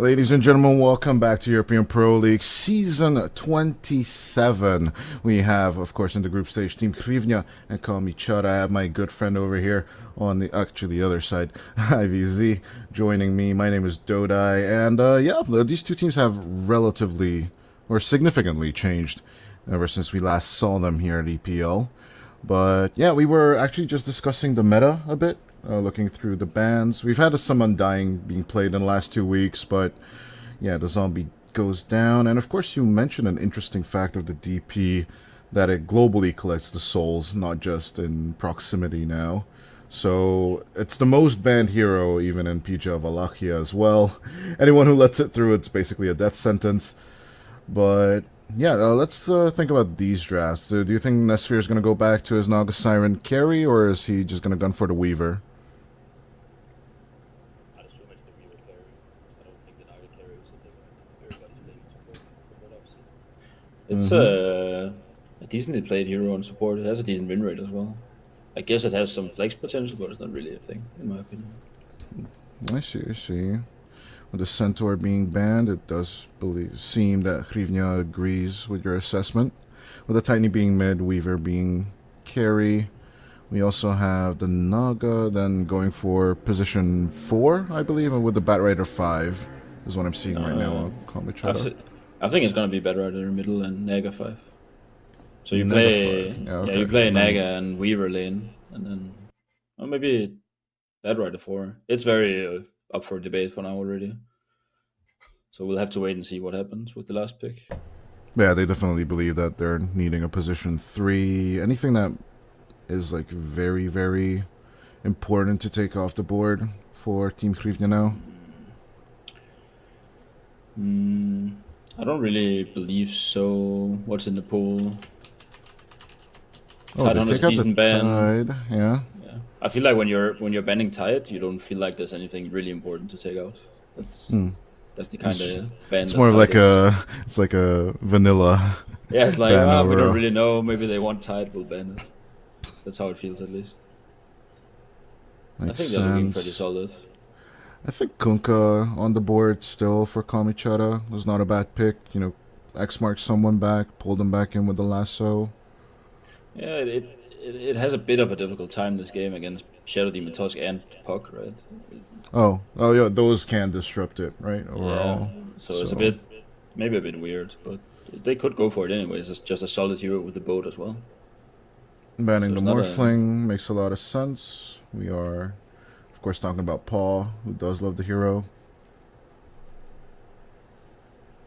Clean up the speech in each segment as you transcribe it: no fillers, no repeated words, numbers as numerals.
Ladies and gentlemen, welcome back to European Pro League Season 27. We have, of course, in the group stage, Team Hryvnia and Call Me Chud. I have my good friend over here on the other side, IVZ, joining me. My name is Dodai, and these two teams have relatively or significantly changed ever since we last saw them here at EPL. But yeah, we were actually just discussing the meta a bit, looking through the bans. We've had some Undying being played in the last 2 weeks, but yeah, the zombie goes down. And of course, you mentioned an interesting fact of the DP, that it globally collects the souls, not just in proximity now. So it's the most banned hero, even in PJ of Wallachia as well. Anyone who lets it through, it's basically a death sentence. But yeah, let's think about these drafts. Do you think Nesphere is going to go back to his Naga Siren carry, or is he just going to gun for the Weaver? I'd assume it's the Weaver carry. I don't think the Naga carry is a thing everybody's playing support from what I've seen. It's a decently played hero on support. It has a decent win rate as well. I guess it has some flex potential, but it's not really a thing, in my opinion. I see. With the Centaur being banned, it does seem that Hryvnia agrees with your assessment. With the Tiny being mid, Weaver being carry. We also have the Naga then going for position 4, I believe, and with the Batrider 5 is what I'm seeing right now on Combat I think it's going to be Batrider in the middle and Naga 5. So you Naga play, 5. Yeah, okay. you play Naga and Weaver lane, and then maybe Batrider 4. It's very up for debate for now already. So we'll have to wait and see what happens with the last pick. Yeah, they definitely believe that they're needing a position 3. Anything that is like very, very important to take off the board for Team Hryvnia now? I don't really believe so. What's in the pool? Oh, they take out the Tide. Yeah. I feel like when you're banning Tide, you don't feel like there's anything really important to take out. That's the kind of ban. It's more like it's like a vanilla. Yeah, it's like we don't really know. Maybe they want Tide, we'll ban it. That's how it feels, at least. I think they're looking pretty solid. I think Kunkka on the board still for Kamichara was not a bad pick. You know, X marked someone back, pulled them back in with the lasso. Yeah, it has a bit of a difficult time this game against Shadow Demon Tusk and Puck, right? Oh yeah, those can disrupt it, right? Overall. Yeah, so it's maybe a bit weird, but they could go for it anyways. It's just a solid hero with the boat as well. Banning the Morphling makes a lot of sense. We are, of course, talking about Paul, who does love the hero.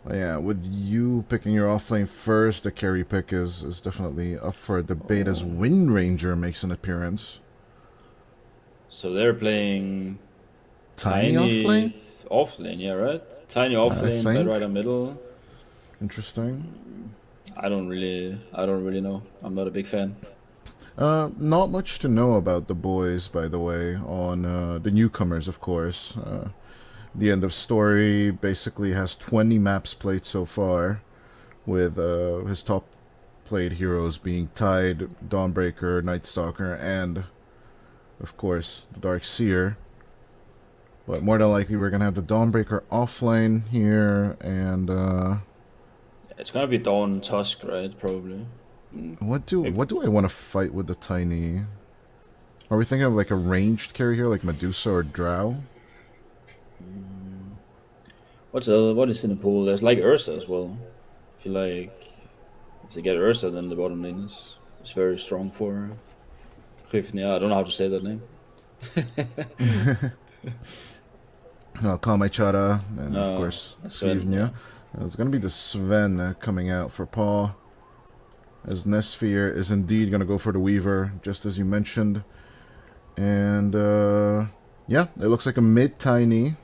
But yeah, with you picking your offlane first, the carry pick is definitely up for a debate as Wind Ranger makes an appearance. So they're playing Tiny offlane? Offlane, yeah, right? Tiny offlane, Batrider middle. Interesting. I don't really know. I'm not a big fan. Not much to know about the boys, by the way, on the newcomers, of course. The end of story basically has 20 maps played so far, with his top played heroes being Tide, Dawnbreaker, Nightstalker, and, of course, the Dark Seer. But more than likely, we're going to have the Dawnbreaker offline here, and it's going to be Dawn Tusk, right? Probably. What do I want to fight with the Tiny? Are we thinking of like a ranged carry here, like Medusa or Drow? What is in the pool? There's like Ursa as well. I feel like if they get Ursa, then the bottom lane is very strong for Hryvnia. I don't know how to say that name. Call my Chara, and of course Hryvnia. It's going to be the Sven coming out for Paul, as Nesphere is indeed going to go for the Weaver, just as you mentioned. And yeah, it looks like a mid-Tiny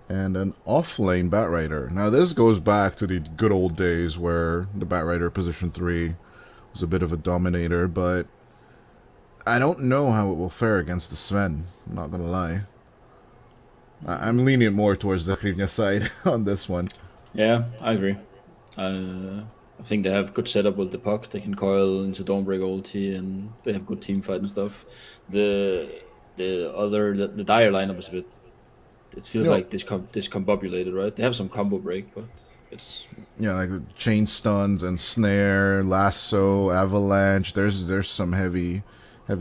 and an off-lane Batrider. Now this goes back to the good old days where the Batrider position 3 was a bit of a dominator, but I don't know how it will fare against the Sven, I'm not going to lie. I'm leaning more towards the Hryvnia side on this one. Yeah, I agree. I think they have good setup with the puck. They can coil into Dawnbreaker ulti, and they have good team fight and stuff. The dire lineup is a bit it feels like discombobulated, right? They have some combo break, but it's like chain stuns and snare, lasso, avalanche. There's some heavy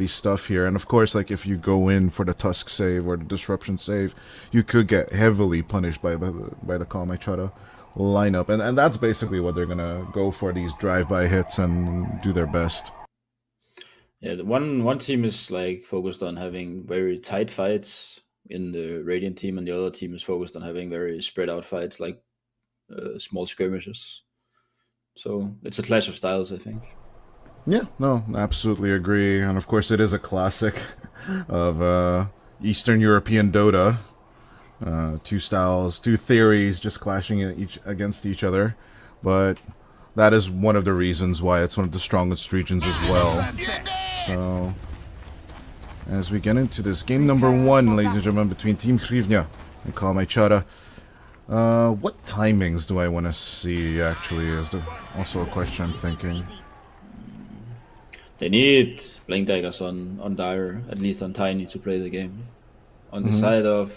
stuff here, and of course, like if you go in for the tusk save or the disruption save, you could get heavily punished by the Kami Chara lineup, and that's basically what they're gonna go for, these drive-by hits and do their best. Yeah, the one team is like focused on having very tight fights in the Radiant team, and the other team is focused on having very spread out fights, like small skirmishes. So it's a clash of styles, I think. Yeah, no, absolutely agree, and of course it is a classic of Eastern European Dota. Two styles, two theories just clashing against each other, but that is one of the reasons why it's one of the strongest regions as well. So, as we get into this game number 1, ladies and gentlemen, between Team Hryvnia and Kami Chara, what timings do I want to see, actually, is also a question I'm thinking. They need Blink Daggers on Dire, at least on Tiny, to play the game. On the side of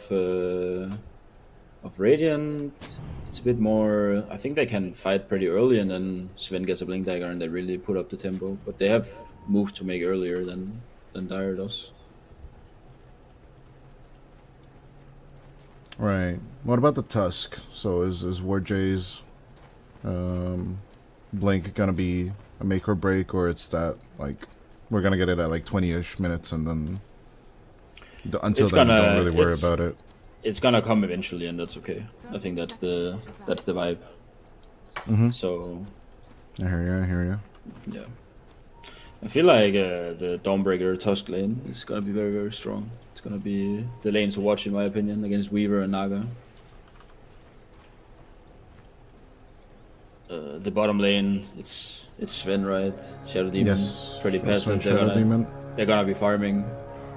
Radiant, it's a bit more. I think they can fight pretty early, and then Sven gets a Blink Dagger, and they really put up the tempo. But they have moves to make earlier than Dire does. Right. What about the Tusk? So is Warjay's Blink gonna be a make or break, or it's that like we're gonna get it at like 20-ish minutes, and then until then we don't really worry about it. It's gonna come eventually, and that's okay. I think that's the vibe. So I hear you. Yeah, I feel like the Dawnbreaker Tusk lane is gonna be very, very strong. It's gonna be the lane to watch, in my opinion, against Weaver and Naga. The bottom lane, it's Sven, right? Shadow Demon, yes, pretty passive. They're gonna be farming,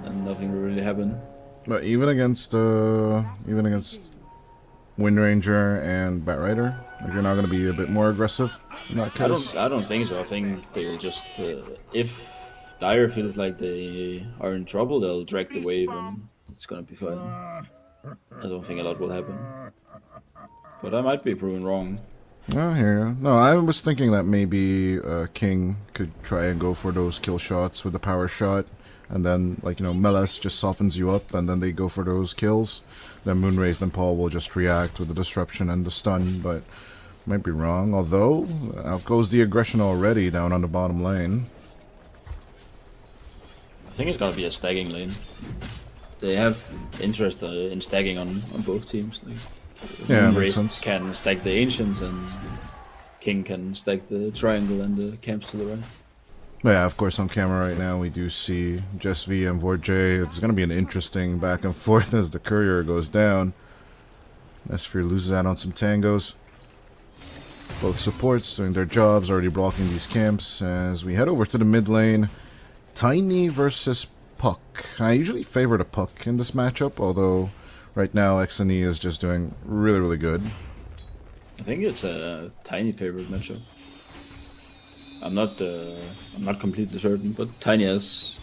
and nothing will really happen. But even against Wind Ranger and Batrider, like you're not gonna be a bit more aggressive in that case? I don't think so. I think they'll just if Dire feels like they are in trouble, they'll drag the wave, and it's gonna be fine. I don't think a lot will happen, but I might be proven wrong. I hear you. No, I was thinking that maybe King could try and go for those kill shots with the power shot, and then, like, Meles just softens you up, and then they go for those kills. Then Moonraze and Paul will just react with the disruption and the stun, but might be wrong. Although, out goes the aggression already down on the bottom lane. I think it's gonna be a stacking lane. They have interest in stacking on both teams. Like, yeah, makes sense. Can stack the Ancients, and King can stack the Triangle and the camps to the right. But yeah, of course, on camera right now we do see Just V and Vorjay. It's going to be an interesting back and forth as the courier goes down. Esphere loses out on some tangos. Both supports doing their jobs, already blocking these camps. As we head over to the mid lane, Tiny versus Puck. I usually favor the Puck in this matchup, although right now XNE is just doing really, really good. I think it's a Tiny favorite matchup. I'm not completely certain, but Tiny has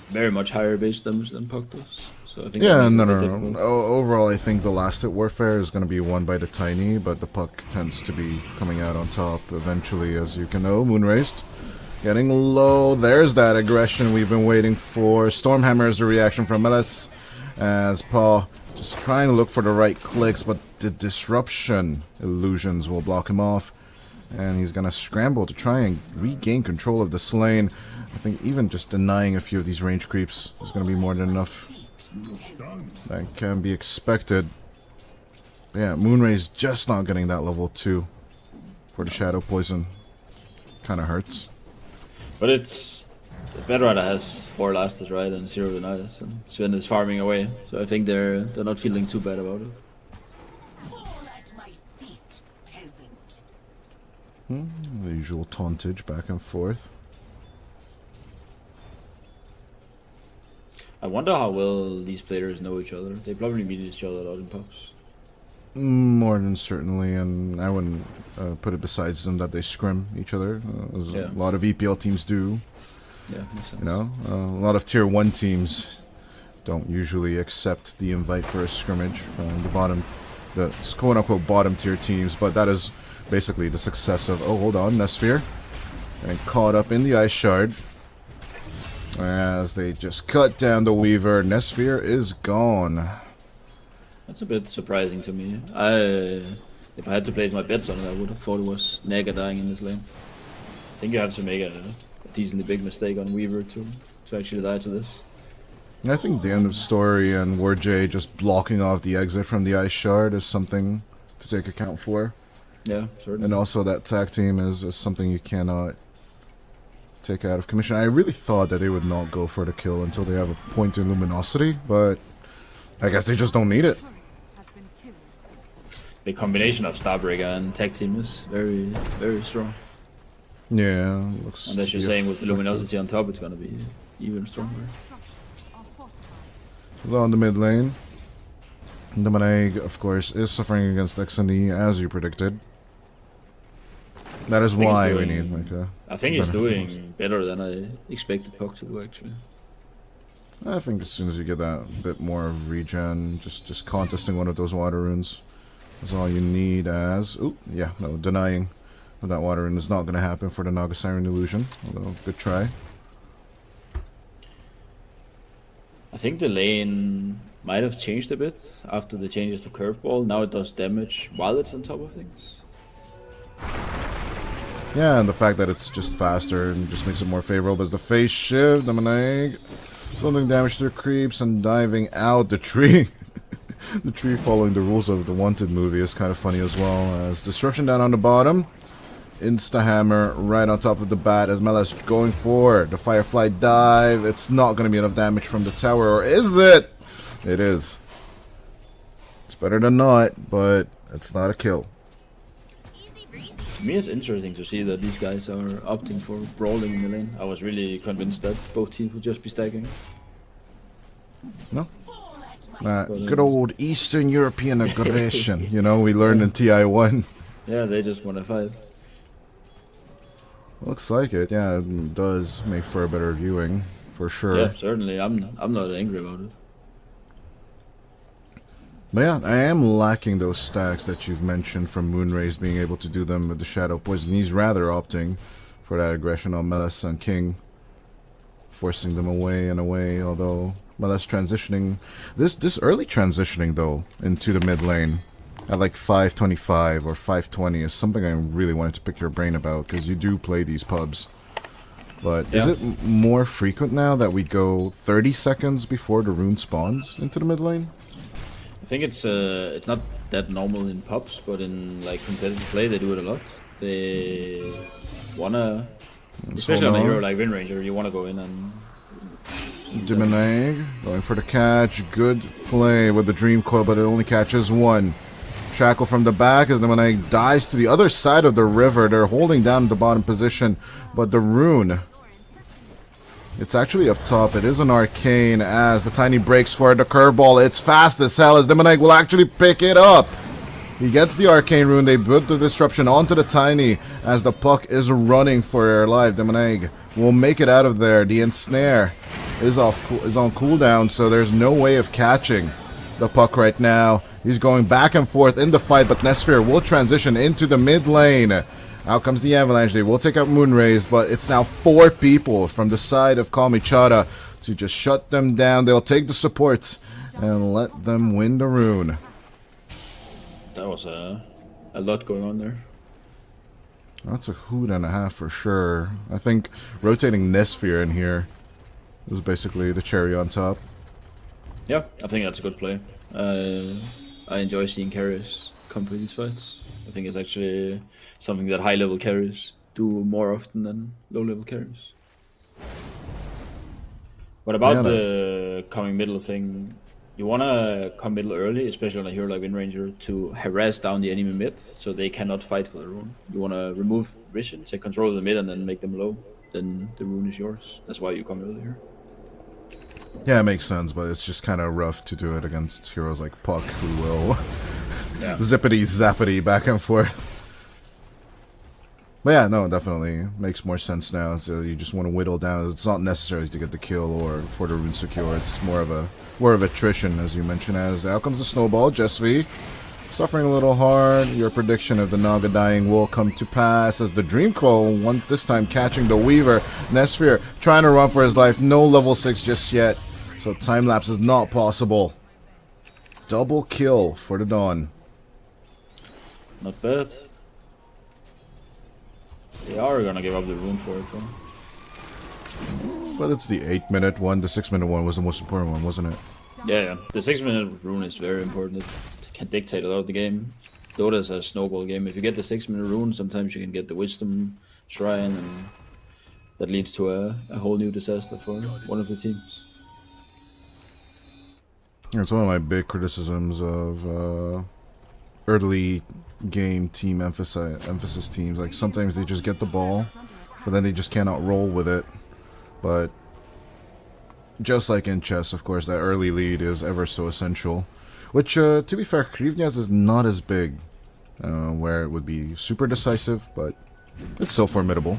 very much higher base damage than Puck does. So I think no. Overall, I think the last hit warfare is going to be won by the Tiny, but the Puck tends to be coming out on top eventually, as you can know. Moonrazed getting low. There's that aggression we've been waiting for. Stormhammer is the reaction from Meles, as Paul just trying to look for the right clicks, but the disruption illusions will block him off. And he's going to scramble to try and regain control of this lane. I think even just denying a few of these range creeps is going to be more than enough. That can be expected. But yeah, Moonraze just not getting that level 2 for the Shadow Poison. Kind of hurts. But it's... Batrider has 4 lasted, right, and 0 denies, and Sven is farming away. So I think they're not feeling too bad about it. The usual tauntage back and forth. I wonder how well these players know each other. They probably meet each other a lot in pubs. More than certainly, and I wouldn't put it besides them that they scrim each other, as a lot of EPL teams do. Yeah, makes sense. A lot of tier 1 teams don't usually accept the invite for a scrimmage from the bottom, the quote-unquote bottom tier teams, but that is basically the success of, oh, hold on, Nesphere, and caught up in the Ice Shard as they just cut down the Weaver. Nesphere is gone. That's a bit surprising to me. If I had to place my bets on it, I would have thought it was Naga dying in this lane. I think you have to make a decently big mistake on Weaver to actually die to this. I think the end of story and Warjay just blocking off the exit from the Ice Shard is something to take account for. Yeah, certainly. And also that tag team is something you cannot take out of commission. I really thought that they would not go for the kill until they have a point in luminosity, but I guess they just don't need it. The combination of Starbreaker and tag team is very, very strong. Yeah, looks. Unless you're saying with the luminosity on top, it's gonna be even stronger. On the mid lane, Domineg, of course, is suffering against XNE as you predicted. That is why we need like a. I think he's doing better than I expected Puck to do, actually. I think as soon as you get that bit more regen, just contesting one of those water runes is all you need. As yeah, no, denying that water rune is not going to happen for the Naga Siren Illusion. Although good try. I think the lane might have changed a bit after the changes to Curveball. Now it does damage while it's on top of things. Yeah, and the fact that it's just faster and just makes it more favorable as the face shift, Domineg. Something damage to the creeps and diving out the tree. The tree following the rules of the Wanted movie is kind of funny as well. As disruption down on the bottom. Insta hammer right on top of the bat as Melas going for the Firefly dive. It's not going to be enough damage from the tower, or is it? It is. It's better than not, but it's not a kill. To me, it's interesting to see that these guys are opting for brawling in the lane. I was really convinced that both teams would just be stacking. No. Good old Eastern European aggression, you know, we learned in TI1. Yeah, they just want to fight. Looks like it, yeah, it does make for a better viewing, for sure. Yeah, certainly. I'm not angry about it. But yeah, I am lacking those stacks that you've mentioned from Moonrays being able to do them with the Shadow Poison. He's rather opting for that aggression on Melis and King, forcing them away and away, although Melis transitioning... This early transitioning, though, into the mid lane at like 5:25 or 5:20 is something I really wanted to pick your brain about, because you do play these pubs. But yeah. Is it more frequent now that we go 30 seconds before the rune spawns into the mid lane? I think it's not that normal in pubs, but in like competitive play they do it a lot. They wanna, especially on a hero like Windranger, you wanna go in and. Domineg going for the catch. Good play with the Dream Coil, but it only catches one. Shackle from the back as Domineg dives to the other side of the river. They're holding down the bottom position, but the rune, it's actually up top. It is an arcane as the Tiny breaks for the curveball. It's fast as hell as Domineg will actually pick it up. He gets the arcane rune. They put the disruption onto the Tiny as the Puck is running for their life. Domineg will make it out of there. The ensnare is on cooldown, so there's no way of catching the Puck right now. He's going back and forth in the fight, but Nesphere will transition into the mid lane. Out comes the Avalanche. They will take out Moonrays, but it's now 4 people from the side of Kamichara to just shut them down. They'll take the supports and let them win the rune. That was a lot going on there. That's a hoot and a half for sure. I think rotating Nesphere in here is basically the cherry on top. Yeah, I think that's a good play. I enjoy seeing carriers come to these fights. I think it's actually something that high-level carriers do more often than low-level carriers. What about the coming middle thing? You want to come middle early, especially on a hero like Windranger, to harass down the enemy mid so they cannot fight for the rune. You want to remove vision, take control of the mid and then make them low. Then the rune is yours. That's why you come earlier. Yeah, it makes sense, but it's just kind of rough to do it against heroes like Puck, who will zippity-zappity back and forth. But yeah, no, definitely makes more sense now. So you just want to whittle down. It's not necessary to get the kill or for the rune secure. It's more of attrition, as you mentioned. As out comes the snowball, Jesvi suffering a little hard. Your prediction of the Naga dying will come to pass as the Dream Coil, this time catching the Weaver. Nesfir trying to run for his life. No level 6 just yet, so time lapse is not possible. Double kill for the Dawn. Not bad. They are gonna give up the rune for it though. But it's the 8-minute one. The 6-minute one was the most important one, wasn't it? Yeah. The 6-minute rune is very important. It can dictate a lot of the game. Dota is a snowball game. If you get the 6-minute rune, sometimes you can get the Wisdom Shrine, and that leads to a whole new disaster for one of the teams. It's one of my big criticisms of early game team emphasis teams. Like, sometimes they just get the ball, but then they just cannot roll with it. But just like in chess, of course, that early lead is ever so essential. Which, to be fair, Hryvnia's is not as big, where it would be super decisive, but it's still formidable.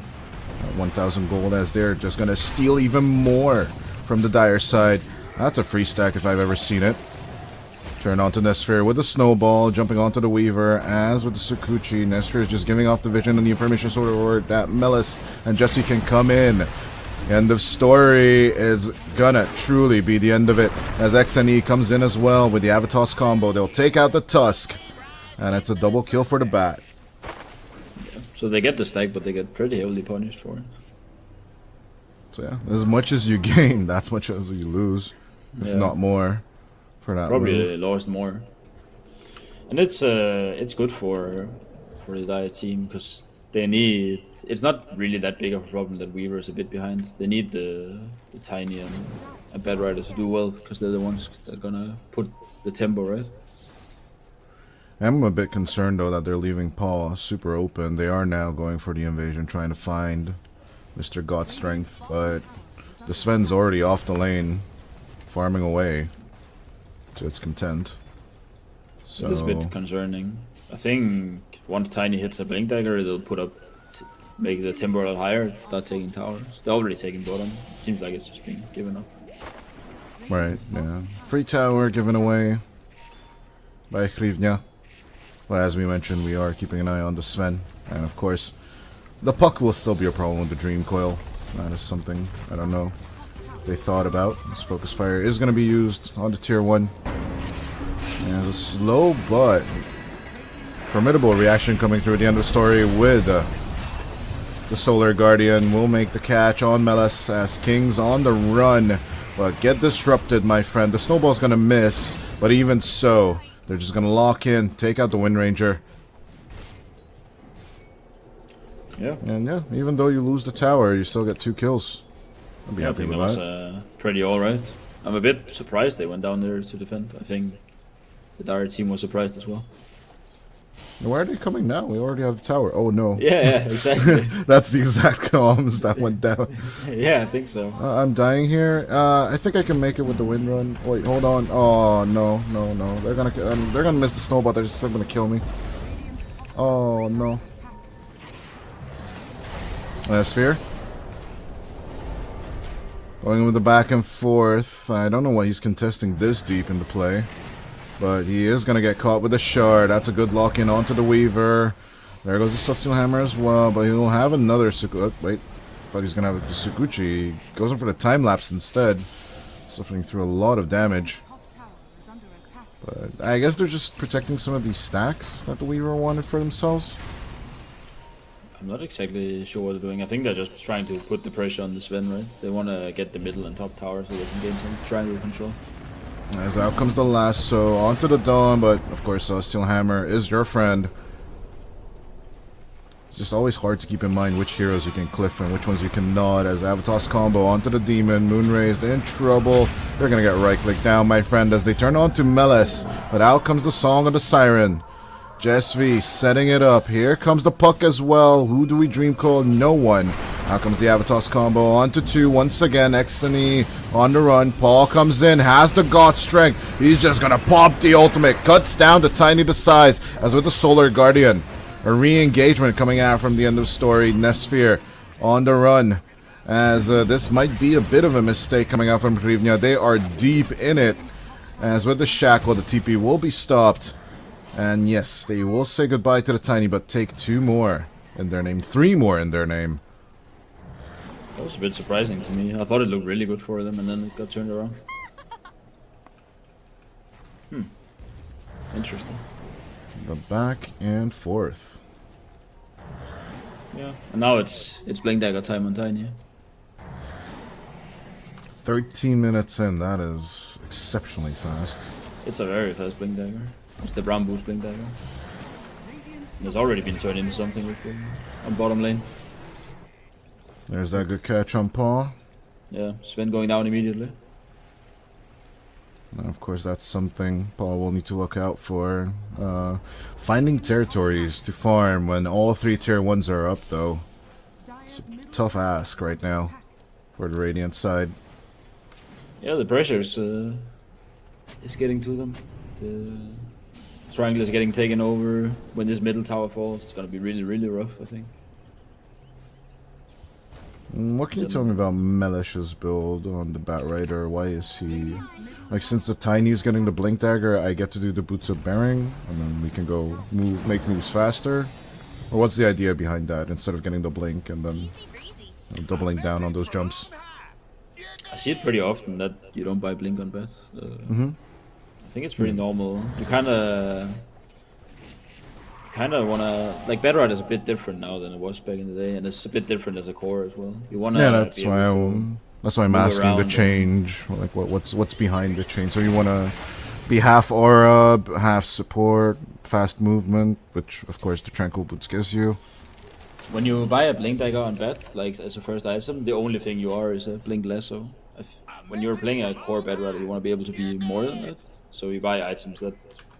1,000 gold as they're just going to steal even more from the Dire side. That's a free stack if I've ever seen it. Turn onto Nesfir with the snowball, jumping onto the Weaver, as with the Sukuchi. Nesfir is just giving off the vision and the information sword that Melis and Jesse can come in. End of story is gonna truly be the end of it, as XNE comes in as well with the Avatos combo. They'll take out the Tusk, and it's a double kill for the Bat. Yeah. So they get the stack, but they get pretty heavily punished for it. So yeah, as much as you gain, that's much as you lose, if not more, for that. Probably lost more, and it's good for the Dire team because they need. It's not really that big of a problem that Weaver is a bit behind. They need the Tiny and Bad Rider to do well because they're the ones that are gonna put the tempo right. I'm a bit concerned though that they're leaving Paul super open. They are now going for the invasion, trying to find Mr. God Strength, but the Sven's already off the lane, farming away to its content. So It is a bit concerning. I think once Tiny hits a Blink Dagger, they'll put up, make the tempo a lot higher, start taking towers. They're already taking bottom. It seems like it's just being given up. right, yeah, free tower given away by Hryvnia. But as we mentioned, we are keeping an eye on the Sven, and of course, the puck will still be a problem with the Dream Coil. That is something I don't know they thought about. This Focus Fire is going to be used on the tier 1. And there's a slow but formidable reaction coming through at the end of the story with the Solar Guardian. Will make the catch on Melis as King's on the run. But get disrupted, my friend. The snowball's going to miss, but even so, they're just going to lock in, take out the Wind Ranger. Yeah. And yeah, even though you lose the tower, you still get 2 kills. I'd be happy I think with that that. was pretty alright. I'm a bit surprised they went down there to defend. I think the Dire team was surprised as well. Why are they coming now? We already have the tower. Oh no. Yeah, exactly. That's the exact comms that went down. Yeah, I think so. I'm dying here. I think I can make it with the wind run. Wait, hold on. Oh no, no, no. They're gonna miss the snowball. They're just gonna kill me. Oh no. Sphere. Going with the back and forth. I don't know why he's contesting this deep into play. But he is going to get caught with a shard. That's a good lock-in onto the Weaver. There goes the Celestial Hammer as well. But he'll have another Sukuchi. Oh, wait. Thought he's going to have the Sukuchi. Goes in for the time lapse instead. Suffering through a lot of damage. But I guess they're just protecting some of these stacks that the Weaver wanted for themselves. I'm not exactly sure what they're doing. I think they're just trying to put the pressure on the Sven, right? They want to get the middle and top tower so they can gain some triangle control. As out comes the lasso onto the Dawn, but of course Celestial Hammer is your friend. It's just always hard to keep in mind which heroes you can cliff and which ones you cannot. As Avatos combo onto the Demon, Moonrays, they're in trouble. They're gonna get right-clicked down, my friend, as they turn on to Melis. But out comes the Song of the Siren. Jesvi setting it up. Here comes the puck as well. Who do we dream call? No one. Out comes the Avatos combo onto 2 once again. XNE on the run. Paul comes in, has the God Strength. He's just gonna pop the ultimate. Cuts down the Tiny to size as with the Solar Guardian. A re-engagement coming out from the end of story. Nesphere on the run. As this might be a bit of a mistake coming out from Hryvnia. They are deep in it. As with the shackle, the TP will be stopped. And yes, they will say goodbye to the Tiny, but take 2 more in their name. 3 more in their name. That was a bit surprising to me. I thought it looked really good for them, and then it got turned around. Interesting. The back and forth. Yeah. And now it's Blink Dagger time on Tiny. 13 minutes in. That is exceptionally fast. It's a very fast Blink Dagger. It's the brown boost Blink Dagger. It's already been turned into something with the, on bottom lane. There's that good catch on Paw. Yeah, Sven going down immediately. Now, of course, that's something Paul will need to look out for. Finding territories to farm when all 3 tier 1s are up, though. It's a tough ask right now for the Radiant side. Yeah, the pressure is getting to them. The triangle is getting taken over. When this middle tower falls, it's gonna be really, really rough, I think. What can you tell me about Melish's build on the Bat Rider? Why is he... Like, since the Tiny is getting the Blink Dagger, I get to do the Boots of Bearing, and then we can go make moves faster? Or what's the idea behind that, instead of getting the Blink and then doubling down on those jumps? I see it pretty often that you don't buy Blink on Bat. I think it's pretty normal. You kinda wanna, like, Bat Rider is a bit different now than it was back in the day, and it's a bit different as a core as well. You wanna that's why I'm asking the change. Like, what's behind the change? So you wanna be half aura, half support, fast movement, which of course the Tranquil Boots gives you. When you buy a Blink Dagger on Bat, like as a first item, the only thing you are is a Blink Lasso. When you're playing a core Bat Rider, you want to be able to be more than that. So you buy items that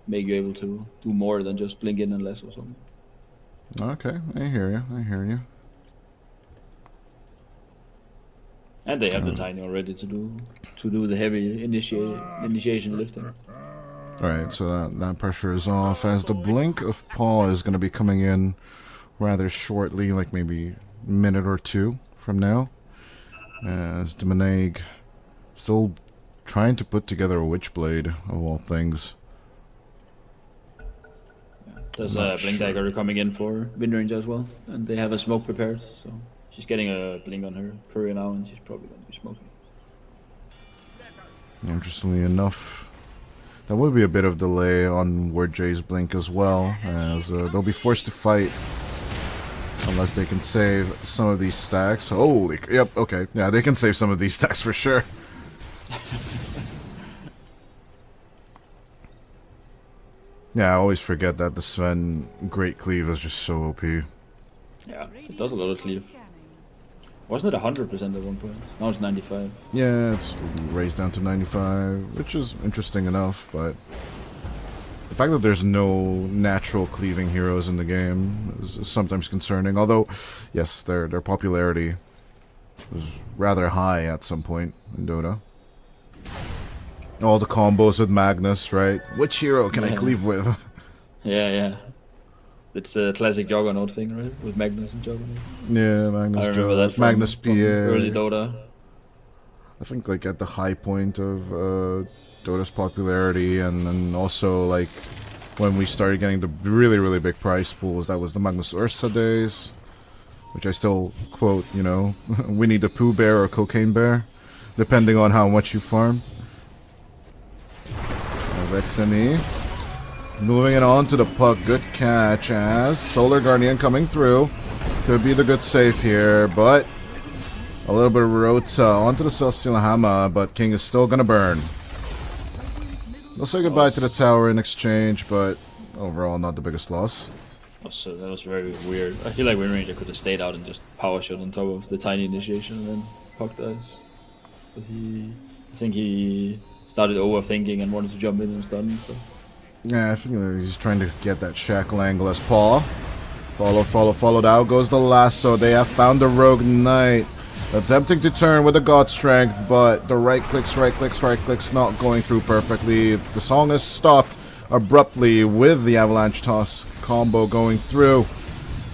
make you able to do more than just Blink in and Lasso or something. Okay, I hear you. I hear you. And they have the Tiny already to do the heavy initiation lifting. Alright, so that pressure is off as the Blink of Paw is going to be coming in rather shortly, like maybe a minute or 2 from now. As Demoneg still trying to put together a Witchblade, of all things. There's a Blink Dagger coming in for Windrange as well, and they have a smoke prepared, so she's getting a Blink on her courier now, and she's probably going to be smoking. Interestingly enough, there will be a bit of delay on Word J's Blink as well, as they'll be forced to fight unless they can save some of these stacks. Holy, yep, okay, yeah, they can save some of these stacks for sure. Yeah, I always forget that the Sven Great Cleave is just so OP. Yeah, it does a lot of cleave. Wasn't it 100% at one point? Now it's 95. Yeah, it's raised down to 95, which is interesting enough, but the fact that there's no natural cleaving heroes in the game is sometimes concerning. Although, yes, their popularity was rather high at some point in Dota. All the combos with Magnus, right? Which hero can I cleave with? Yeah. It's a classic Juggernaut thing, right? With Magnus and Juggernaut. Yeah, Magnus. I remember that from, Magnus Pierre. Early Dota. I think like at the high point of Dota's popularity, and then also like when we started getting the really big prize pools, that was the Magnus Ursa days, which I still quote, you know, Winnie the Pooh Bear or Cocaine Bear, depending on how much you farm. XNE moving it on to the puck. Good catch as Solar Guardian coming through. Could be the good save here, but a little bit of Rota onto the Celestial Hammer, but King is still gonna burn. They'll say goodbye to the tower in exchange, but overall not the biggest loss. So that was very weird. I feel like Windranger could have stayed out and just power shot on top of the Tiny initiation and then puck dies. But I think he started overthinking and wanted to jump in and stun and stuff. Yeah, I think he's trying to get that shackle angle as Paul. Followed out goes the lasso. They have found the Rogue Knight. Attempting to turn with the God Strength, but the right clicks not going through perfectly. The song is stopped abruptly with the avalanche toss combo going through.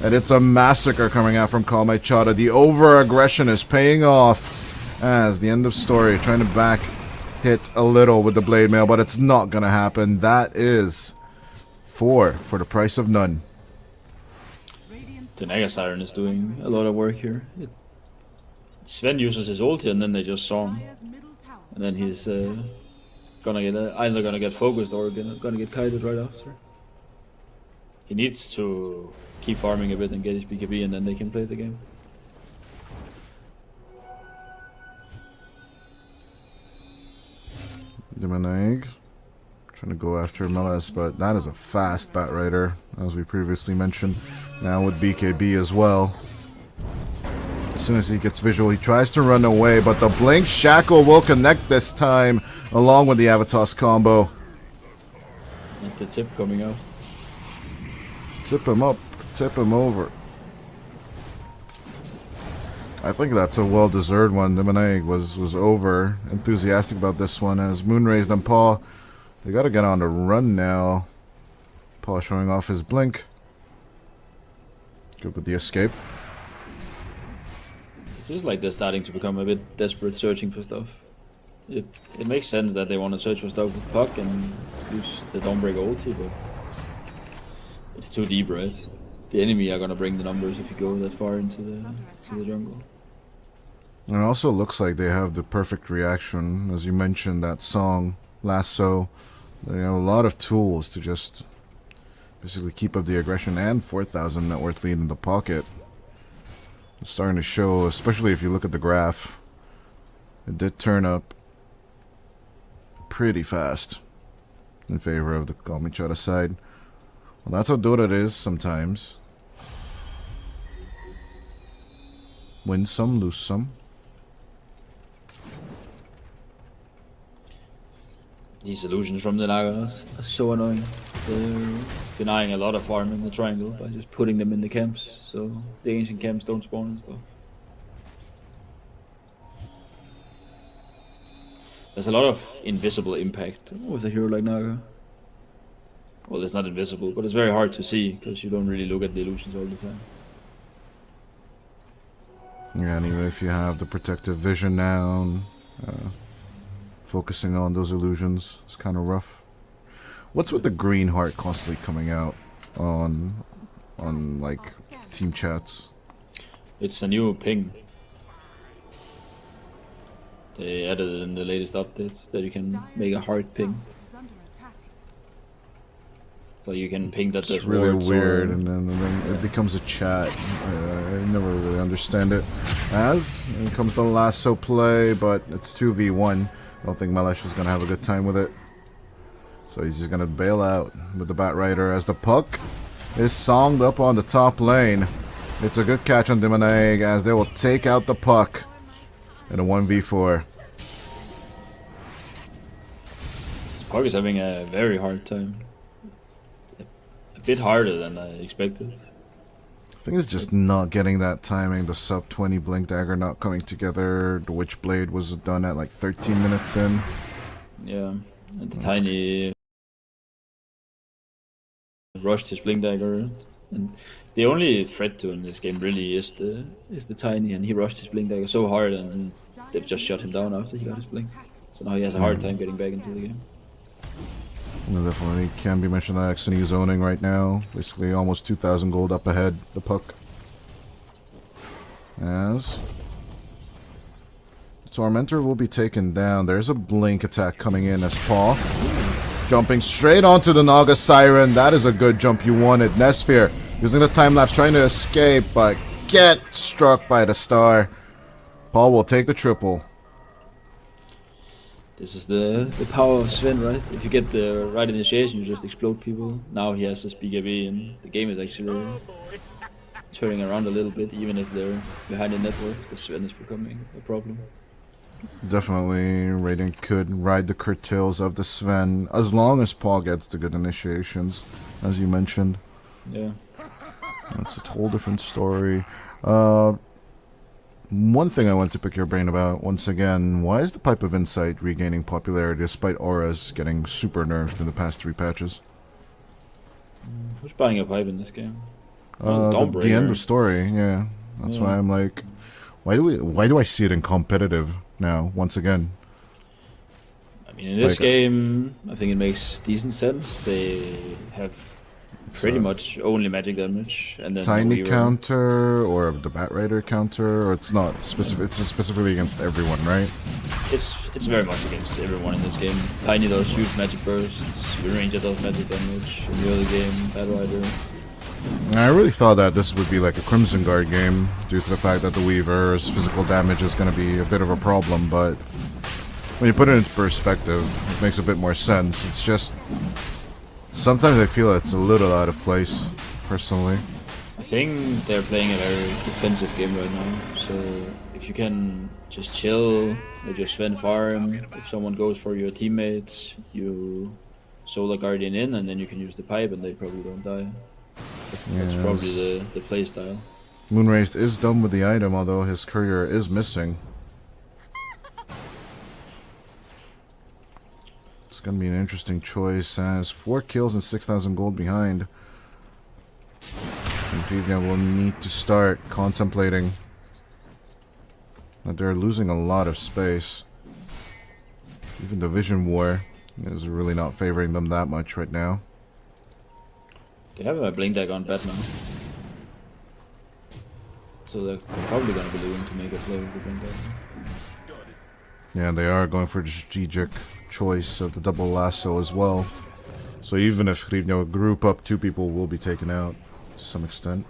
And it's a massacre coming out from Call My Chara. The over-aggression is paying off as the end of story, trying to back hit a little with the blade mail, but it's not going to happen. That is 4 for the price of none. The Naga Siren is doing a lot of work here. Sven uses his ulti and then they just saw him. And then he's gonna get either gonna get focused or gonna get kited right after. He needs to keep farming a bit and get his BKB and then they can play the game. Demoneg trying to go after Meles, but that is a fast Batrider, as we previously mentioned. Now with BKB as well. As soon as he gets visual, he tries to run away, but the Blink Shackle will connect this time, along with the Avatos combo. And the tip coming out. Tip him up, tip him over. I think that's a well-deserved one. Demoneg was over enthusiastic about this one as Moon raised on Paul. They gotta get on the run now. Paul showing off his blink. Good with the escape. It feels like they're starting to become a bit desperate searching for stuff. It makes sense that they want to search for stuff with Puck and use the Dawnbreaker ulti, but it's too deep, right? The enemy are gonna bring the numbers if you go that far into the jungle. And it also looks like they have the perfect reaction, as you mentioned, that song, Lasso. They have a lot of tools to just basically keep up the aggression, and 4,000 net worth lead in the pocket. It's starting to show, especially if you look at the graph. It did turn up pretty fast in favor of the Call Me Chara side. Well, that's how Dota is sometimes. Win some, lose some. These illusions from the Nagas are so annoying. They're denying a lot of farm in the triangle by just putting them in the camps, so the ancient camps don't spawn and stuff. There's a lot of invisible impact with a hero like Naga. Well, it's not invisible, but it's very hard to see because you don't really look at the illusions all the time. Yeah, and even if you have the protective vision now, focusing on those illusions is kind of rough. What's with the green heart constantly coming out on like team chats? It's a new ping. They added it in the latest updates that you can make a heart ping. So you can ping that it's really weird, and then it becomes a chat. I never really understand it. As it comes to the lasso play, but it's 2v1. I don't think Melesh is gonna have a good time with it, so he's just gonna bail out with the Batrider as the puck is songed up on the top lane. It's a good catch on Demoneg as they will take out the puck in a 1v4. Puck is having a very hard time. A bit harder than I expected. I think it's just not getting that timing. The sub 20 blink dagger not coming together. The Witchblade was done at like 13 minutes in. Yeah, and the tiny rushed his blink dagger, and the only threat to him in this game really is the tiny, and he rushed his blink dagger so hard, and they've just shut him down after he got his blink. So now he has a hard time getting back into the game. No, definitely can be mentioned that Xenia is owning right now. Basically almost 2,000 gold up ahead, the puck. As the Tormentor will be taken down. There's a blink attack coming in as Paul jumping straight onto the Naga Siren. That is a good jump you wanted. Nesphere using the time lapse trying to escape, but get struck by the star. Paul will take the triple. This is the power of Sven, right? If you get the right initiation, you just explode people. Now he has his BKB, and the game is actually turning around a little bit, even if they're behind the network. The Sven is becoming a problem. Definitely, Radiant could ride the curtails of the Sven, as long as Paul gets the good initiations, as you mentioned. Yeah. That's a whole different story. One thing I want to pick your brain about, once again, why is the Pipe of Insight regaining popularity despite auras getting super nerfed in the past 3 patches? Who's buying a pipe in this game? The end of story, yeah. That's why I'm like, why do I see it in competitive now, once again? I mean, in this game, I think it makes decent sense. They have pretty much only magic damage, and then tiny counter or the Bat Rider counter, or it's not specific. It's specifically against everyone, right? It's very much against everyone in this game. Tiny does huge magic bursts. Ranger does magic damage in the early game. Bat Rider. I really thought that this would be like a Crimson Guard game due to the fact that the Weaver's physical damage is going to be a bit of a problem, but when you put it into perspective, it makes a bit more sense. It's just sometimes I feel it's a little out of place, personally. I think they're playing a very defensive game right now, so if you can just chill with your Sven farm, if someone goes for your teammates, you Solar Guardian in, and then you can use the pipe and they probably don't die. That's probably the play style. Moonrazed is done with the item, although his courier is missing. It's going to be an interesting choice, as 4 kills and 6,000 gold behind. And Hryvnia will need to start contemplating that they're losing a lot of space. Even the Vision War is really not favoring them that much right now. They have a blink deck on bat now. So they're probably going to be looking to make a play with the blink deck. Yeah, they are going for the strategic choice of the double lasso as well. So even if Hryvnia would group up, 2 people will be taken out to some extent.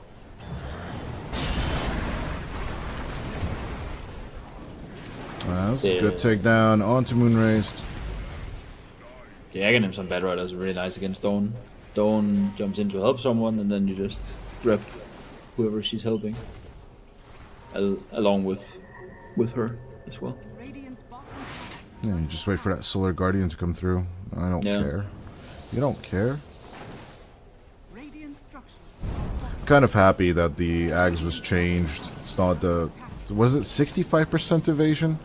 That's a good takedown onto Moonrazed. The Aghanim on Bat Rider is really nice against Dawn. Dawn jumps in to help someone, and then you just grab whoever she's helping, along with her as well. Yeah, you just wait for that Solar Guardian to come through. I don't care. You don't care? Kind of happy that the Ags was changed. It's not the... Was it 65% evasion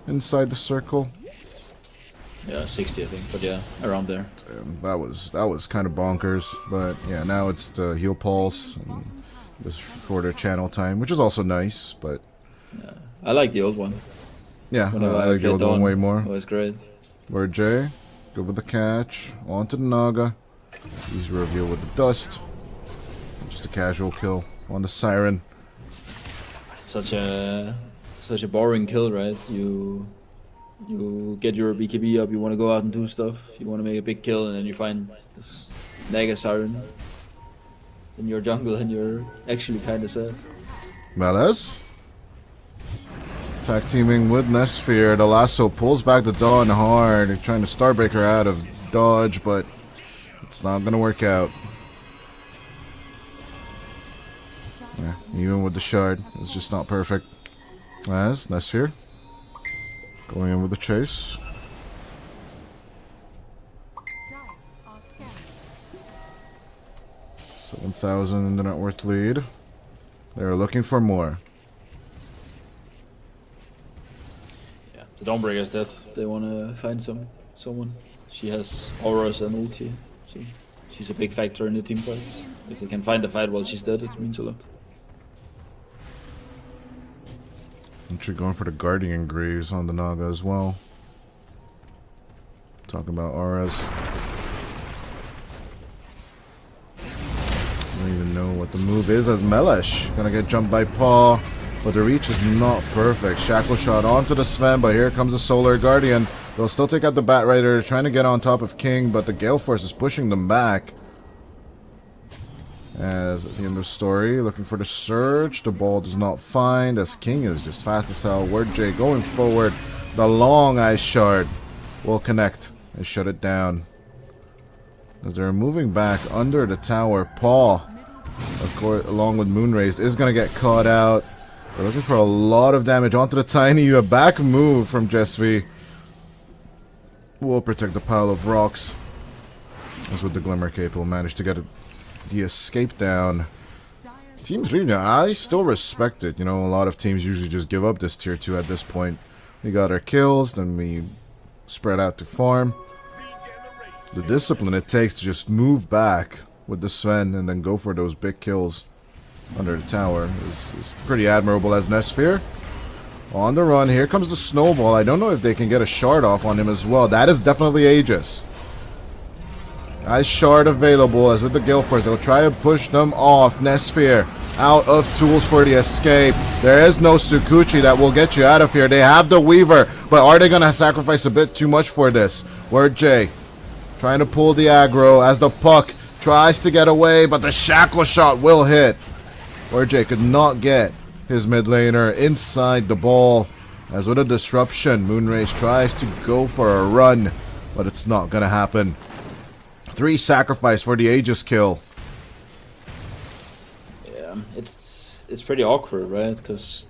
inside the circle? Yeah, 60 I think, but yeah, around there. That was kind of bonkers, but yeah, now it's the heal pulse and the shorter channel time, which is also nice, but... Yeah, I like the old one. Yeah, I like the old one way more. It was great. Word J, good with the catch, onto the Naga. Easy reveal with the dust. Just a casual kill on the Siren. Such a boring kill, right? You get your BKB up, you want to go out and do stuff, you want to make a big kill, and then you find this Naga Siren in your jungle, and you're actually kind of sad. Melez? Tag teaming with Nesphere. The lasso pulls back the Dawn hard. They're trying to Starbreaker out of dodge, but it's not going to work out. Yeah, even with the shard, it's just not perfect. As Nesphere going in with the chase. 7,000 in the net worth lead. They're looking for more. Yeah, the Dawnbreaker is dead. They want to find someone. She has auras and ulti, so she's a big factor in the team fight. If they can find the fight while she's dead, it means a lot. Actually going for the Guardian Greaves on the Naga as well. Talking about auras. I don't even know what the move is as Melesh gonna get jumped by Paw, but the reach is not perfect. Shackle shot onto the Sven, but here comes the Solar Guardian. They'll still take out the Bat Rider, trying to get on top of King, but the Gale Force is pushing them back. As at the end of the story, looking for the Surge. The ball does not find, as King is just fast as hell. Word J going forward. The long Ice Shard will connect and shut it down. As they're moving back under the tower, Paul, of course, along with Moonrazed, is going to get caught out. They're looking for a lot of damage onto the Tiny. A back move from Jesvi will protect the pile of rocks. As with the Glimmer Cape, will manage to get the escape down. Teams Hryvnia, I still respect it. You know, a lot of teams usually just give up this tier 2 at this point. We got our kills, then we spread out to farm. The discipline it takes to just move back with the Sven and then go for those big kills under the tower is pretty admirable as Nesphere. On the run, here comes the snowball. I don't know if they can get a shard off on him as well. That is definitely Aegis. Nice shard available as with the Guildforce. They'll try to push them off. Nesphere out of tools for the escape. There is no Sukuchi that will get you out of here. They have the Weaver, but are they going to sacrifice a bit too much for this? Word J trying to pull the aggro as the puck tries to get away, but the shackle shot will hit. Word J could not get his mid laner inside the ball. As with a disruption, Moonrace tries to go for a run, but it's not going to happen. 3 sacrifice for the Aegis kill. Yeah, it's pretty awkward, right? Because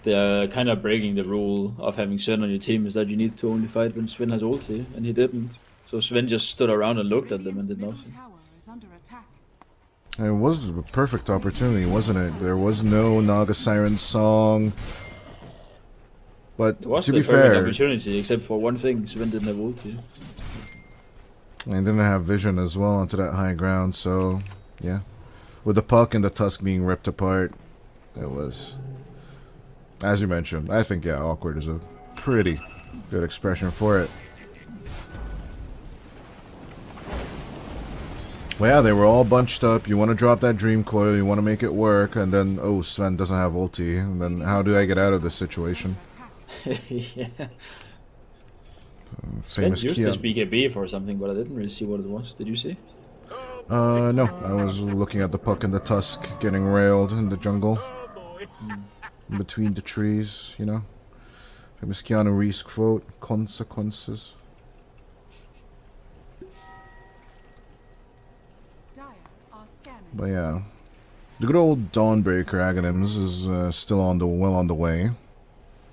they're kind of breaking the rule of having Sven on your team is that you need to only fight when Sven has ulti, and he didn't. So Sven just stood around and looked at them and did nothing. It was a perfect opportunity, wasn't it? There was no Naga Siren song. But It was to the be perfect fair, opportunity, except for one thing: Sven didn't have ulti. I didn't have vision as well onto that high ground, so yeah. With the puck and the tusk being ripped apart, it was, as you mentioned, I think, yeah, awkward is a pretty good expression for it. Well, yeah, they were all bunched up. You want to drop that Dream Coil, you want to make it work, and then, oh, Sven doesn't have ulti, and then how do I get out of this situation? Yeah. Sven used this BKB for something, but I didn't really see what it was. Did you see? No. I was looking at the puck and the tusk getting railed in the jungle. In between the trees, you know. Famous Keanu Reeves quote, consequences. But yeah. The good old Dawnbreaker Aghanims is still well on the way.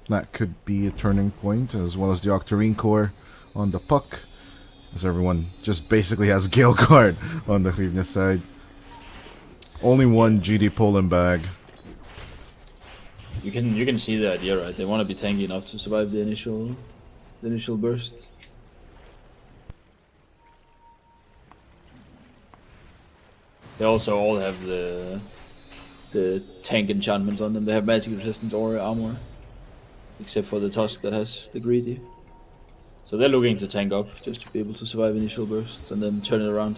That could be a turning point, as well as the Octarine Core on the puck, as everyone just basically has Gale Guard on the Hryvnia side. Only one GD Poland bag. You can see the idea, right? They want to be tanky enough to survive the initial burst. They also all have the tank enchantments on them. They have magic resistance or armor. Except for the Tusk that has the greedy. So they're looking to tank up just to be able to survive initial bursts and then turn it around.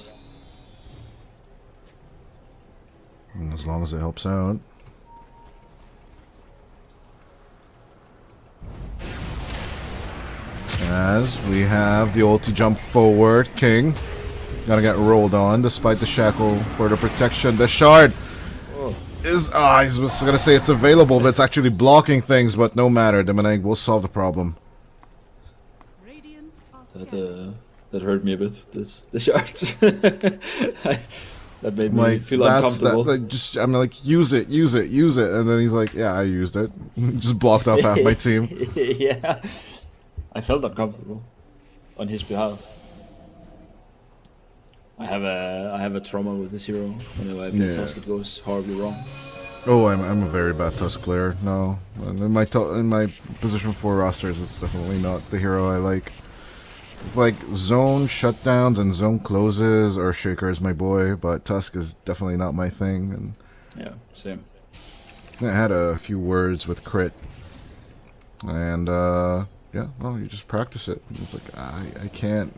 As long as it helps out. As we have the ulti jump forward, King. Gonna get rolled on despite the shackle for the protection. The shard is, I was gonna say it's available, but it's actually blocking things, but no matter. Demonegg will solve the problem. That hurt me a bit, the shards. That made me feel uncomfortable. I'm like, use it, and then he's like, yeah, I used it. Just blocked off half my team. Yeah, I felt uncomfortable on his behalf. I have a trauma with this hero. Whenever I play Tusk, it goes horribly wrong. Oh, I'm a very bad Tusk player. No, in my position 4 rosters, it's definitely not the hero I like. It's like zone shutdowns and zone closes. Earthshaker is my boy, but Tusk is definitely not my thing. And yeah, same. I had a few words with Crit, and yeah, well, you just practice it. It's like I can't.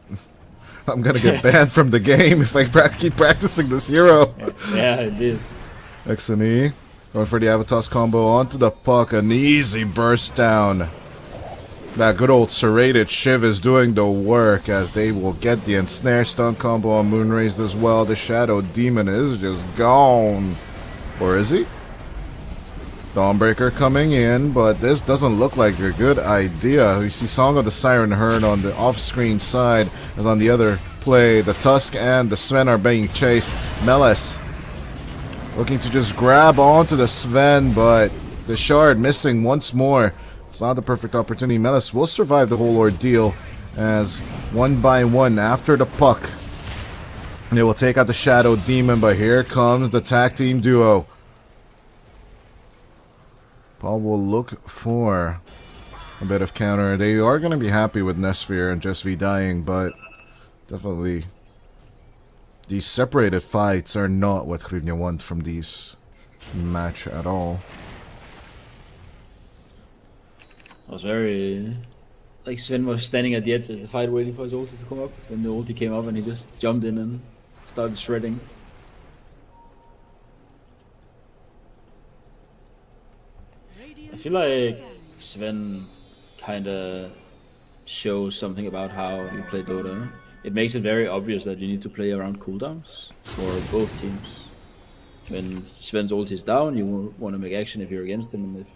I'm gonna get banned from the game if I keep practicing this hero. Yeah, I did. X and E. Going for the Avatos combo onto the puck. An easy burst down. That good old serrated Shiv is doing the work as they will get the ensnare stun combo on Moonraised as well. The Shadow Demon is just gone. Or is he? Dawnbreaker coming in, but this doesn't look like a good idea. We see Song of the Siren Heard on the off-screen side, as on the other play, the Tusk and the Sven are being chased. Melis looking to just grab onto the Sven, but the Shard missing once more. It's not the perfect opportunity. Melis will survive the whole ordeal, as one by one, after the puck, they will take out the Shadow Demon, but here comes the tag team duo. Paul will look for a bit of counter. They are going to be happy with Nesphere and Just V dying, but definitely These separated fights are not what Hryvnia want from these match at all. I was very... Like Sven was standing at the edge of the fight waiting for his ulti to come up. When the ulti came up and he just jumped in and started shredding. I feel like Sven kinda shows something about how you play Dota. It makes it very obvious that you need to play around cooldowns for both teams. When Sven's ulti is down, you want to make action if you're against him, and if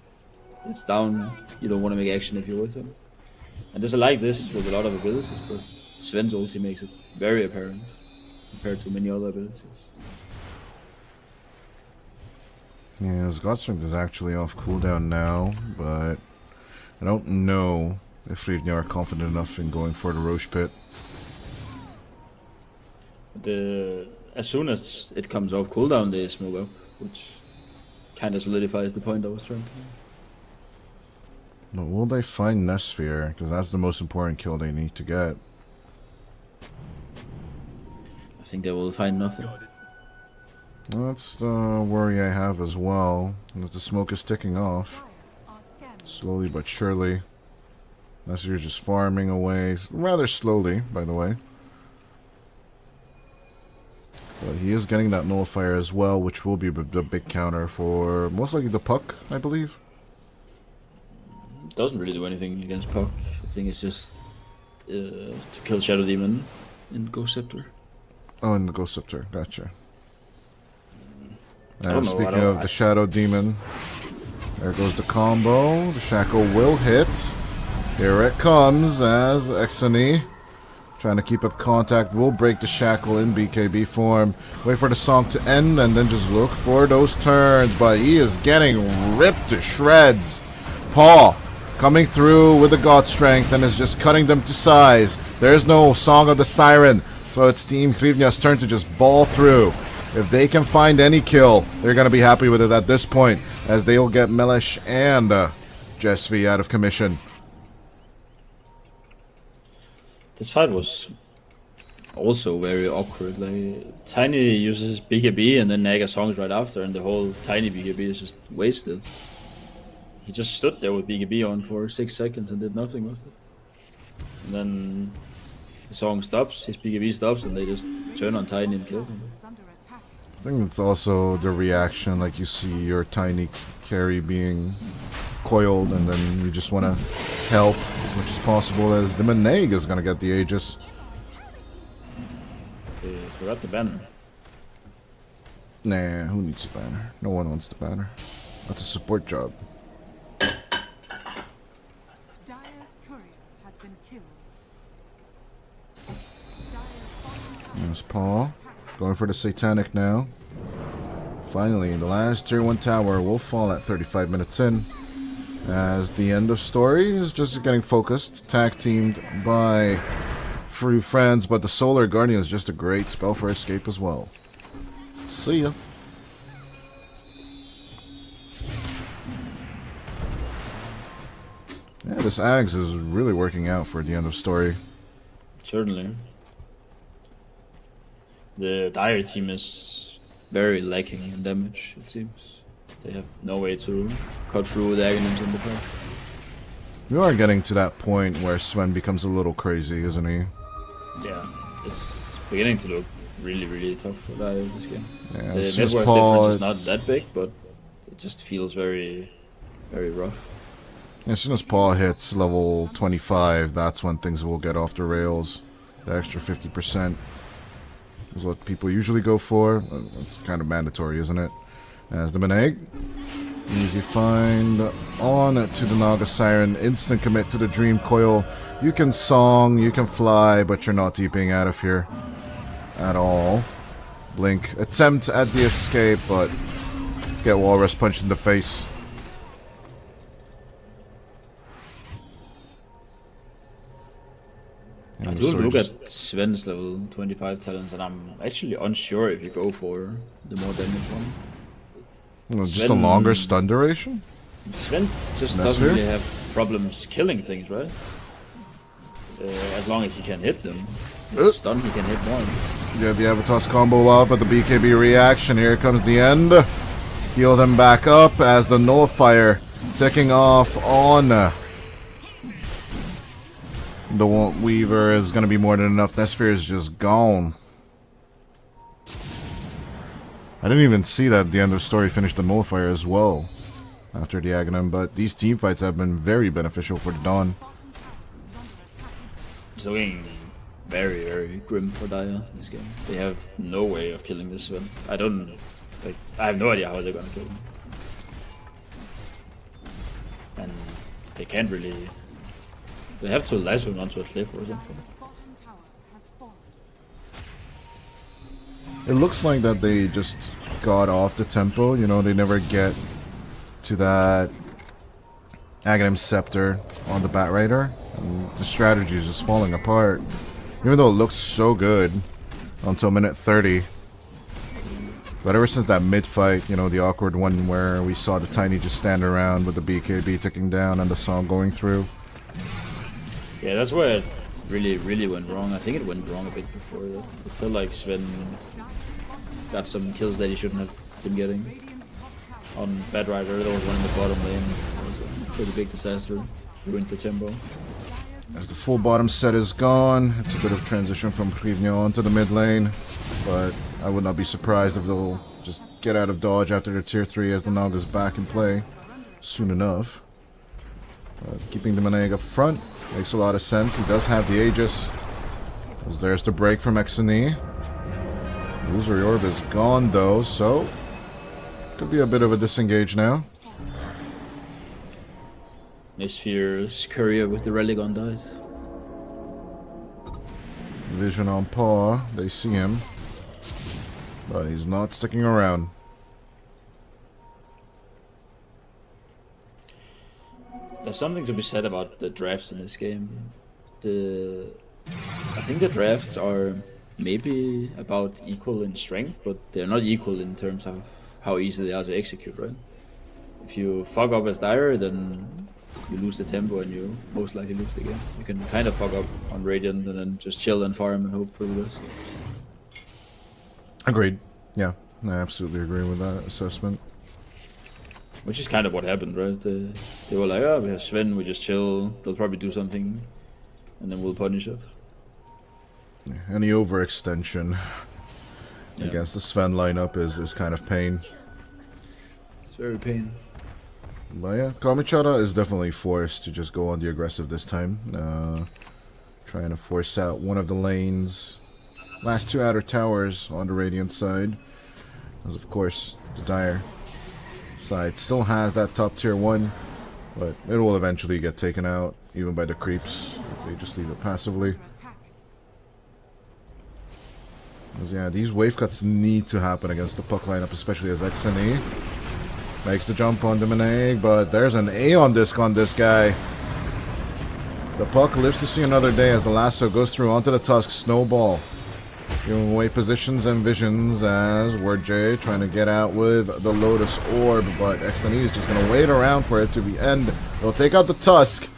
it's down, you don't want to make action if you're with him. And there's a like this with a lot of abilities, but Sven's ulti makes it very apparent compared to many other abilities. Yeah, his God Strength is actually off cooldown now, but I don't know if Hryvnia are confident enough in going for the Roche Pit. As soon as it comes off cooldown, they smoke up, which kind of solidifies the point I was trying to make. But will they find Nesphere? Because that's the most important kill they need to get. I think they will find nothing. That's the worry I have as well. That the smoke is ticking off. Slowly but surely. Nesphere's just farming away. Rather slowly, by the way. But he is getting that nullifier as well, which will be the big counter for most likely the Puck, I believe. Doesn't really do anything against Puck. I think it's just to kill Shadow Demon in Ghost Scepter. Oh, and the Ghost Scepter, gotcha. I don't know, Speaking of the Shadow Demon, there goes the combo. The Shackle will hit. Here it comes as Exony, trying to keep up contact, will break the Shackle in BKB form. Wait for the song to end and then just look for those turns. But he is getting ripped to shreds. Paul coming through with the God Strength and is just cutting them to size. There's no Song of the Siren, so it's Team Hryvnia's turn to just ball through. If they can find any kill, they're going to be happy with it at this point, as they will get Melesh and Jesvi out of commission. This fight was also very awkward. Like Tiny uses BKB and then Naga songs right after, and the whole Tiny BKB is just wasted. He just stood there with BKB on for 6 seconds and did nothing with it. And then the song stops, his BKB stops, and they just turn on Tiny and kill him. I think it's also the reaction, like you see your Tiny carry being coiled, and then you just want to help as much as possible, as the Meneg is going to get the Aegis. They forgot the banner. Nah, who needs a banner? No one wants the banner. That's a support job. Dire's courier has been killed. There's Paul. Going for the Satanic now. Finally, the last tier 1 tower will fall at 35 minutes in. As the end of story is just getting focused. Tag teamed by few friends, but the Solar Guardian is just a great spell for escape as well. See ya. Yeah, this Ags is really working out for the end of story. Certainly. The Dire team is very lacking in damage, it seems. They have no way to cut through the Aghanims in the pack. We are getting to that point where Sven becomes a little crazy, isn't he? Yeah, it's beginning to look really, really tough for Dire this game. Yeah, The as soon as net worth Paul difference is not that big, but it just feels very, very rough. As soon as Paul hits level 25, that's when things will get off the rails. The extra 50% is what people usually go for. It's kind of mandatory, isn't it? As the Meneg, easy find on to the Naga Siren, instant commit to the Dream Coil. You can song, you can fly, but you're not TPing out of here at all. Blink, attempt at the escape, but get Walrus punched in the face. I do look at Sven's level 25 talents, and I'm actually unsure if you go for the more damage one. Well, just a longer stun duration? Sven just doesn't really have problems killing things, right? As long as he can hit them. With stun, he can hit more. Get the Avatos combo up, but the BKB reaction. Here comes the end. Heal them back up as the Nullifier ticking off on the Weaver is going to be more than enough. That sphere is just gone. I didn't even see that the end of story finished the Nullifier as well after the Aghanim, but these team fights have been very beneficial for the Dawn. It's looking very, very grim for Dire in this game. They have no way of killing this one. I have no idea how they're gonna kill him. And they can't really... They have to lasso him onto a cliff or something. Dire's bottom tower has fallen. It looks like that they just got off the tempo, you know, they never get to that Aghanim Scepter on the Bat Rider. And the strategy is just falling apart. Even though it looks so good until minute 30. But ever since that mid-fight, you know, the awkward one where we saw the Tiny just stand around with the BKB ticking down and the song going through. Yeah, that's where it really, really went wrong. I think it went wrong a bit before that. It felt like Sven got some kills that he shouldn't have been getting. On Bad Rider, there was one in the bottom lane. It was a pretty big disaster. Ruined the tempo. As the full bottom set is gone, it's a bit of transition from Hryvnia onto the mid lane. But I would not be surprised if they'll just get out of dodge after their tier 3 as the Nog is back in play soon enough. Keeping the Maneg up front makes a lot of sense. He does have the Aegis. As there's the break from Exene. Illusory Orb is gone though, so could be a bit of a disengage now. Misfear's courier with the relic on dice. Vision on paw, they see him. But he's not sticking around. There's something to be said about the drafts in this game. I think the drafts are maybe about equal in strength, but they're not equal in terms of how easy they are to execute, right? If you fuck up as Dire, then you lose the tempo and you most likely lose the game. You can kind of fuck up on Radiant and then just chill and farm and hope for the best. Agreed. Yeah, I absolutely agree with that assessment. Which is kind of what happened, right? They were like, oh, we have Sven, we just chill, they'll probably do something, and then we'll punish it. Any overextension against the Sven lineup is kind of pain. It's very pain. But yeah, Kamichara is definitely forced to just go on the aggressive this time. Trying to force out one of the lanes. Last two outer towers on the Radiant side. As of course, the Dire side still has that top tier 1. But it will eventually get taken out, even by the creeps. If they just leave it passively. Because yeah, these wave cuts need to happen against the puck lineup, especially as Exene makes the jump on the Maneg, but there's an Aeon disc on this guy. The puck lives to see another day as the lasso goes through onto the Tusk. Snowball giving away positions and visions as Word J trying to get out with the Lotus Orb, but Exene is just going to wait around for it to be end. They'll take out the Tusk.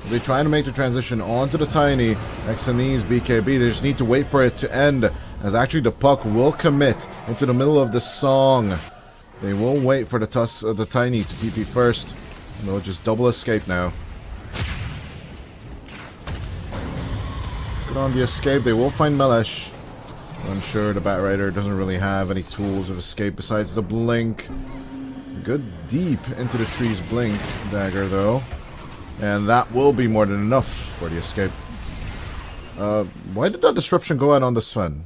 They're trying to make the transition onto the Tiny. Exene's BKB, they just need to wait for it to end, as actually the puck will commit into the middle of the song. They will wait for the Tiny to TP first, and they'll just double escape now. Good on the escape. They will find Melesh. I'm sure the Bat Rider doesn't really have any tools of escape besides the Blink. Good deep into the tree's Blink dagger though, and that will be more than enough for the escape. Why did that disruption go out on the Sven?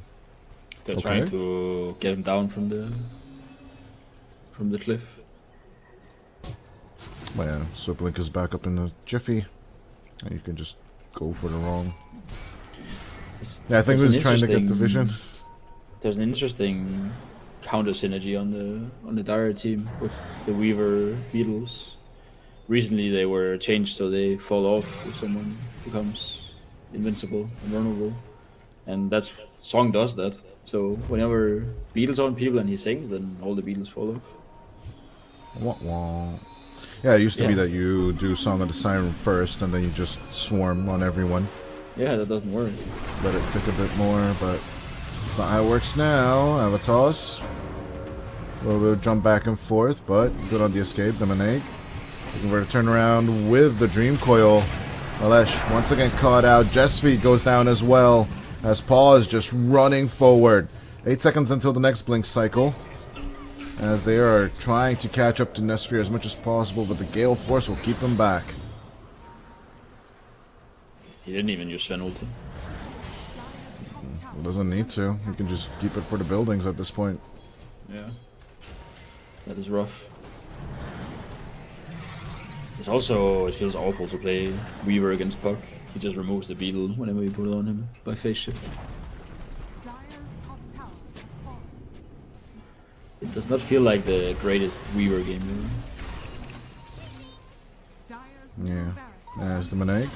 They're trying to get him down from the cliff. Well, yeah, so Blink is back up in the jiffy, and you can just go for the wrong. Yeah, I think he was trying to get the vision. There's an interesting counter synergy on the Dire team with the Weaver Beetles. Recently they were changed so they fall off if someone becomes invincible and vulnerable, and that's Song does that. So whenever Beetles on people and he sings, then all the Beetles fall off. Wah, wah. Yeah, it used to be that you do Song of the Siren first, and then you just swarm on everyone. Yeah, that doesn't work. Let it take a bit more, but That's not how it works now. Have a toss. A little bit of jump back and forth, but good on the escape. Dominic looking for a turnaround with the Dream Coil. Alesh once again caught out. Jesfi goes down as well as Paul is just running forward. 8 seconds until the next blink cycle, as they are trying to catch up to Nesphere as much as possible, but the Gale Force will keep them back. He didn't even use Sven ulti. Doesn't need to. You can just keep it for the buildings at this point. Yeah. That is rough. It's also, it feels awful to play Weaver against Puck. He just removes the beetle whenever you put it on him by phase shift. Dire's top tower has fallen. It does not feel like the greatest Weaver game ever. Dire's Yeah. middle barracks There's Dominic.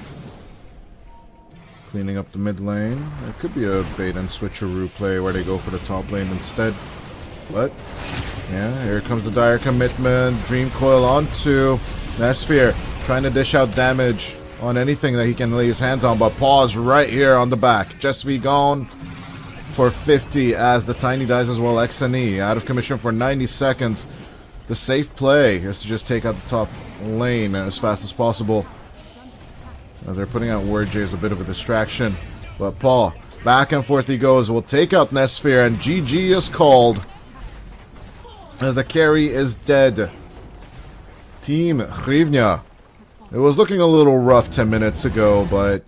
Cleaning up the mid lane. It could be a bait and switcheroo play where they go for the top lane instead. But, yeah, here comes the dire commitment. Dream Coil onto Nesphere. Trying to dish out damage on anything that he can lay his hands on. But pause right here on the back. Jesvi gone for 50 as the Tiny dies as well. XNE out of commission for 90 seconds. The safe play is to just take out the top lane as fast as possible, as they're putting out Word J as a bit of a distraction. But Paul, back and forth he goes, will take out Nesphere, and GG is called, as the carry is dead. Team Hryvnia. It was looking a little rough 10 minutes ago, but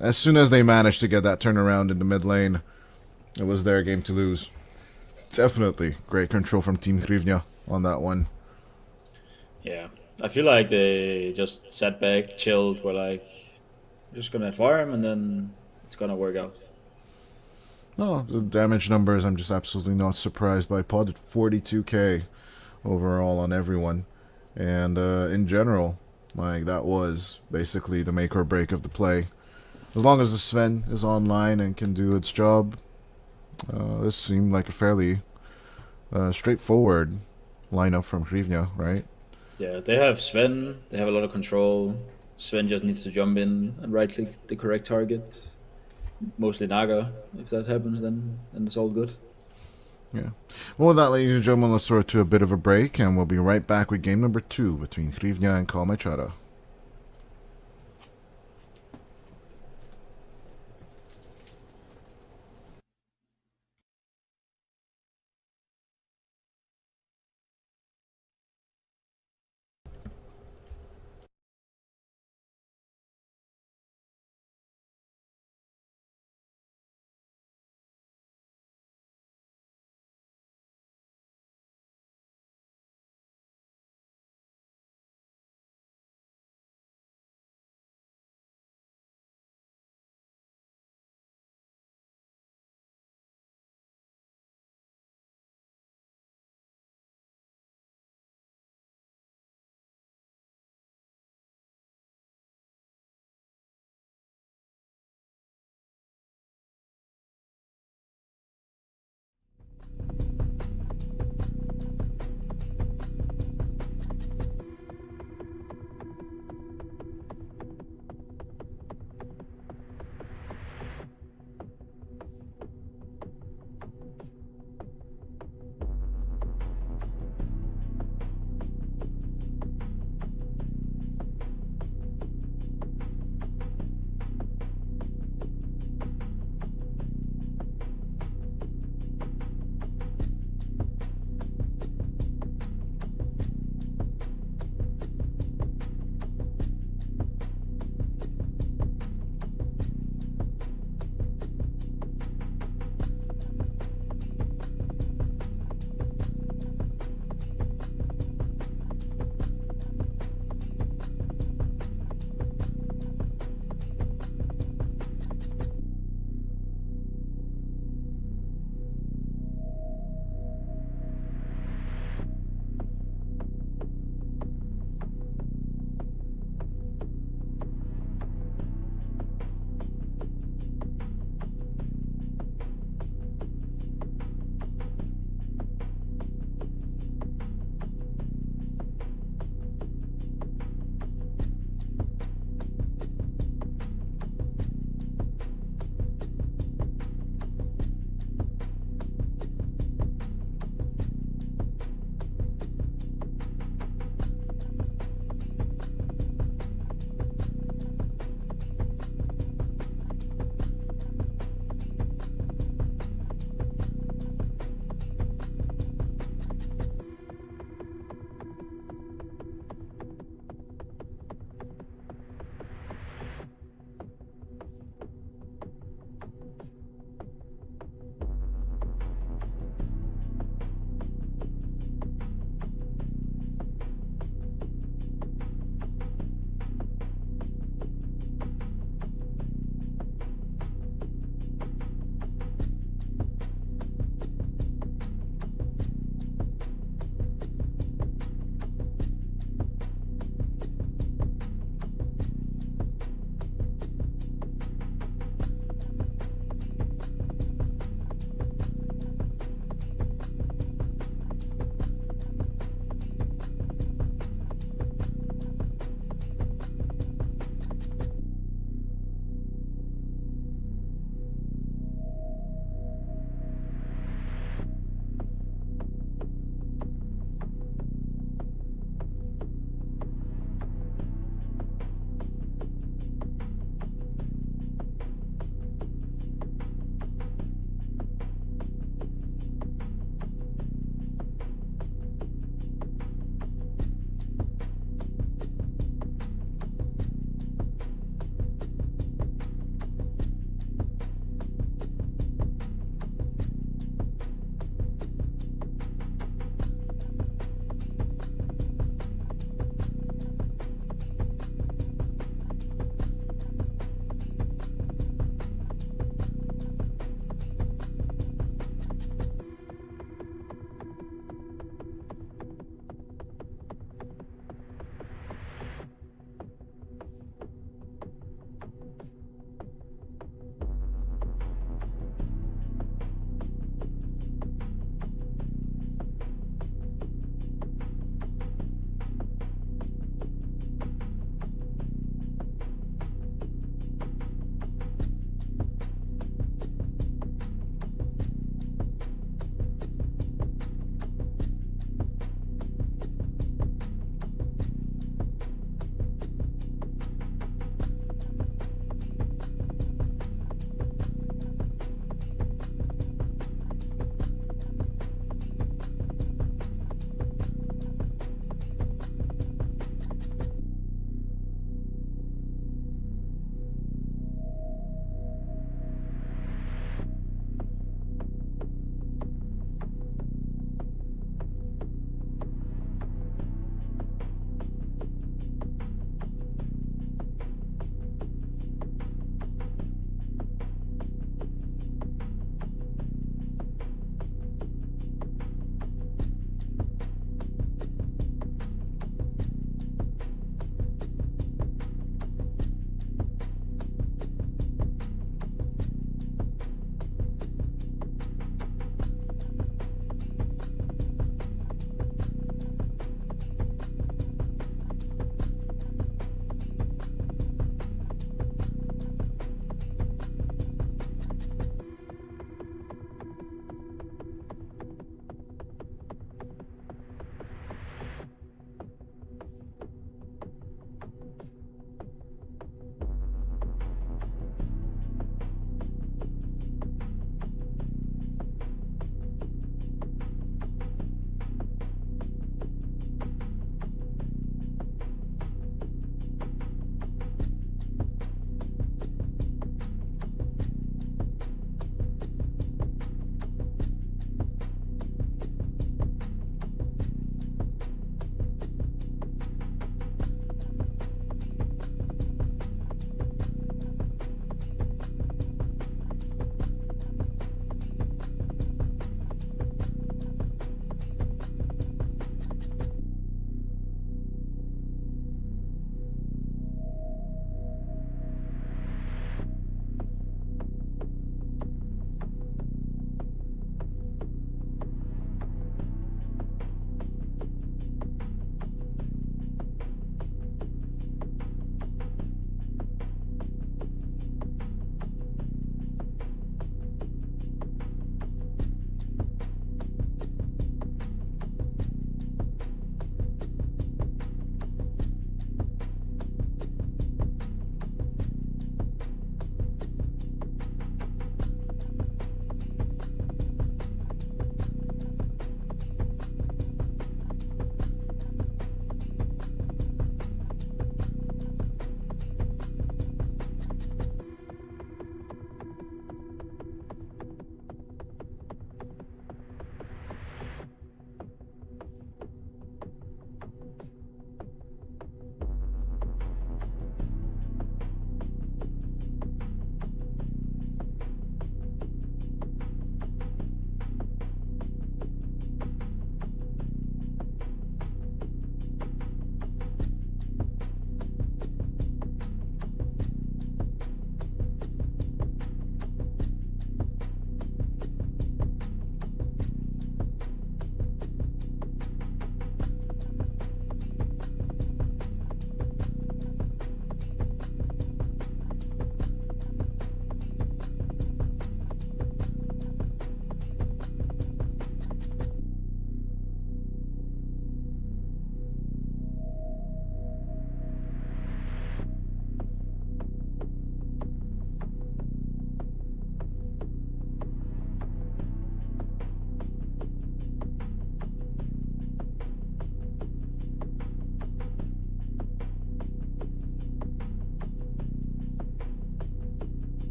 as soon as they managed to get that turnaround in the mid lane, it was their game to lose. Definitely great control from Team Hryvnia on that one. Yeah. I feel like they just sat back, chilled, were like, just gonna farm and then it's gonna work out. No, the damage numbers, I'm just absolutely not surprised by. Pod at 42k overall on everyone. And in general, like, that was basically the make or break of the play. As long as the Sven is online and can do its job, this seemed like a fairly straightforward lineup from Hryvnia, right? Yeah, they have Sven, they have a lot of control. Sven just needs to jump in and right click the correct target. Mostly Naga. If that happens, then it's all good. Yeah. Well, with that, ladies and gentlemen, let's throw it to a bit of a break, and we'll be right back with game number 2 between Hryvnia and Kalmachara.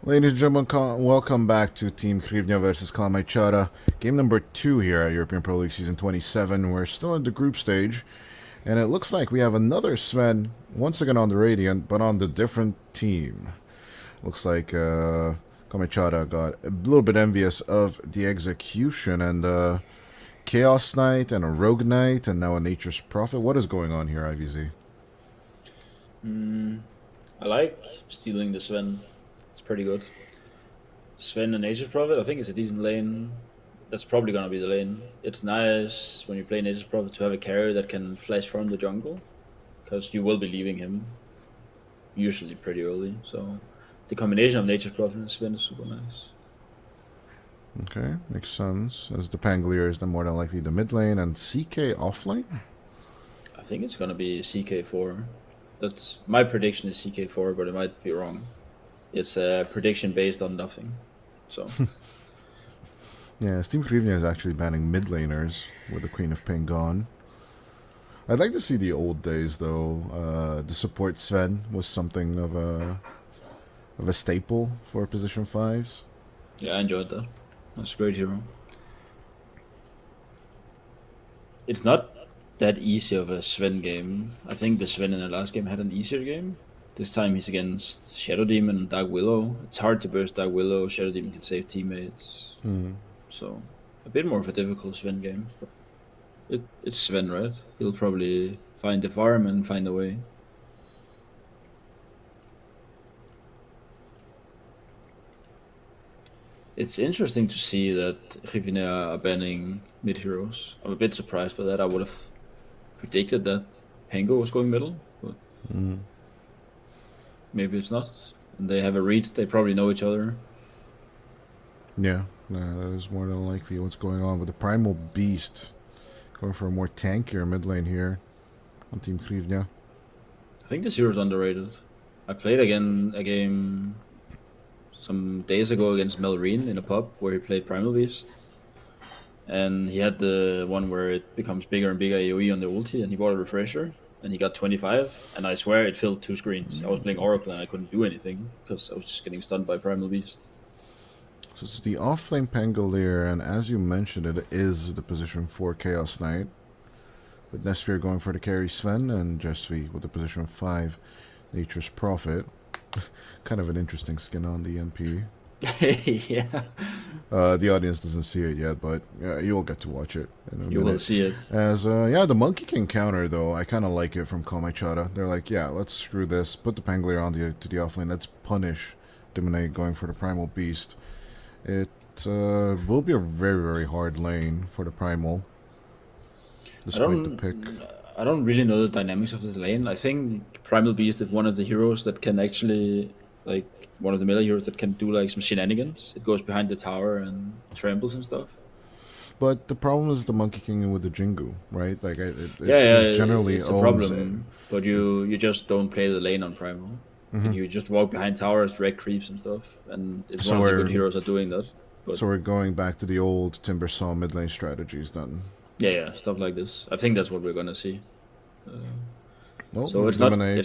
Ladies and gentlemen, welcome back to Team Hryvnia versus Kalmychara. Game number 2 here at European Pro League Season 27. We're still in the group stage, and it looks like we have another Sven, once again on the Radiant, but on the different team. Looks like Kalmychara got a little bit envious of the execution, and Chaos Knight, and a Rogue Knight, and now a Nature's Prophet. What is going on here, IVZ? I like stealing the Sven. It's pretty good. Sven and Nature's Prophet, I think it's a decent lane. That's probably gonna be the lane. It's nice when you play Nature's Prophet to have a carry that can flash from the jungle, because you will be leaving him usually pretty early. So the combination of Nature's Prophet and Sven is super nice. Okay, makes sense. As the Pangolier is then more than likely the mid lane, and CK offlane? I think it's gonna be CK4. That's my prediction is CK4, but it might be wrong. It's a prediction based on nothing. So Yeah, Team Hryvnia is actually banning mid laners with the Queen of Pain gone. I'd like to see the old days though. The support Sven was something of a staple for position 5s. yeah, I enjoyed that. That's a great hero. It's not that easy of a Sven game. I think the Sven in the last game had an easier game. This time he's against Shadow Demon and Dark Willow. It's hard to burst Dark Willow. Shadow Demon can save teammates. So a bit more of a difficult Sven game. But it's Sven, right? He'll probably find the farm and find a way. It's interesting to see that Hryvnia are banning mid heroes. I'm a bit surprised by that. I would have predicted that Pango was going middle, but maybe it's not. And they have a read. They probably know each other. Yeah, that is more than likely what's going on with the Primal Beast. Going for a more tankier mid lane here on Team Hryvnia. I think this hero's underrated. I played again a game some days ago against Melreen in a pub where he played Primal Beast. And he had the one where it becomes bigger and bigger AoE on the ulti, and he bought a refresher, and he got 25, and I swear it filled 2 screens. I was playing Oracle and I couldn't do anything, because I was just getting stunned by Primal Beast. So it's the offlane Pangolier, and as you mentioned, it is the position 4 Chaos Knight. With Nesphere going for the carry Sven, and Jesvi with the position 5 Nature's Prophet. Kind of an interesting skin on the NP. Yeah. The audience doesn't see it yet, but you'll get to watch it in a You will minute. see it. As yeah, the Monkey King counter though, I kind of like it from Kalmychara. They're like, yeah, let's screw this, put the Pangolier on to the offlane, let's punish Dominate going for the Primal Beast. It will be a very, very hard lane for the Primal, despite the pick. I don't really know the dynamics of this lane. I think Primal Beast is one of the heroes that can actually, like, one of the melee heroes that can do like some shenanigans. It goes behind the tower and trambles and stuff. But the problem is the Monkey King with the Jingu, right? Like, it Yeah, just generally it's a owns problem. But you just don't play the lane on Primal. Like, you just walk behind towers, drag creeps and stuff, and it's So one of the we're- good heroes at doing that. But So we're going back to the old Timber Saw mid lane strategies then. yeah, stuff like this. I think that's what we're gonna see. Well, So it's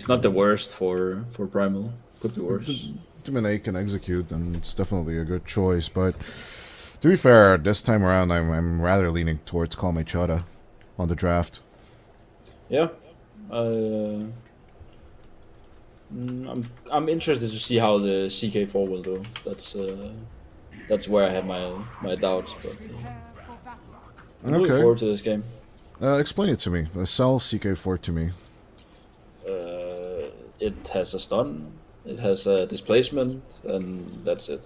not the worst for Primal. Could be worse. Dominate can execute, and it's definitely a good choice. But to be fair, this time around, I'm rather leaning towards Kalmychara on the draft. Yeah, I'm interested to see how the CK4 will do. That's where I have my doubts. But Prepare for battle. I'm looking Okay. forward to this game. Explain it to me. Sell CK4 to me. It has a stun, it has a displacement, and that's it.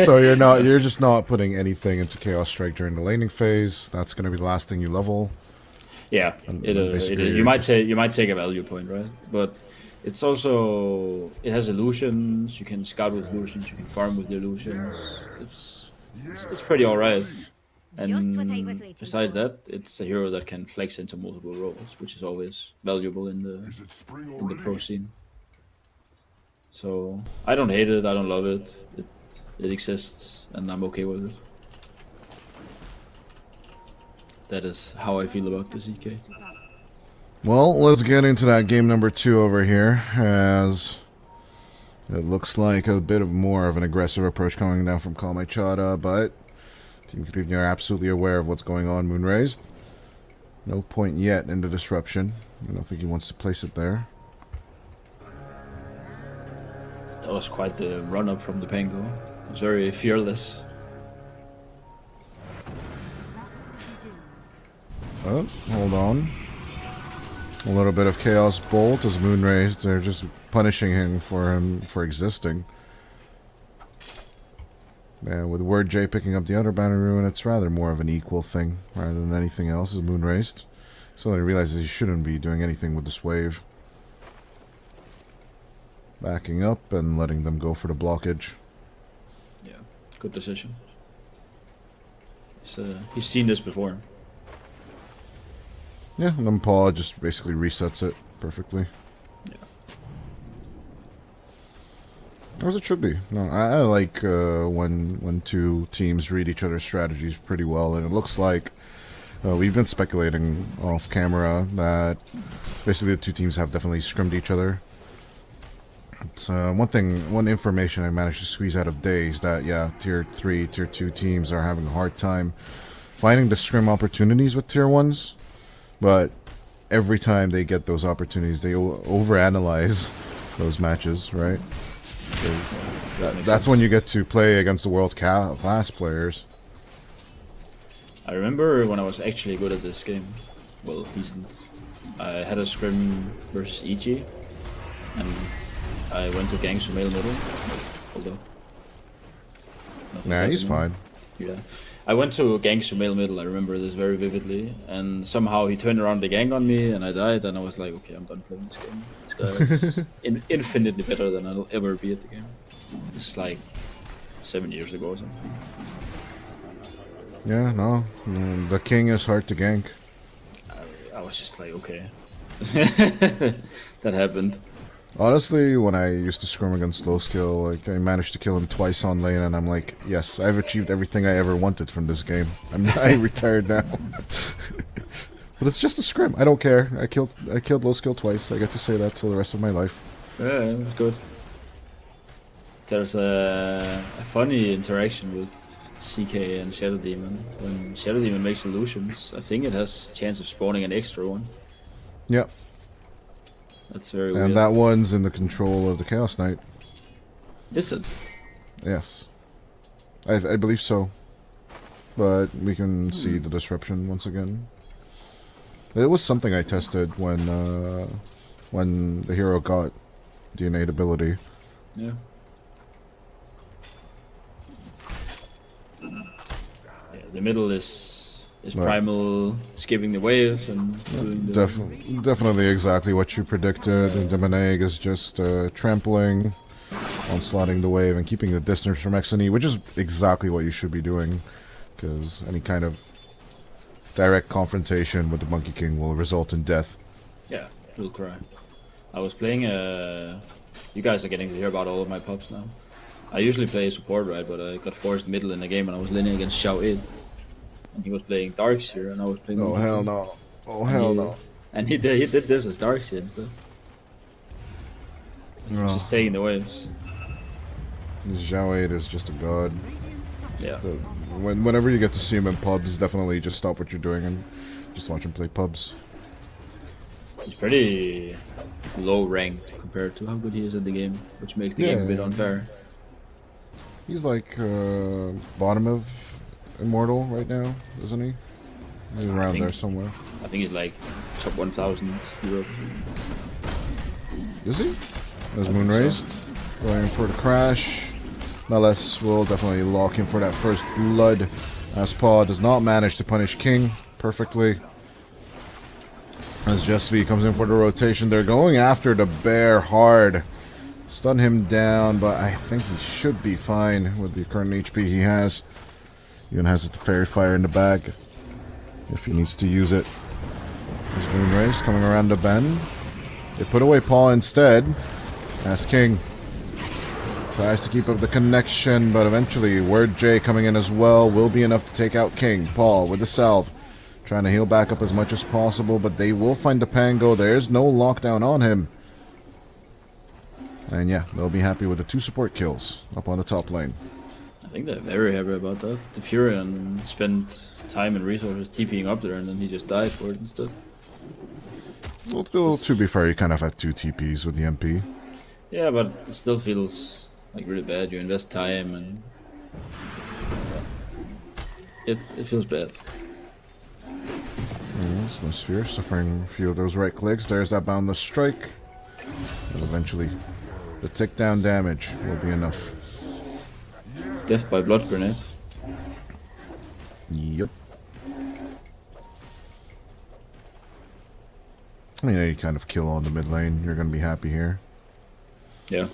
So you're just not putting anything into Chaos Strike during the laning phase. That's going to be the last thing you level. Yeah, And you basically you're might take a value point, right? But it's also, it has illusions. You can scout with illusions. You can farm with the illusions. It's pretty alright. Just what I was And waiting besides for. that, it's a hero that can flex into multiple roles, which is always valuable in the pro scene. So I don't hate it. I don't love it. It exists, and I'm okay with it. That is how I feel about the ZK. Well, let's get into that game number 2 over here, as It looks like a bit of more of an aggressive approach coming down from Kalmaichara, but Team Hryvnia are absolutely aware of what's going on. Moon raised. No point yet in the disruption. I don't think he wants to place it there. That was quite the run up from the Pango. It was very fearless. Oh, hold on. A little bit of Chaos Bolt as Moon raised. They're just punishing him for existing. And with Word J picking up the other Banner Ruin, it's rather more of an equal thing rather than anything else as Moon raised. Suddenly realizes he shouldn't be doing anything with this wave. Backing up and letting them go for the blockage. Yeah, good decision. He's seen this before. Yeah, and then Paul just basically resets it perfectly. Yeah. As it should be. No, I like when two teams read each other's strategies pretty well, and it looks like we've been speculating off camera that basically the two teams have definitely scrimmed each other. It's, one information I managed to squeeze out of Days that yeah, tier 3, tier 2 teams are having a hard time finding the scrim opportunities with tier 1s. But every time they get those opportunities, they overanalyze those matches, right? That's when you get to play against the world class players. I remember when I was actually good at this game. Well, decent. I had a scrim versus EG, and I went to gank Sumail middle. Hold up. Nah, he's fine. Yeah. I went to gank Sumail middle, I remember this very vividly, and somehow he turned around the gank on me and I died, and I was like, okay, I'm done playing this game. This guy is infinitely better than I'll ever be at the game. This is like 7 years ago or something. Yeah, no. The king is hard to gank. I was just like, okay. That happened. Honestly, when I used to scrim against low skill, like I managed to kill him twice on lane, and I'm like, yes, I've achieved everything I ever wanted from this game. I retired now. But it's just a scrim. I don't care. I killed low skill twice. I get to say that till the rest of my life. Yeah, that's good. There's a funny interaction with CK and Shadow Demon. When Shadow Demon makes illusions, I think it has chance of spawning an extra one. Yep. That's very weird. And that one's in the control of the Chaos Knight. Is it? Yes. I believe so. But we can see the disruption once again. It was something I tested when the hero got the innate ability. Yeah. Yeah, the middle is primal, skipping the waves and doing the... Definitely exactly what you predicted. And Demoneg is just trampling, onslaughting the wave, and keeping the distance from XNE, which is exactly what you should be doing. Because any kind of direct confrontation with the Monkey King will result in death. Yeah, will cry. I was playing you guys are getting to hear about all of my pubs now. I usually play support, right, but I got forced middle in the game and I was laning against Xiao Id. And he was playing Darkseer and I was playing... Oh hell no. Oh hell no. And he did this as Darkseer instead. He was just taking the waves. Xiao 8 is just a god. Yeah. Whenever you get to see him in pubs, definitely just stop what you're doing and just watch him play pubs. He's pretty low ranked compared to how good he is at the game, which makes the game a bit unfair. He's like bottom of Immortal right now, isn't he? He's around there somewhere. I think he's like top 1,000 Europe. Is he? As Moon raised, going for the crash. Meles will definitely lock in for that first blood, as Paw does not manage to punish King perfectly. As Just V comes in for the rotation, they're going after the bear hard. Stun him down, but I think he should be fine with the current HP he has. Even has the Fairy Fire in the bag if he needs to use it. There's Moon Race coming around the bend. They put away Paw instead, as King tries to keep up the connection, but eventually Word J coming in as well will be enough to take out King. Paul with the salve, trying to heal back up as much as possible, but they will find the Pango. There's no lockdown on him. And yeah, they'll be happy with the 2 support kills up on the top lane. I think they're very happy about that. The Furion spent time and resources TPing up there, and then he just died for it instead. Well, to be fair, you kind of had 2 TPs with the MP. Yeah, but it still feels like really bad. You invest time and it feels bad. Yes, no Sphere suffering a few of those right clicks. There's that boundless strike. And eventually, the tick down damage will be enough. Death by blood grenade. Yep. I mean, any kind of kill on the mid lane, you're going to be happy here. Yeah.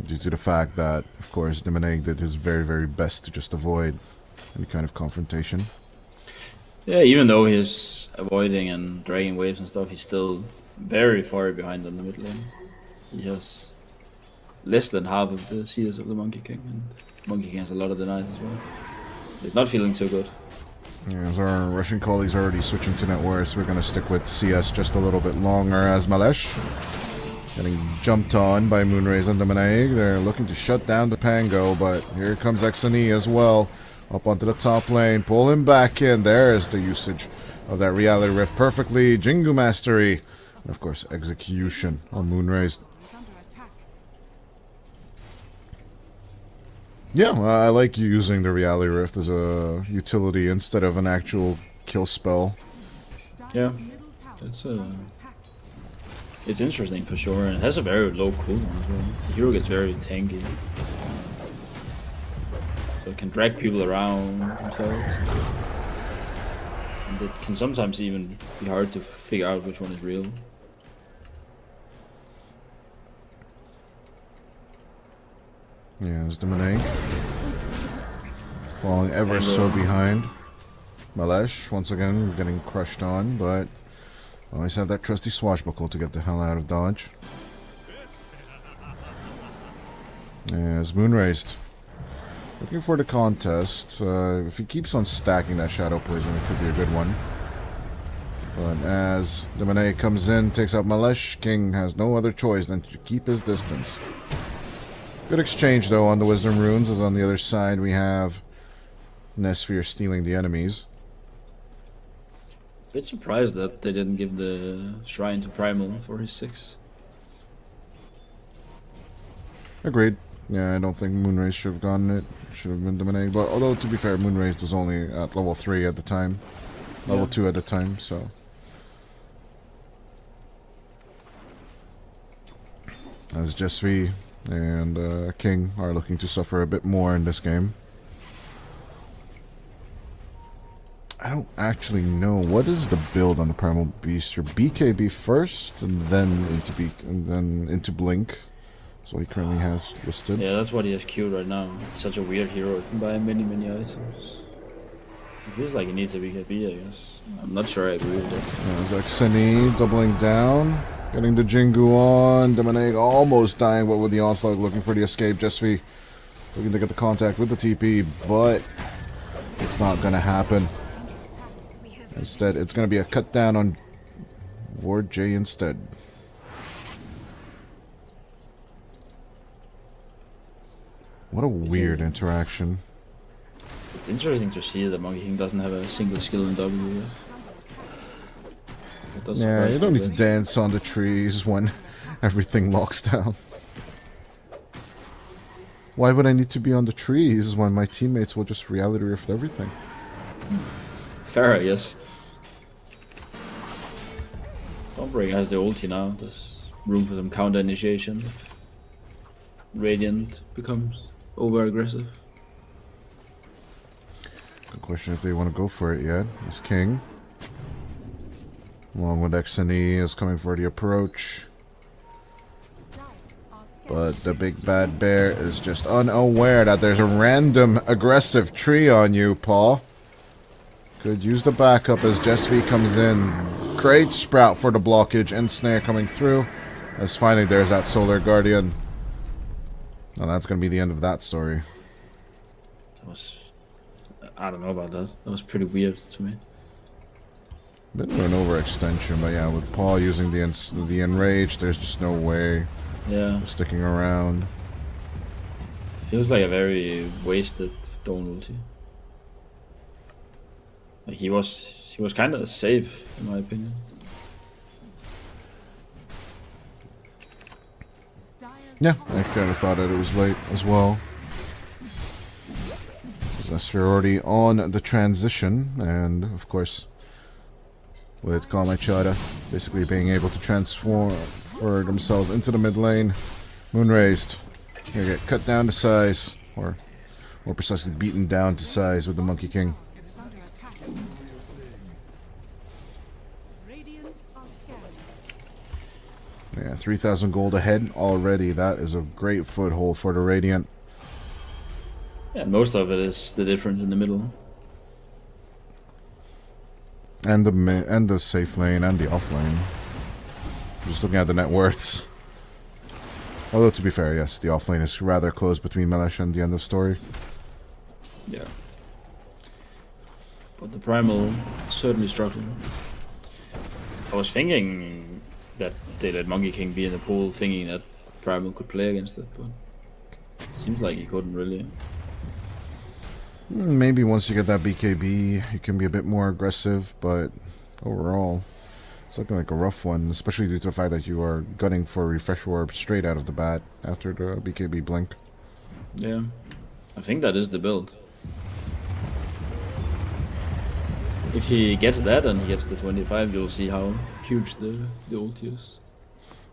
Due to the fact that, of course, Demonaig did his very, very best to just avoid any kind of confrontation. Yeah, even though he's avoiding and dragging waves and stuff, he's still very far behind on the mid lane. He has less than half of the CS of the Monkey King, and Monkey King has a lot of denies as well. He's not feeling so good. Yeah, as our Russian colleagues are already switching to net worth, we're going to stick with CS just a little bit longer as Malesh. Getting jumped on by Moonrays and Demonaig. They're looking to shut down the Pango, but here comes XNE as well. Up onto the top lane. Pull him back in. There's the usage of that Reality Rift perfectly. Jingu Mastery. And of course, Execution on Moonrays. Is under attack. Yeah, I like using the Reality Rift as a utility instead of an actual kill spell. Yeah, Dire's middle tower it's is under attack. it's interesting for sure, and it has a very low cooldown as well. The hero gets very tanky, so it can drag people around themselves, and it can sometimes even be hard to figure out which one is real. Yeah, there's Demonaig. Falling ever so behind. Malesh, once again, getting crushed on, but always have that trusty swashbuckle to get the hell out of dodge. As Moonraised. Looking for the contest. If he keeps on stacking that Shadow Poison, it could be a good one. But as Demonaig comes in, takes out Malesh, King has no other choice than to keep his distance. Good exchange, though, on the Wisdom Runes, as on the other side we have Nesphere stealing the enemies. Bit surprised that they didn't give the Shrine to Primal for his 6. Agreed. Yeah, I don't think Moonrays should have gotten it. Should have been Demonaig. But although, to be fair, Moonrays was only at level 3 at the time. Level 2 at the time, so... As Jesvi and King are looking to suffer a bit more in this game. I don't actually know. What is the build on the Primal Beast? Your BKB first, and then into Blink. That's what he currently has listed. Yeah, that's what he has queued right now. It's such a weird hero. It can buy many items. It feels like he needs a BKB, I guess. I'm not sure I agree with that. There's XNE doubling down. Getting the Jingu on. Demonaig almost dying, but with the onslaught looking for the escape. Jesvi looking to get the contact with the TP, but it's not going to happen. Instead, it's going to be a cut down on Ward J instead. What a weird interaction. It's interesting to see that Monkey King doesn't have a single skill in W. Yeah, you don't need to dance on the trees when everything locks down. Why would I need to be on the trees when my teammates will just reality rift everything? Fair, I guess. Dawnbreaker has the ulti now. There's room for some counter initiation if Radiant becomes over aggressive. Good question if they want to go for it yet. It's King. Along with XNE is coming for the approach. But the big bad bear is just unaware that there's a random aggressive tree on you, Paul. Could use the backup as Jesvi comes in. Great sprout for the blockage and snare coming through. As finally there's that Solar Guardian. And that's going to be the end of that story. That was... I don't know about that. That was pretty weird to me. Bit of an overextension, but yeah, with Paul using the enrage, there's just no way Yeah, sticking around. feels like a very wasted Dawn ulti. Like he was kind of safe in my opinion. Dire's Yeah, top I kind of thought that it was late as well. Since we're already on the transition, and of course, with Call My Chara basically being able to transform for themselves into the mid lane, Moonraised gonna get cut down to size, or more precisely beaten down to size with the Monkey King. is under attack. Radiant are scanning. Yeah, 3,000 gold ahead already. That is a great foothold for the Radiant. Yeah, most of it is the difference in the middle. And the safe lane and the off lane. Just looking at the net worths. Although to be fair, yes, the off lane is rather close between Melesh and the end of story. Yeah. But the primal is certainly struggling. I was thinking that they let Monkey King be in the pool, thinking that primal could play against it, but it seems like he couldn't really. Maybe once you get that BKB, you can be a bit more aggressive, but overall, it's looking like a rough one, especially due to the fact that you are gunning for a refresh orb straight out of the bat after the BKB blink. Yeah, I think that is the build. If he gets that and he gets the 25, you'll see how huge the ulti is.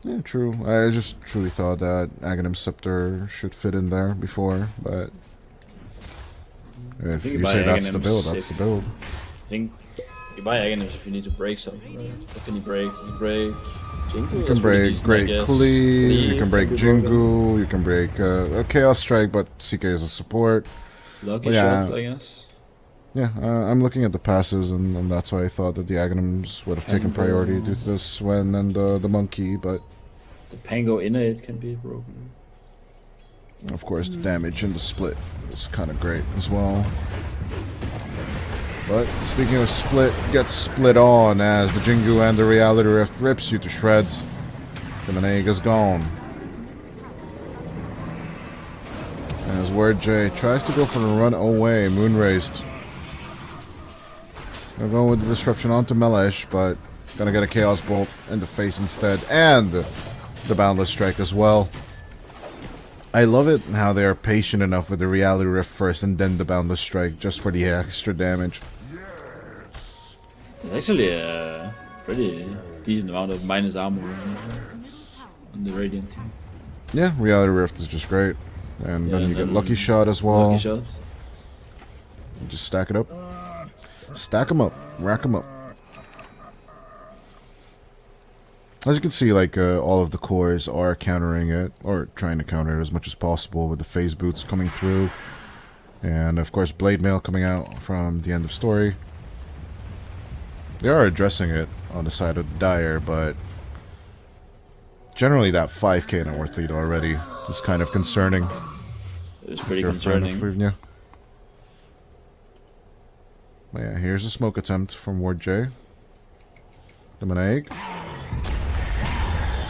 Yeah, true. I just truly thought that Aghanim Scepter should fit in there before, but if you say that's the build, that's the build. I think you buy Aghanim if you need to break something, right? What can you break? You break Jingu? You That's can pretty break decent, I Great guess. Cleave, you can break be broken. Jingu, you can break a Chaos Strike, but CK is a support. Lucky Yeah. shot, I guess. Yeah, I'm looking at the passives, and that's why I thought that the Aghanims would have taken priority due to the Swen and the Monkey, but The Pango innate can be broken. of course the damage and the split is kind of great as well. But speaking of split, gets split on as the Jingu and the Reality Rift rips you to shreds. The Maneg is gone. As Word J tries to go for the run away, Moonraised. They're going with the disruption onto Melesh, but gonna get a Chaos Bolt in the face instead, and the Boundless Strike as well. I love it how they are patient enough with the Reality Rift first and then the Boundless Strike just for the extra damage. There's actually a pretty decent amount of minus armor on the Radiant team. Yeah, Reality Rift is just great. And then you get Lucky Shot as well. Lucky shot. Just stack it up. Stack them up. Rack them up. As you can see, like, all of the cores are countering it, or trying to counter it as much as possible with the phase boots coming through. And, of course, Blade Mail coming out from the end of story. They are addressing it on the side of the Dire, but generally that 5k net worth lead already is kind of concerning. It was pretty You're a fan of concerning. Hryvnia. But yeah, here's a smoke attempt from Ward J. The Maneg.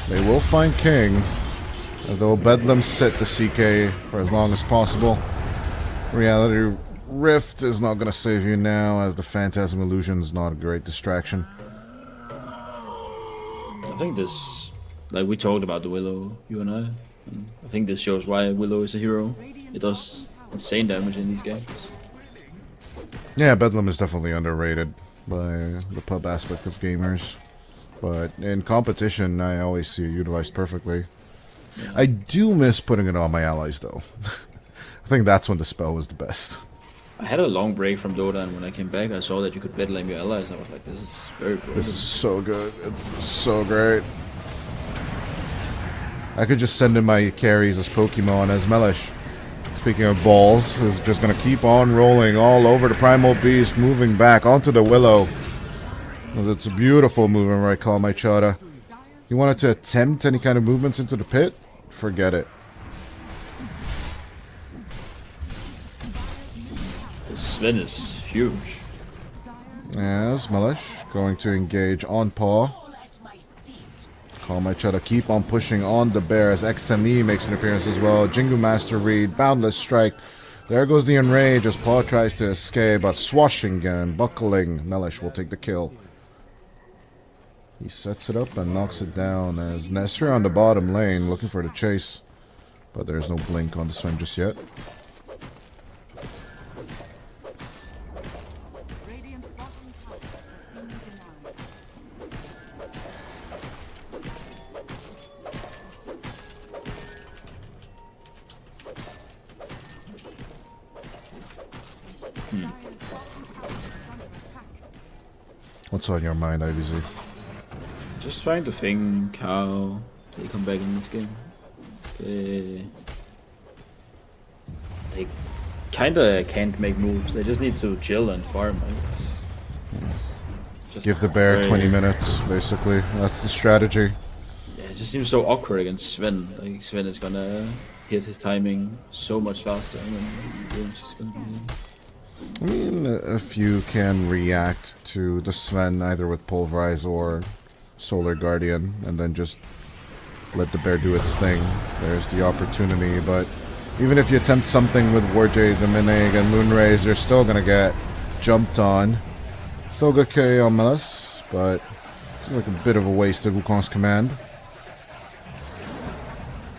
They will find King, as they'll Bedlam sit the CK for as long as possible. Reality Rift is not going to save you now, as the Phantasm Illusion is not a great distraction. I think this, like we talked about the Willow, you and I. And I think this shows why Willow is a hero. It does insane damage in these games. Yeah, Bedlam is definitely underrated by the pub aspect of gamers. But in competition, I always see it utilized perfectly. Yeah. I do miss putting it on my allies, though. I think that's when the spell was the best. I had a long break from Dota, and when I came back, I saw that you could bedlam your allies. I was like, this is very cool. This is so good. It's so great. I could just send in my carries as Pokemon as Melesh. Speaking of balls, is just going to keep on rolling all over the Primal Beast, moving back onto the Willow. As it's a beautiful movement right, Call My Chara. You wanted to attempt any kind of movements into the pit? Forget it. This Sven is huge. As Melesh going to engage on Paul. Call my Chada, keep on pushing on the bear as XME makes an appearance as well. Jingu Master Read, Boundless Strike. There goes the Enrage as Paul tries to escape, but swashing and buckling. Melish will take the kill. He sets it up and knocks it down as Nestor on the bottom lane looking for the chase. But there's no blink on this one just yet. Radiant's bottom tower has been denied. Dire's bottom tower is under attack. What's on your mind, IVZ? Just trying to think how they come back in this game. They kinda can't make moves. They just need to chill and farm, I guess. It's just Give the bear very- 20 minutes, basically. That's the strategy. Yeah, it just seems so awkward against Sven. Like Sven is gonna hit his timing so much faster, and then it's just gonna be. I mean, if you can react to the Sven either with Pulverize or Solar Guardian, and then just let the bear do its thing, there's the opportunity. But even if you attempt something with Warjade, the Minig, and Moonrays, you're still gonna get jumped on. Still good carry on Melis, but seems like a bit of a waste of Wukong's command.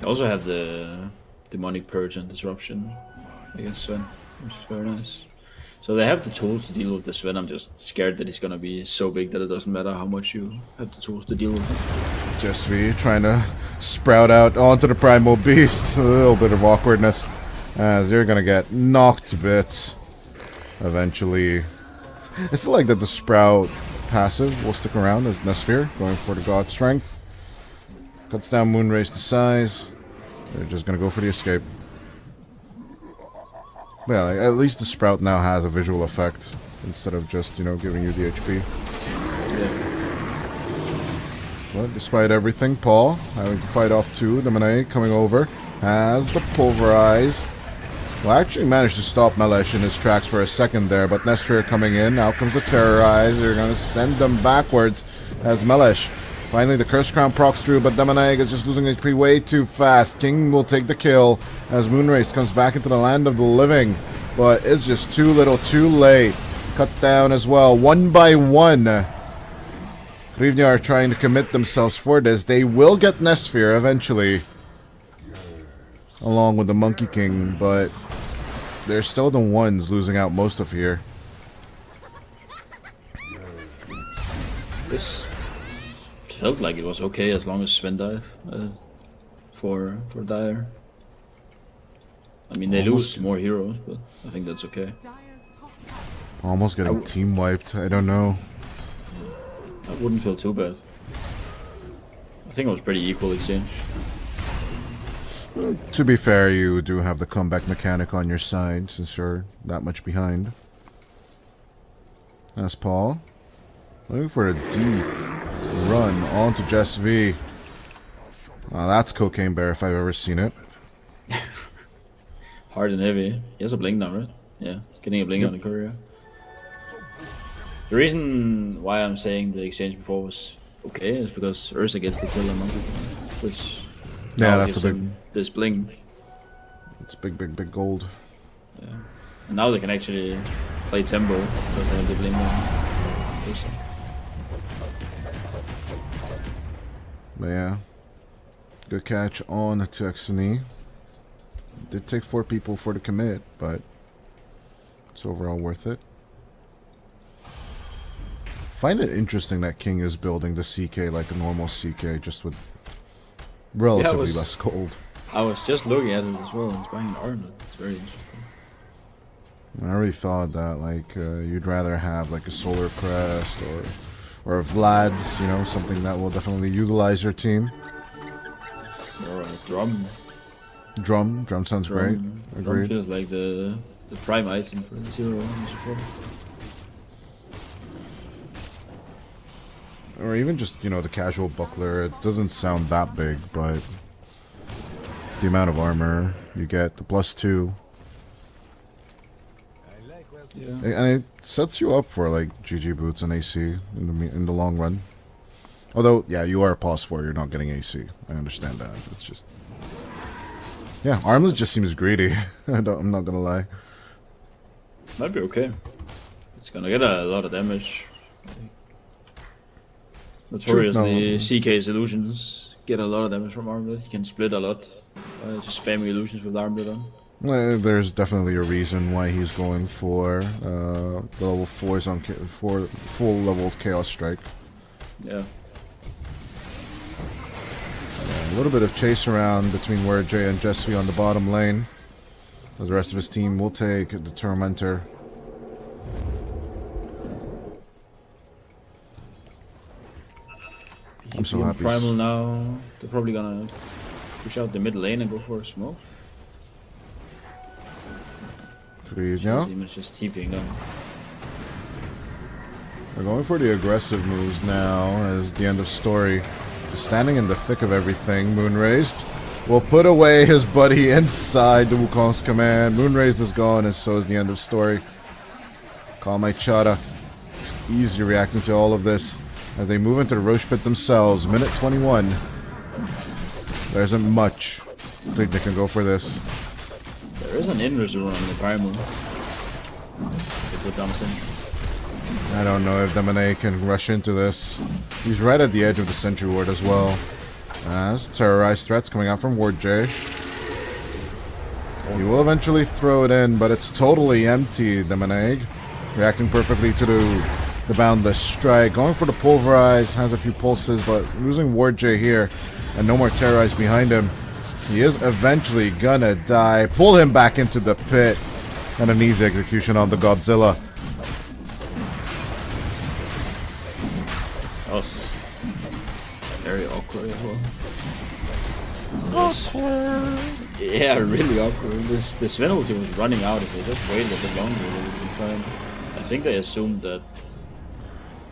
They also have the Demonic Purge and Disruption, I guess, Sven, which is very nice. So they have the tools to deal with the Sven. I'm just scared that he's gonna be so big that it doesn't matter how much you have the tools to deal with him. Just V trying to sprout out onto the Primal Beast. A little bit of awkwardness as you're gonna get knocked to bits eventually. It's still like that the Sprout passive will stick around as Nesphere going for the God Strength. Cuts down Moonrace to size. They're just gonna go for the escape. Yeah, like, at least the Sprout now has a visual effect instead of just, you know, giving you the HP. Yeah. But despite everything, Paul having to fight off two. The Monet coming over has the Pulverize. Well, actually managed to stop Melesh in his tracks for a second there, but Nestor coming in. Now comes the Terrorize. You're going to send them backwards as Melesh. Finally, the Curse Crown procs through, but Demoneg is just losing HP way too fast. King will take the kill as Moonrace comes back into the land of the living, but it's just too little, too late. Cut down as well, one by one. Hryvnia are trying to commit themselves for this. They will get Nesphere eventually, along with the Monkey King, but they're still the ones losing out most of here. This felt like it was okay as long as Sven died for Dire. I mean, they lose more heroes, but I think that's okay. Dire's top tower Almost getting team wiped. I don't know. I wouldn't feel too bad. I think it was pretty equal exchange. To be fair, you do have the comeback mechanic on your side since you're that much behind. That's Paul. Looking for a deep run onto Jess V. That's Cocaine Bear if I've ever seen it. Hard and heavy. He has a blink now, right? Yeah, he's getting a blink on the courier. The reason why I'm saying the exchange before was okay is because Ursa gets the kill on Monkey King, which Yeah, now that's gives a big. him this blink. It's big gold. Yeah. And now they can actually play tempo because they have the blink on Ursa. But yeah, good catch on to Exene. Did take 4 people for the commit, but it's overall worth it. Find it interesting that King is building the CK like a normal CK, just with relatively less gold. I was just looking at it as well. It's buying an armor. It's very interesting. I really thought that like you'd rather have like a Solar Crest or a Vlad's, you know, something that will definitely utilize your team. Or a drum. Drum sounds great. Drum Agreed. feels like the prime item for the zero and support. Or even just, you know, the casual buckler. It doesn't sound that big, but the amount of armor you get, the +2. Yeah. And it sets you up for like GG boots and AC in the long run. Although, yeah, you are a pause 4, you're not getting AC. I understand that. It's just, yeah, Armless just seems greedy. I'm not gonna lie. Might be okay. It's gonna get a lot of damage. Notoriously, CK's illusions get a lot of damage from Armlet. He can split a lot. Just spamming illusions with Armlet on. There's definitely a reason why he's going for the level 4s on for full leveled Chaos Strike. Yeah. A little bit of chase around between WordJ and Jesse on the bottom lane. As the rest of his team will take the Tormentor. I'm so happy. Primal now. They're probably gonna push out the mid lane and go for a smoke. Hryvnia. Demon's just TPing down. They're going for the aggressive moves now as the end of story. Just standing in the thick of everything. Moonraised will put away his buddy inside the Wukong's command. Moonraised is gone and so is the end of story. Call my Chara. Just easy reacting to all of this as they move into the Roche pit themselves. Minute 21. There isn't much. I think they can go for this. There is an Invis rune on the Primal. They put down Sentry. I don't know if Demone can rush into this. He's right at the edge of the Sentry Ward as well. As terrorized threats coming out from Ward J. He will eventually throw it in, but it's totally empty, Demone. Reacting perfectly to the Boundless Strike. Going for the Pulverize, has a few pulses, but losing Ward J here. And no more Terrorize behind him. He is eventually gonna die. Pull him back into the pit. And an easy execution on the Godzilla. That was very awkward as well. Awkward. Yeah, really awkward. The Sven ulti was running out. If they just waited a bit longer, they would have been fine. I think they assumed that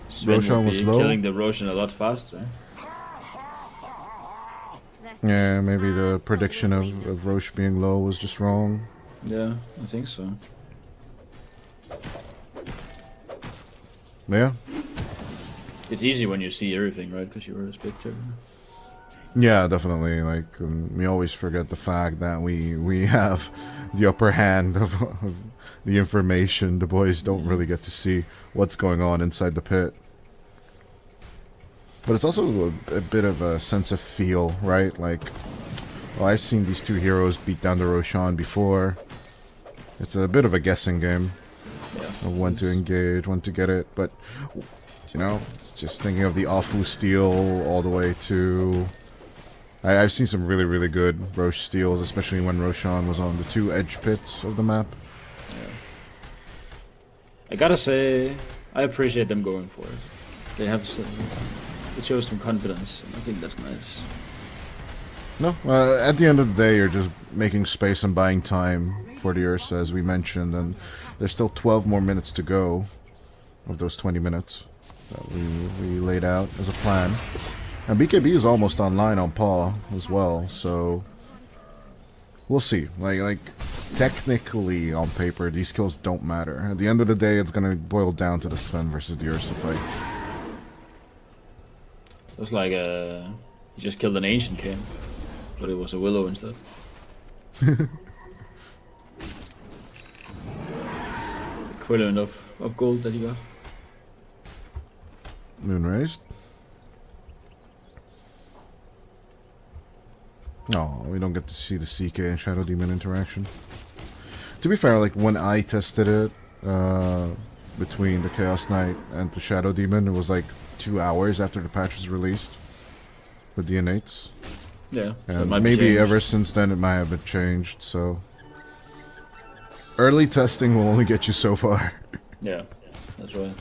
Sven Roshan would be was low. killing the Roshan a lot faster. Yeah, maybe the prediction of Roche being low was just wrong. Yeah, I think so. Yeah. It's easy when you see everything, right? Because you're a spectator. Yeah, definitely. Like we always forget the fact that we have the upper hand of the information. The boys don't really get to see what's going on inside the pit. But it's also a bit of a sense of feel, right? Like, well, I've seen these two heroes beat down the Roshan before. It's a bit of a guessing game of when to engage, when to get it. But, you know, it's just thinking of the Afu steal all the way to... I've seen some really, really good Roche steals, especially when Roshan was on the 2 edge pits of the map. Yeah. I gotta say, I appreciate them going for it. They have some, it shows some confidence, and I think that's nice. No, at the end of the day, you're just making space and buying time for the Ursa, as we mentioned, and there's still 12 more minutes to go of those 20 minutes that we laid out as a plan. And BKB is almost online on Paw as well, so we'll see. Like technically on paper, these kills don't matter. At the end of the day, it's gonna boil down to the Sven versus the Ursa fight. It was like he just killed an ancient camp, but it was a willow instead. Equivalent of gold that he got. Moonraised. No, we don't get to see the CK and Shadow Demon interaction. To be fair, like when I tested it between the Chaos Knight and the Shadow Demon, it was like 2 hours after the patch was released with the innates. Yeah, and maybe ever since then it might have been changed, so early testing will only get you so far. Yeah, that's right.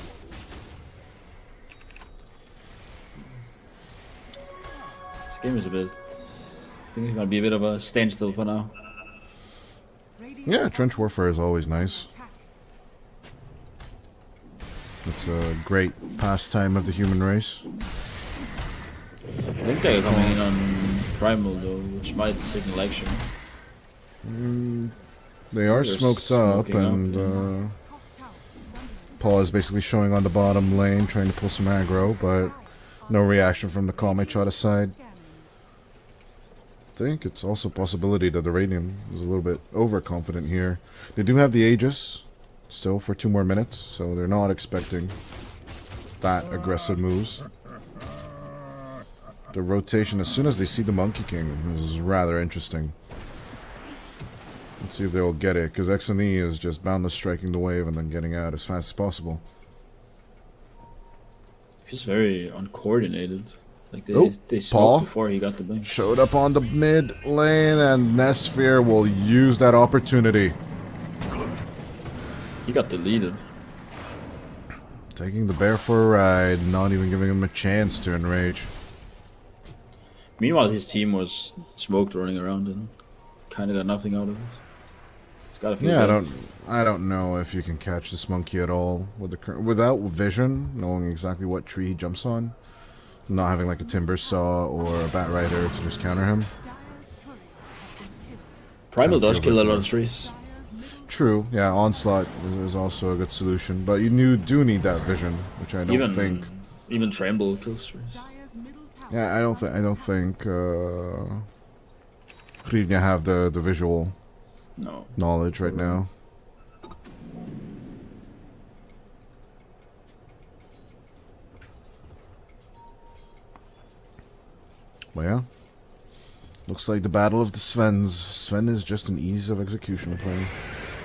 This game is a bit... I think it's gonna be a bit of a standstill for now. Yeah, trench warfare is always nice. It's a great pastime of the human race. I think they're coming in on Primal though, which might signal action. They are smoked up, smoking and up, Paul is basically showing on the bottom lane, trying to pull some aggro, but no reaction from the Kame Chara side. I think it's also a possibility that the Radiant is a little bit overconfident here. They do have the Aegis still for 2 more minutes, so they're not expecting that aggressive moves. The rotation, as soon as they see the Monkey King, is rather interesting. Let's see if they'll get it, because XNE is just boundless striking the wave and then getting out as fast as possible. Feels very uncoordinated. Like they Paul smoked before he got the blink. showed up on the mid lane, and Nesphere will use that opportunity. He got deleted. Taking the bear for a ride, not even giving him a chance to enrage. Meanwhile, his team was smoked running around and kind of got nothing out of it. It's gotta feel Yeah, bad. I don't know if you can catch this monkey at all with the without vision, knowing exactly what tree he jumps on, not having like a timber saw or a bat rider to just counter him. Primal Kinda does feels kill like a lot that. of trees. True, yeah, onslaught is also a good solution, but you do need that vision, which I don't think. Even Tremble kills trees. Yeah, I don't think Hryvnia have the visual No. knowledge right now. But yeah, looks like the battle of the Svens. Sven is just an ease of execution play.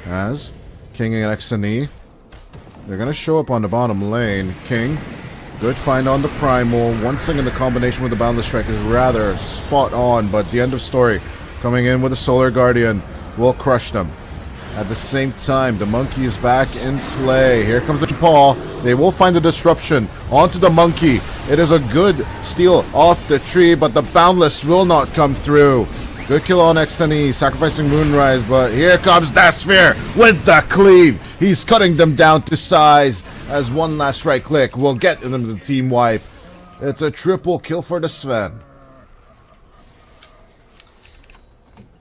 As King and XNE, they're gonna show up on the bottom lane. King, good find on the Primal. One thing in the combination with the Boundless Strike is rather spot on, but the end of story, coming in with a Solar Guardian, will crush them. At the same time, the Monkey is back in play. Here comes the Paul. They will find the disruption onto the Monkey. It is a good steal off the tree, but the Boundless will not come through. Good kill on XNE, sacrificing Moonrise, but here comes Nesphere with the cleave. He's cutting them down to size as one last right click will get them the team wipe. It's a triple kill for the Sven.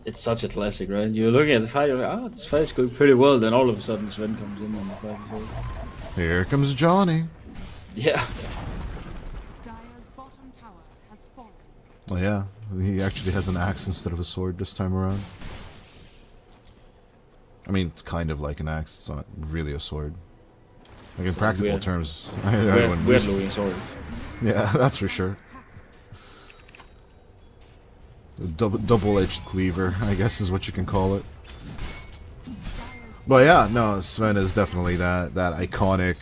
It's such a classic, right? You're looking at the fight, you're like, this fight's going pretty well, then all of a sudden Sven comes in and the fight is over. Here comes Johnny. Yeah. Dire's bottom tower has fallen. Oh yeah, he actually has an axe instead of a sword this time around. I mean, it's kind of like an axe, it's not really a sword. Like in So practical weird. terms. We're looking sorry. Yeah, that's for sure. A double-edged cleaver, I guess is what you can call it. But yeah, no, Sven is definitely that iconic.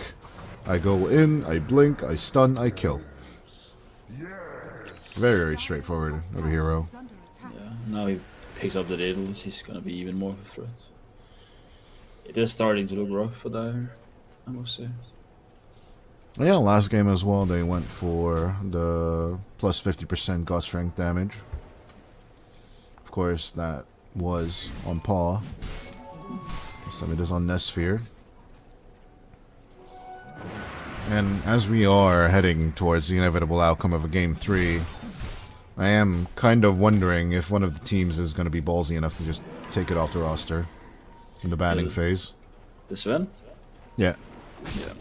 I go in, I blink, I stun, I kill. Very, very straightforward of a hero. Is under attack. Yeah. Now he picks up the Daedalus, he's gonna be even more of a threat. It is starting to look rough for Dire, I must say. Yeah, last game as well, they went for the plus 50% God Strength damage. Of course, that was on Paw. This time it is on Nesphere. And as we are heading towards the inevitable outcome of a Game 3, I am kind of wondering if one of the teams is going to be ballsy enough to just take it off the roster in the banning phase. The Sven? Yeah. Yeah.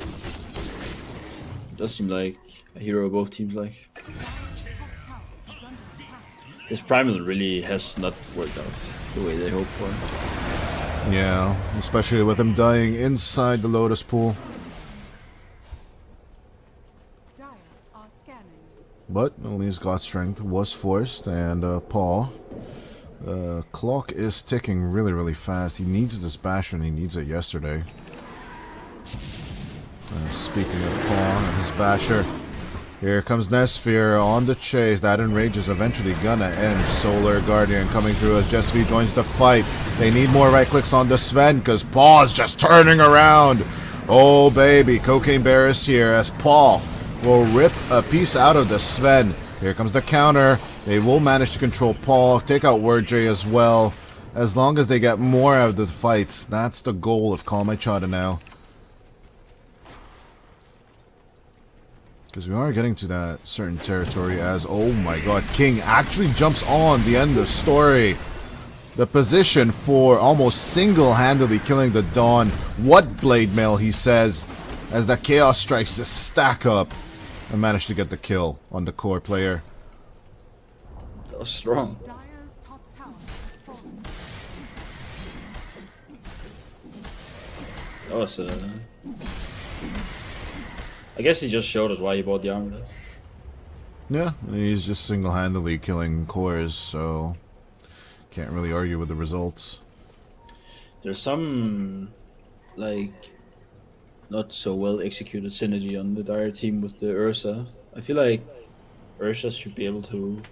It does seem like a hero both teams like. This Primal really has not worked out the way they hoped for. Yeah, especially with him dying inside the Lotus Pool. Dire are scanning. But at least God Strength was forced, and Paul. Clock is ticking really, really fast. He needs this Bastion, he needs it yesterday. Speaking of Paul and his Basher, here comes Nesphere on the chase. That enrage is eventually gonna end. Solar Guardian coming through as Jesvi joins the fight. They need more right clicks on the Sven because Paul's just turning around. Oh baby, Cocaine Bear is here as Paul will rip a piece out of the Sven. Here comes the counter. They will manage to control Paul, take out Word J as well. As long as they get more out of the fights, that's the goal of Call My Chada now. Because we are getting to that certain territory as, oh my god, King actually jumps on the end of story. The position for almost single-handedly killing the Dawn. What blade mail, he says. as the Chaos Strikes just stack up and manage to get the kill on the core player. That was strong. Dire's top tower has fallen. That was I guess he just showed us why he bought the armor. Yeah, he's just single-handedly killing cores, so can't really argue with the results. There's some like not so well executed synergy on the Dire team with the Ursa. I feel like Ursa should be able to,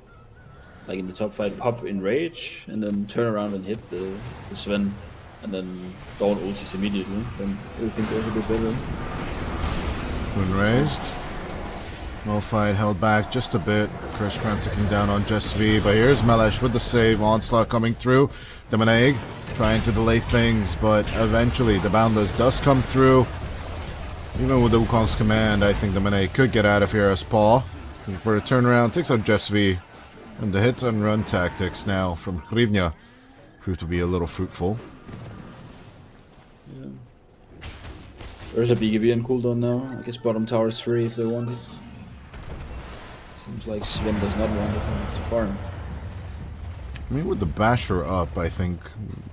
like in the top fight, pop in rage and then turn around and hit the Sven, and then don't ultis immediately. Then everything goes a bit better. Moon raised. Malphite held back just a bit. Curse Crown ticking down on Just V, but here's Melesh with the save. Onslaught coming through. Demonaeg trying to delay things, but eventually the Boundless does come through. Even with the Wukong's command, I think Demonaeg could get out of here as Paul. For a turnaround, takes out Just V. And the hit and run tactics now from Hryvnia prove to be a little fruitful. Yeah. There's a BKB on cooldown now. I guess bottom tower is free if they want it. Seems like Sven does not want it to farm. I mean, with the Basher up, I think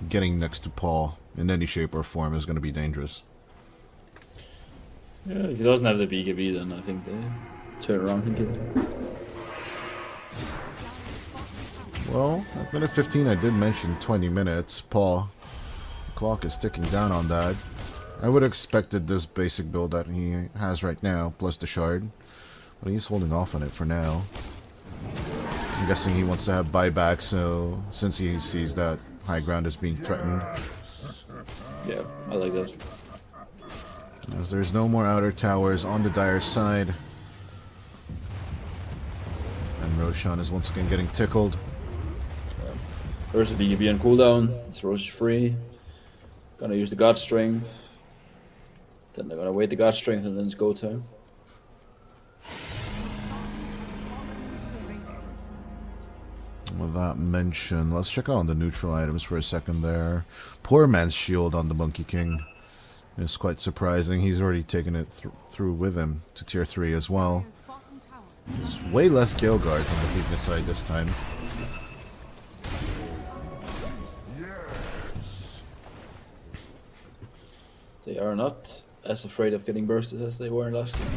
getting next to Paul in any shape or form is going to be dangerous. Yeah, if he doesn't have the BKB, then I think they turn around and get it. Well, at minute 15 I did mention 20 minutes. Paul, the clock is ticking down on that. I would have expected this basic build that he has right now, plus the shard. But he's holding off on it for now. I'm guessing he wants to have buyback, so since he sees that high ground is being threatened. Yeah, I like that. As there's no more outer towers on the Dire side. And Roshan is once again getting tickled. There's a BKB on cooldown. This Rose is free. Gonna use the God Strength. Then they're gonna wait the God Strength and then it's go time. With that mention, let's check out the neutral items for a second there. Poor man's shield on the Monkey King. It's quite surprising. He's already taken it through with him to tier 3 as well. Dire's bottom tower. There's way less Gale Guards on the weakness side this time. They are not as afraid of getting bursted as they were last game.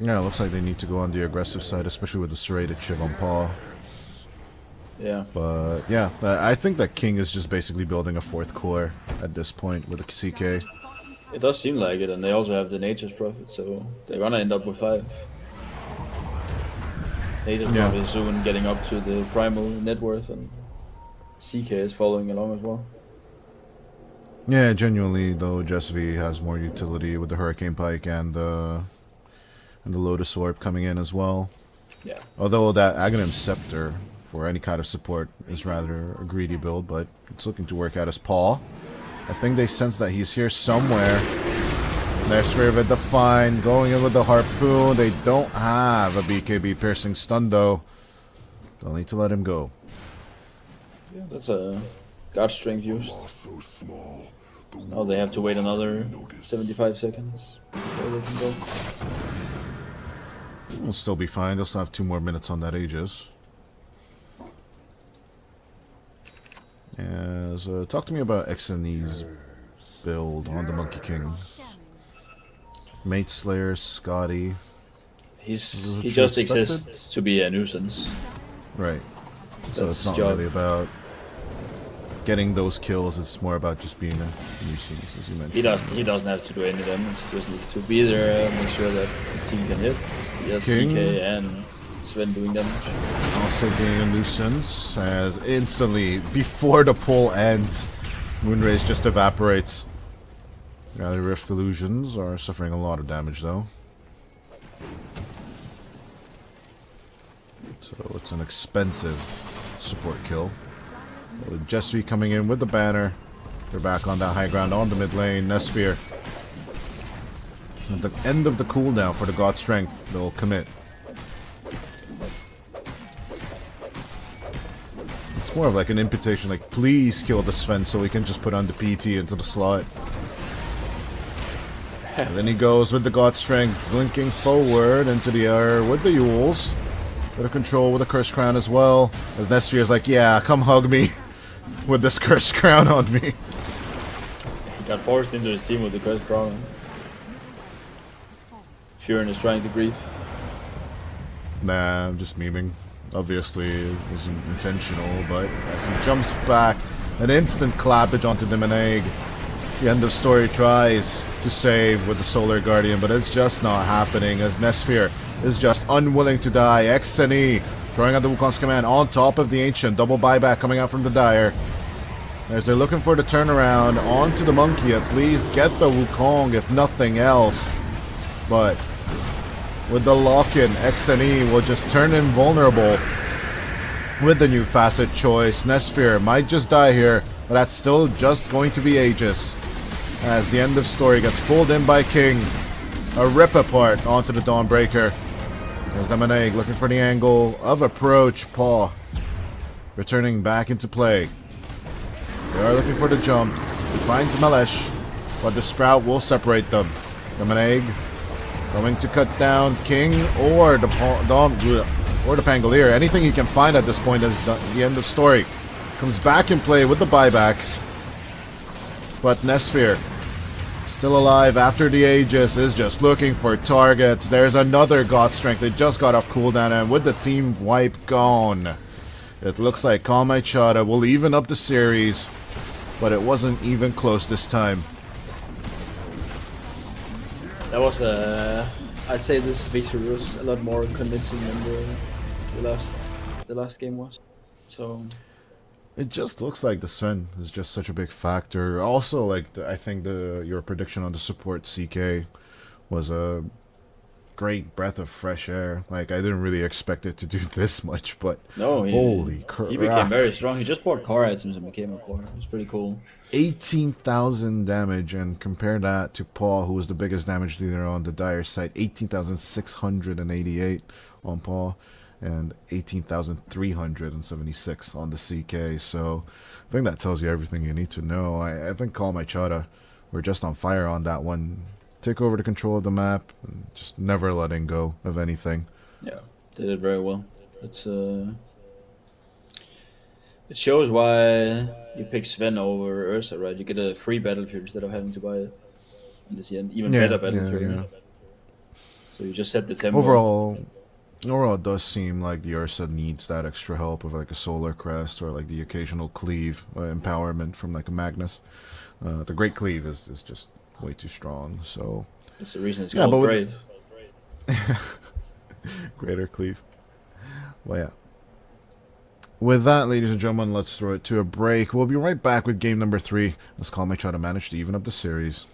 Yeah, it looks like they need to go on the aggressive side, especially with the serrated Shiv on Paw. Yeah. But yeah, I think that King is just basically building a 4th core at this point with the CK. It does seem like it, and they also have the Nature's Prophet, so they're gonna end up with 5. Nature's Prophet is soon getting up to the primal net worth, and CK is following along as well. Yeah, genuinely though, Just V has more utility with the Hurricane Pike and the Lotus Orb coming in as well. Yeah. Although that Aghanim Scepter for any kind of support is rather a greedy build, but it's looking to work out as Paul. I think they sense that he's here somewhere. There's Rivet Define going in with the Harpoon. They don't have a BKB piercing stun though. They'll need to let him go. Yeah, that's a God Strength used. Now they have to wait another 75 seconds before they can go. We'll still be fine. They'll still have 2 more minutes on that Aegis. As, talk to me about Xene's build on the Monkey King. Mate Slayer, Scotty. He just exists to be a nuisance. Right. So That's it's not his job. really about getting those kills, it's more about just being a nuisance, as you mentioned. He doesn't have to do any damage. He just needs to be there, make sure that his team can hit. He has King. CK and Sven doing damage. Also being a nuisance, as instantly, before the pull ends, Moonraze just evaporates. Yeah, the Rift Illusions are suffering a lot of damage though. So it's an expensive support kill. With Jessie coming in with the banner. They're back on that high ground on the mid lane. Nesphere. At the end of the cooldown for the God Strength, they'll commit. It's more of like an invitation, like, please kill the Sven so we can just put on the PT into the slot. And then he goes with the God Strength, blinking forward into the air with the Yules. Bit of control with a Curse Crown as well. As Nestor is like, yeah, come hug me with this Curse Crown on me. He got forced into his team with the Curse Crown. Furin is trying to grief. Nah, I'm just memeing. Obviously, it wasn't intentional, but as he jumps back, an instant clappage onto Demonegg. The end of story tries to save with the Solar Guardian, but it's just not happening as Nesphere is just unwilling to die. X and E throwing out the Wukong's command on top of the Ancient. Double buyback coming out from the Dire. As they're looking for the turnaround onto the Monkey, at least get the Wukong if nothing else. But with the lock-in, X and E will just turn invulnerable with the new facet choice. Nesphere might just die here, but that's still just going to be Aegis. As the end of story gets pulled in by King. A rip apart onto the Dawnbreaker. There's Demonegg looking for the angle of approach. Paw returning back into play. They are looking for the jump. He finds Melesh, but the Sprout will separate them. Demonegg going to cut down King or the Pangolier. Anything he can find at this point is the end of story. Comes back in play with the buyback. But Nesphere, still alive after the Aegis, is just looking for targets. There's another God Strength. They just got off cooldown, and with the team wipe gone, it looks like Kalmai Chara will even up the series, but it wasn't even close this time. That was I'd say this victory was a lot more convincing than the last game was. So it just looks like the Sven is just such a big factor. Also, like I think your prediction on the support CK was a great breath of fresh air. Like I didn't really expect it to do this much, but no, holy crap! He became very strong. He just bought core items and became a core. It was pretty cool. 18,000 damage, and compare that to Paul, who was the biggest damage dealer on the Dire side. 18,688 on Paul, and 18,376 on the CK. So I think that tells you everything you need to know. I think Kalmai Chara were just on fire on that one. Take over the control of the map, and just never letting go of anything. Yeah, they did very well. It's it shows why you pick Sven over Ursa, right? You get a free battlefield instead of having to buy it. And it's an even better battlefield. Yeah. So you just set the tempo. Overall, it does seem like the Ursa needs that extra help of like a Solar Crest or like the occasional cleave empowerment from like a Magnus. The Great Cleave is just way too strong. So that's the reason it's called great. Greater Cleave. Well, yeah. With that, ladies and gentlemen, let's throw it to a break. We'll be right back with game number 3. Let's Kalmai try to manage to even up the series.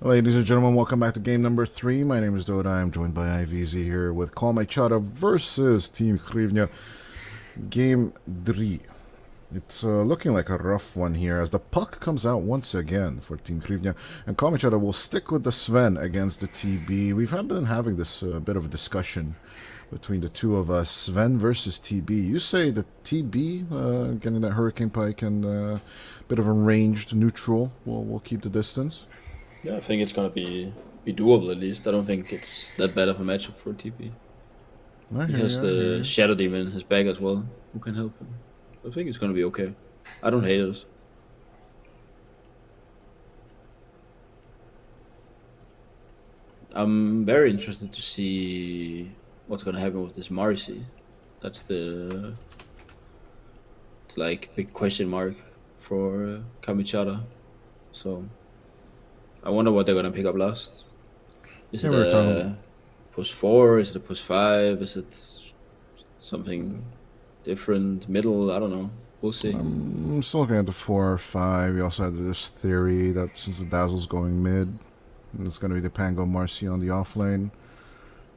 Ladies and gentlemen, welcome back to game number 3. My name is Dota. I'm joined by IVZ here with Call My Chara versus Team Hryvnia. Game 3. It's looking like a rough one here as the puck comes out once again for Team Hryvnia. And Call My Chara will stick with the Sven against the TB. We've been having this bit of a discussion between the two of us. Sven versus TB. You say the TB, getting that Hurricane Pike and a bit of a ranged neutral. We'll keep the distance. Yeah, I think it's gonna be doable at least. I don't think it's that bad of a matchup for TP. He has the Shadow Demon in his bag as well, who can help him. I think it's gonna be okay. I don't hate it. I'm very interested to see what's gonna happen with this Marcy. That's the big question mark for Kamichara. So I wonder what they're gonna pick up last. Is it a +4? Is it a +5? Is it something different? Middle? I don't know. We'll see. I'm still looking at the 4 or 5. We also had this theory that since the Dazzle's going mid, it's going to be the Pango Marcy on the offlane.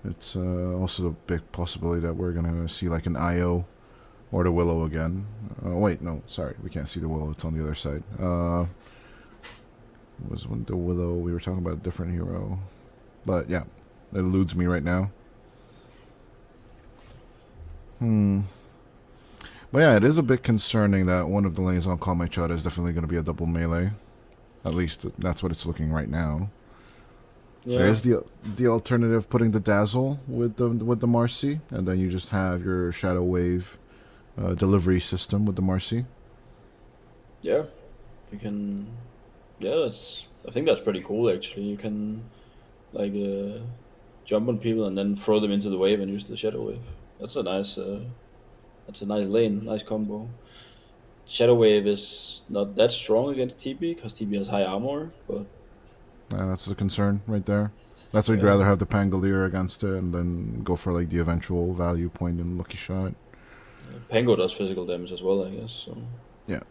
It's also a big possibility that we're going to see like an IO or the Willow again. Wait, no, sorry. We can't see the Willow. It's on the other side. Was when the Willow, we were talking about a different hero. But yeah, it eludes me right now. But yeah, it is a bit concerning that one of the lanes on Call My Chara is definitely going to be a double melee. At least that's what it's looking right now. Yeah. There is the alternative, putting the Dazzle with the Marcy, and then you just have your Shadow Wave delivery system with the Marcy. Yeah, you can. Yeah, I think that's pretty cool actually. You can jump on people and then throw them into the wave and use the Shadow Wave. That's a nice lane, nice combo. Shadow Wave is not that strong against TB because TB has high armor, but that's the concern right there. That's why you'd rather have the Pangolier against it and then go for like the eventual value point and lucky shot. Yeah, Pango does physical damage as well, I guess. So. Yeah.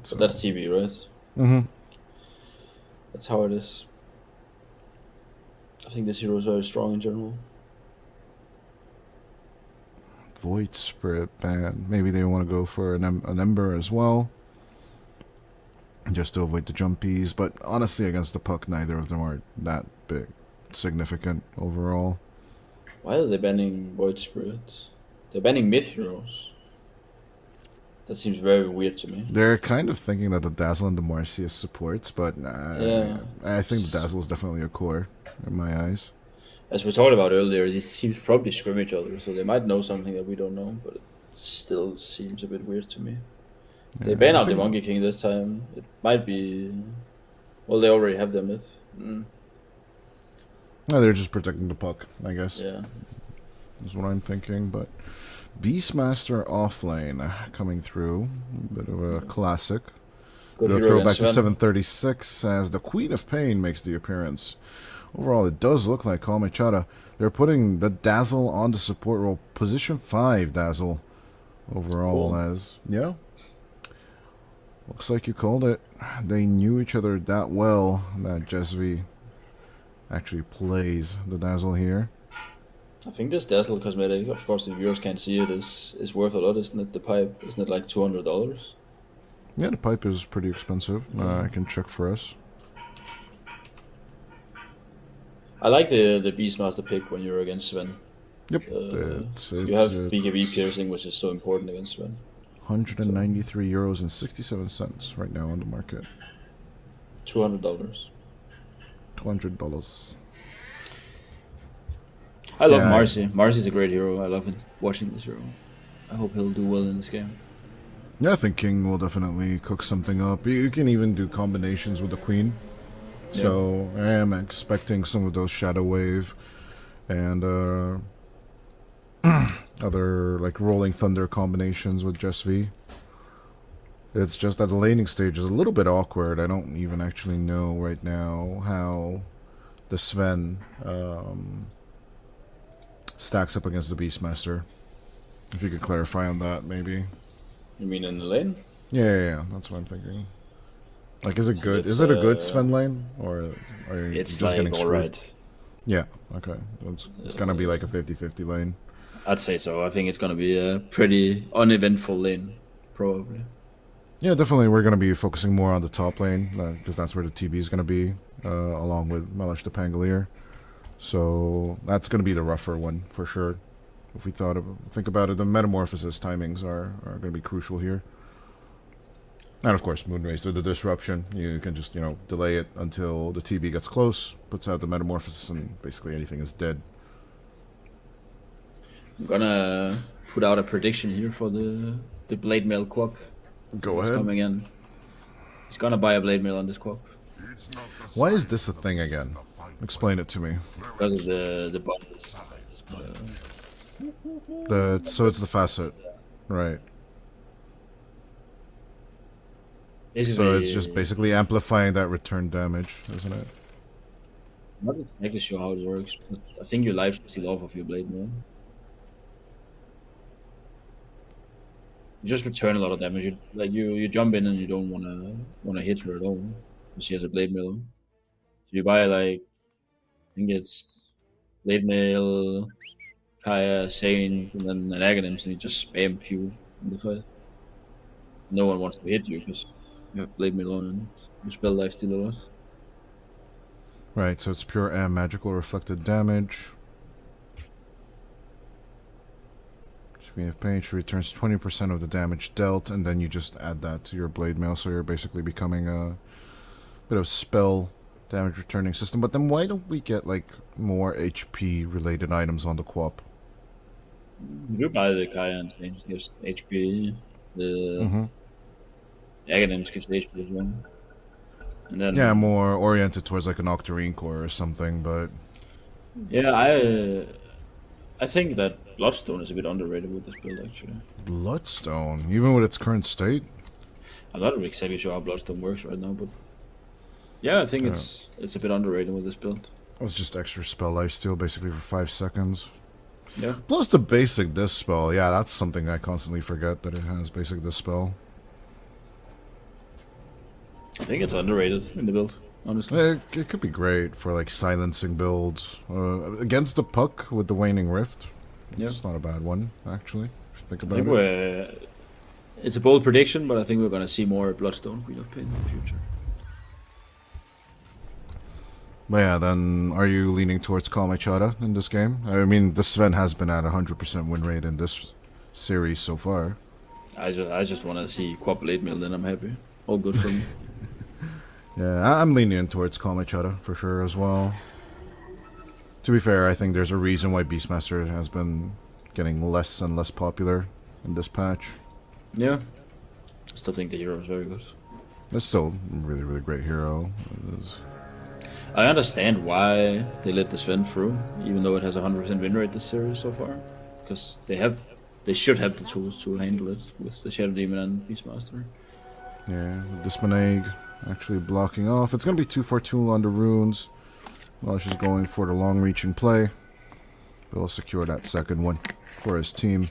So that's TB, right? Mm-hmm. That's how it is. I think this hero is very strong in general. Void Spirit bad. Maybe they want to go for an Ember as well, just to avoid the jumpies. But honestly, against the puck, neither of them are that big, significant overall. Why are they banning Void Spirits? They're banning mid heroes. That seems very weird to me. They're kind of thinking that the Dazzle and the Marcy is supports, but I think the Dazzle is definitely a core in my eyes. As we talked about earlier, these teams probably scrim each other, so they might know something that we don't know, but it still seems a bit weird to me. Yeah, they ban out the Monkey King this time. It might be... Well, they already have them. No, they're just protecting the puck, I guess. Yeah. That's what I'm thinking, but... Beastmaster offlane coming through. A bit of a classic. Good throw back to 736 as the Queen of Pain makes the appearance. Overall, it does look like Call My Chara. They're putting the Dazzle on the support role. Position 5 Dazzle. Overall, as... Yeah. Looks like you called it. They knew each other that well that Jesvi actually plays the Dazzle here. I think this Dazzle cosmetic, of course the viewers can't see it, is worth a lot, isn't it? The pipe, isn't it like $200? Yeah, the pipe is pretty expensive. I can check for us. I like the Beastmaster pick when you're against Sven. Yep. You have BKB piercing, which is so important against Sven. €193.67 right now on the market. $200. $200. I love Marcy. Marcy's a great hero. I love watching this hero. I hope he'll do well in this game. Yeah, I think King will definitely cook something up. You can even do combinations with the Queen. Yeah. So I am expecting some of those Shadow Wave and other like Rolling Thunder combinations with Just V. It's just that the laning stage is a little bit awkward. I don't even actually know right now how the Sven stacks up against the Beastmaster. If you could clarify on that, maybe. You mean in the lane? Yeah, that's what I'm thinking. Like, is it good? It's, Is it a good Sven lane, or are you It's just like getting screwed? alright. Yeah. Okay. It's gonna be like a 50-50 lane. I'd say so. I think it's gonna be a pretty uneventful lane, probably. Yeah, definitely. We're gonna be focusing more on the top lane because that's where the TB is gonna be, along with Melish the Pangolier. So that's gonna be the rougher one for sure. If we think about it, the metamorphosis timings are gonna be crucial here. And of course, Moonrace with the disruption, you can just delay it until the TB gets close, puts out the metamorphosis, and basically anything is dead. I'm gonna put out a prediction here for the blade mail co-op. Go That's ahead. coming in. He's gonna buy a blade mail on this co-op Why is this a thing again? Explain it to me. because of the bot. So it's the facet, right? So it's just basically amplifying that return damage, isn't it? I'm not exactly sure how it works, but I think your life steal off of your blade mail. You just return a lot of damage. You jump in and you don't wanna hit her at all. She has a blade mail. So you buy I think it's blade mail, Kaya, Saint, and then an Aghanims, and you just spam fuel in the fight. No one wants to hit you because you have blade mail on and you spell life steal a lot. Right, so it's pure and magical reflected damage. Screen of Pain returns 20% of the damage dealt, and then you just add that to your blade mail, so you're basically becoming a bit of spell damage returning system. But then why don't we get like more HP related items on the co-op? You do buy the Kaya and Saint, gives HP. The Aghanims gives HP as well. And then Yeah, more oriented towards like an Octarine core or something, but yeah, I think that Bloodstone is a bit underrated with this build actually. Bloodstone, even with its current state. I'm not exactly sure how Bloodstone works right now, but yeah, I think it's a bit underrated with this build. It's just extra spell lifesteal basically for 5 seconds. Yeah. Plus the basic dispel. Yeah, that's something I constantly forget that it has basic dispel. I think it's underrated in the build, honestly. It could be great for like silencing builds. Against the puck with the Waning Rift. Yeah. It's not a bad one, actually, if you think I about think it. it's a bold prediction, but I think we're gonna see more Bloodstone Queen of Pain in the future. But yeah, then are you leaning towards Call My Chara in this game? I mean, the Sven has been at 100% win rate in this series so far. I just want to see Quad Blade Mill, then I'm happy. All good for me. Yeah, I'm leaning towards Call My Chara for sure as well. To be fair, I think there's a reason why Beastmaster has been getting less and less popular in this patch. Yeah. I still think the hero is very good. It's still a really, really great hero. It is. I understand why they let the Sven through, even though it has a 100% win rate this series so far. Because they should have the tools to handle it with the Shadow Demon and Beastmaster. Yeah, Dismaneg actually blocking off. It's going to be 2-4-2 on the runes. While she's going for the long-reaching play. He'll secure that second one for his team.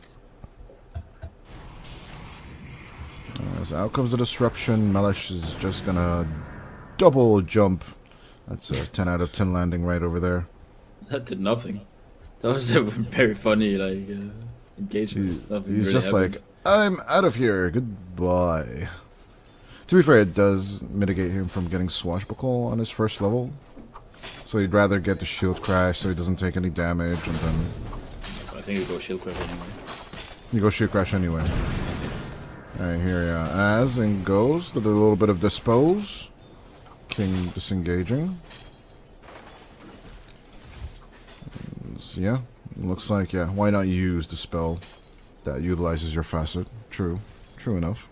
As out comes the disruption, Melish is just going to double jump. That's a 10 out of 10 landing right over there. That did nothing. That was a very funny, engagement. He's just like, I'm out of here. Goodbye. To be fair, it does mitigate him from getting Swashbuckle on his first level. So he'd rather get the shield crash so he doesn't take any damage, and then... I think you go shield crash anyway. You go shield crash anyway. Alright, here, yeah. As and goes. Did a little bit of dispose. King disengaging. So, yeah, looks like, yeah, why not use the spell that utilizes your facet? True. True enough.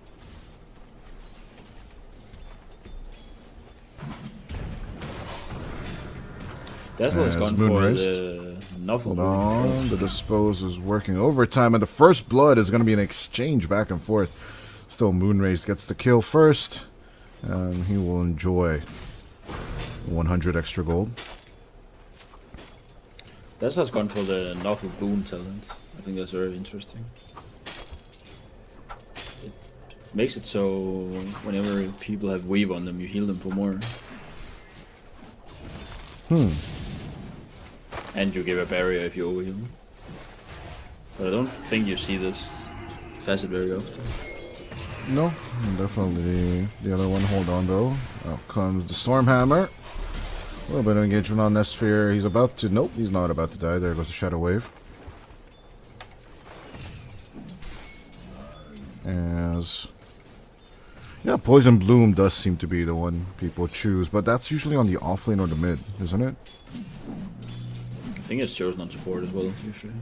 Dazzle's gone for the novel. Hold on, the dispose is working overtime, and the first blood is going to be an exchange back and forth. Still, Moonrace gets the kill first, and he will enjoy 100 extra gold. Dazzle's gone for the novel boon talent. I think that's very interesting. makes it so whenever people have weave on them, you heal them for more. And you give a barrier if you overheal them. But I don't think you see this facet very often. No, definitely the other one. Hold on though. Out comes the Stormhammer. A little bit of engagement on that sphere. He's about to. Nope, he's not about to die. There goes the Shadow Wave. As. Yeah, Poison Bloom does seem to be the one people choose, but that's usually on the offlane or the mid, isn't it? I think it's chosen on support as well, usually.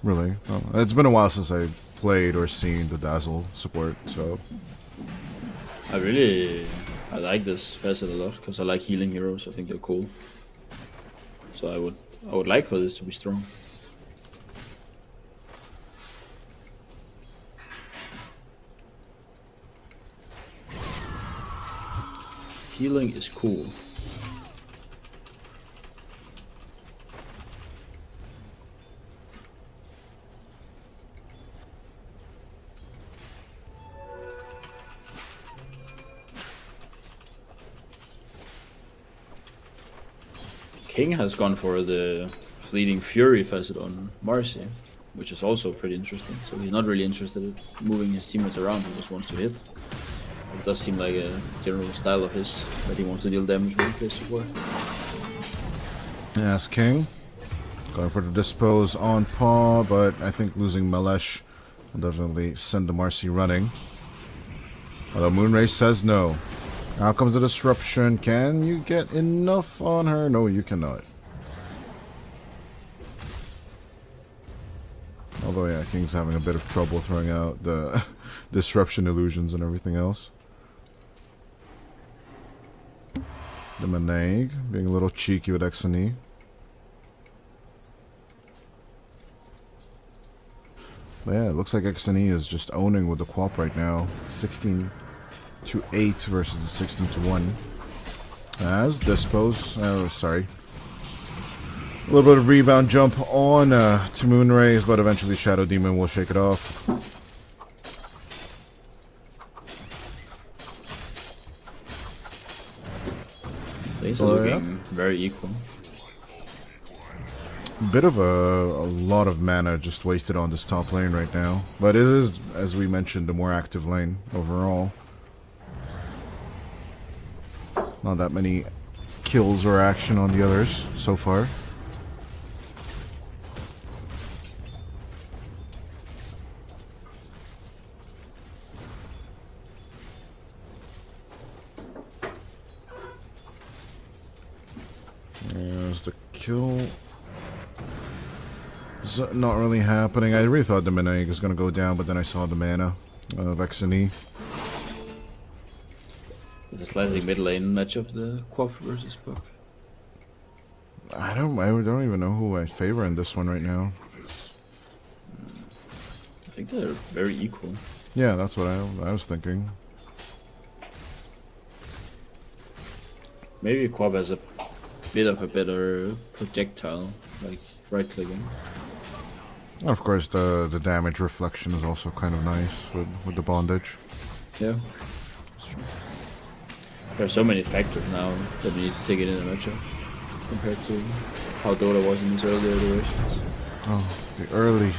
Really? Oh, it's been a while since I played or seen the Dazzle support, so. I like this facet a lot because I like healing heroes. I think they're cool. So I would like for this to be strong. Healing is cool. King has gone for the Fleeting Fury facet on Marcy, which is also pretty interesting. So he's not really interested in moving his teammates around, he just wants to hit. It does seem like a general style of his, that he wants to deal damage when he plays support. Yes, King. Going for the dispose on paw, but I think losing Melesh will definitely send the Marcy running. Although Moonray says no. Now comes the disruption. Can you get enough on her? No, you cannot. Although, yeah, King's having a bit of trouble throwing out the disruption illusions and everything else. The Menag being a little cheeky with Exony. But yeah, it looks like Exony is just owning with the Quap right now. 16 to 8 versus the 16 to 1. As dispose, sorry. A little bit of rebound jump on to Moonrays, but eventually Shadow Demon will shake it off. Things are looking very equal. Bit of a lot of mana just wasted on this top lane right now. But it is, as we mentioned, the more active lane overall. Not that many kills or action on the others so far. There's the kill. It's not really happening. I really thought the Menag was going to go down, but then I saw the mana of Exony. It's a classic mid lane matchup, the Quap versus Puck. I don't even know who I favor in this one right now. I think they're very equal. Yeah, that's what I was thinking. Maybe Quap has a bit of a better projectile, like right clicking. Of course, the damage reflection is also kind of nice with the bondage. Yeah, that's true. There are so many factors now that we need to take it in a matchup compared to how Dota was in these earlier iterations. Oh, the early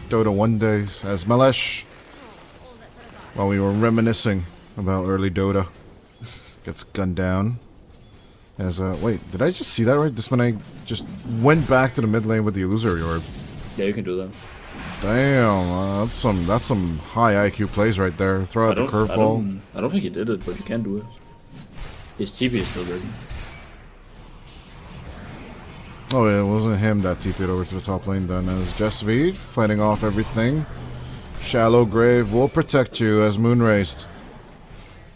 Dota 1 days as Melesh, while we were reminiscing about early Dota, gets gunned down. As wait, did I just see that right? This when I just went back to the mid lane with the illusory orb. Yeah, you can do that. Damn, that's some high IQ plays right there. Throw out the curveball. I don't think he did it, but you can do it. His TP is still ready. Oh, it wasn't him that TP'd over to the top lane then. As Jesvid fighting off everything. Shallow Grave will protect you as Moonraised.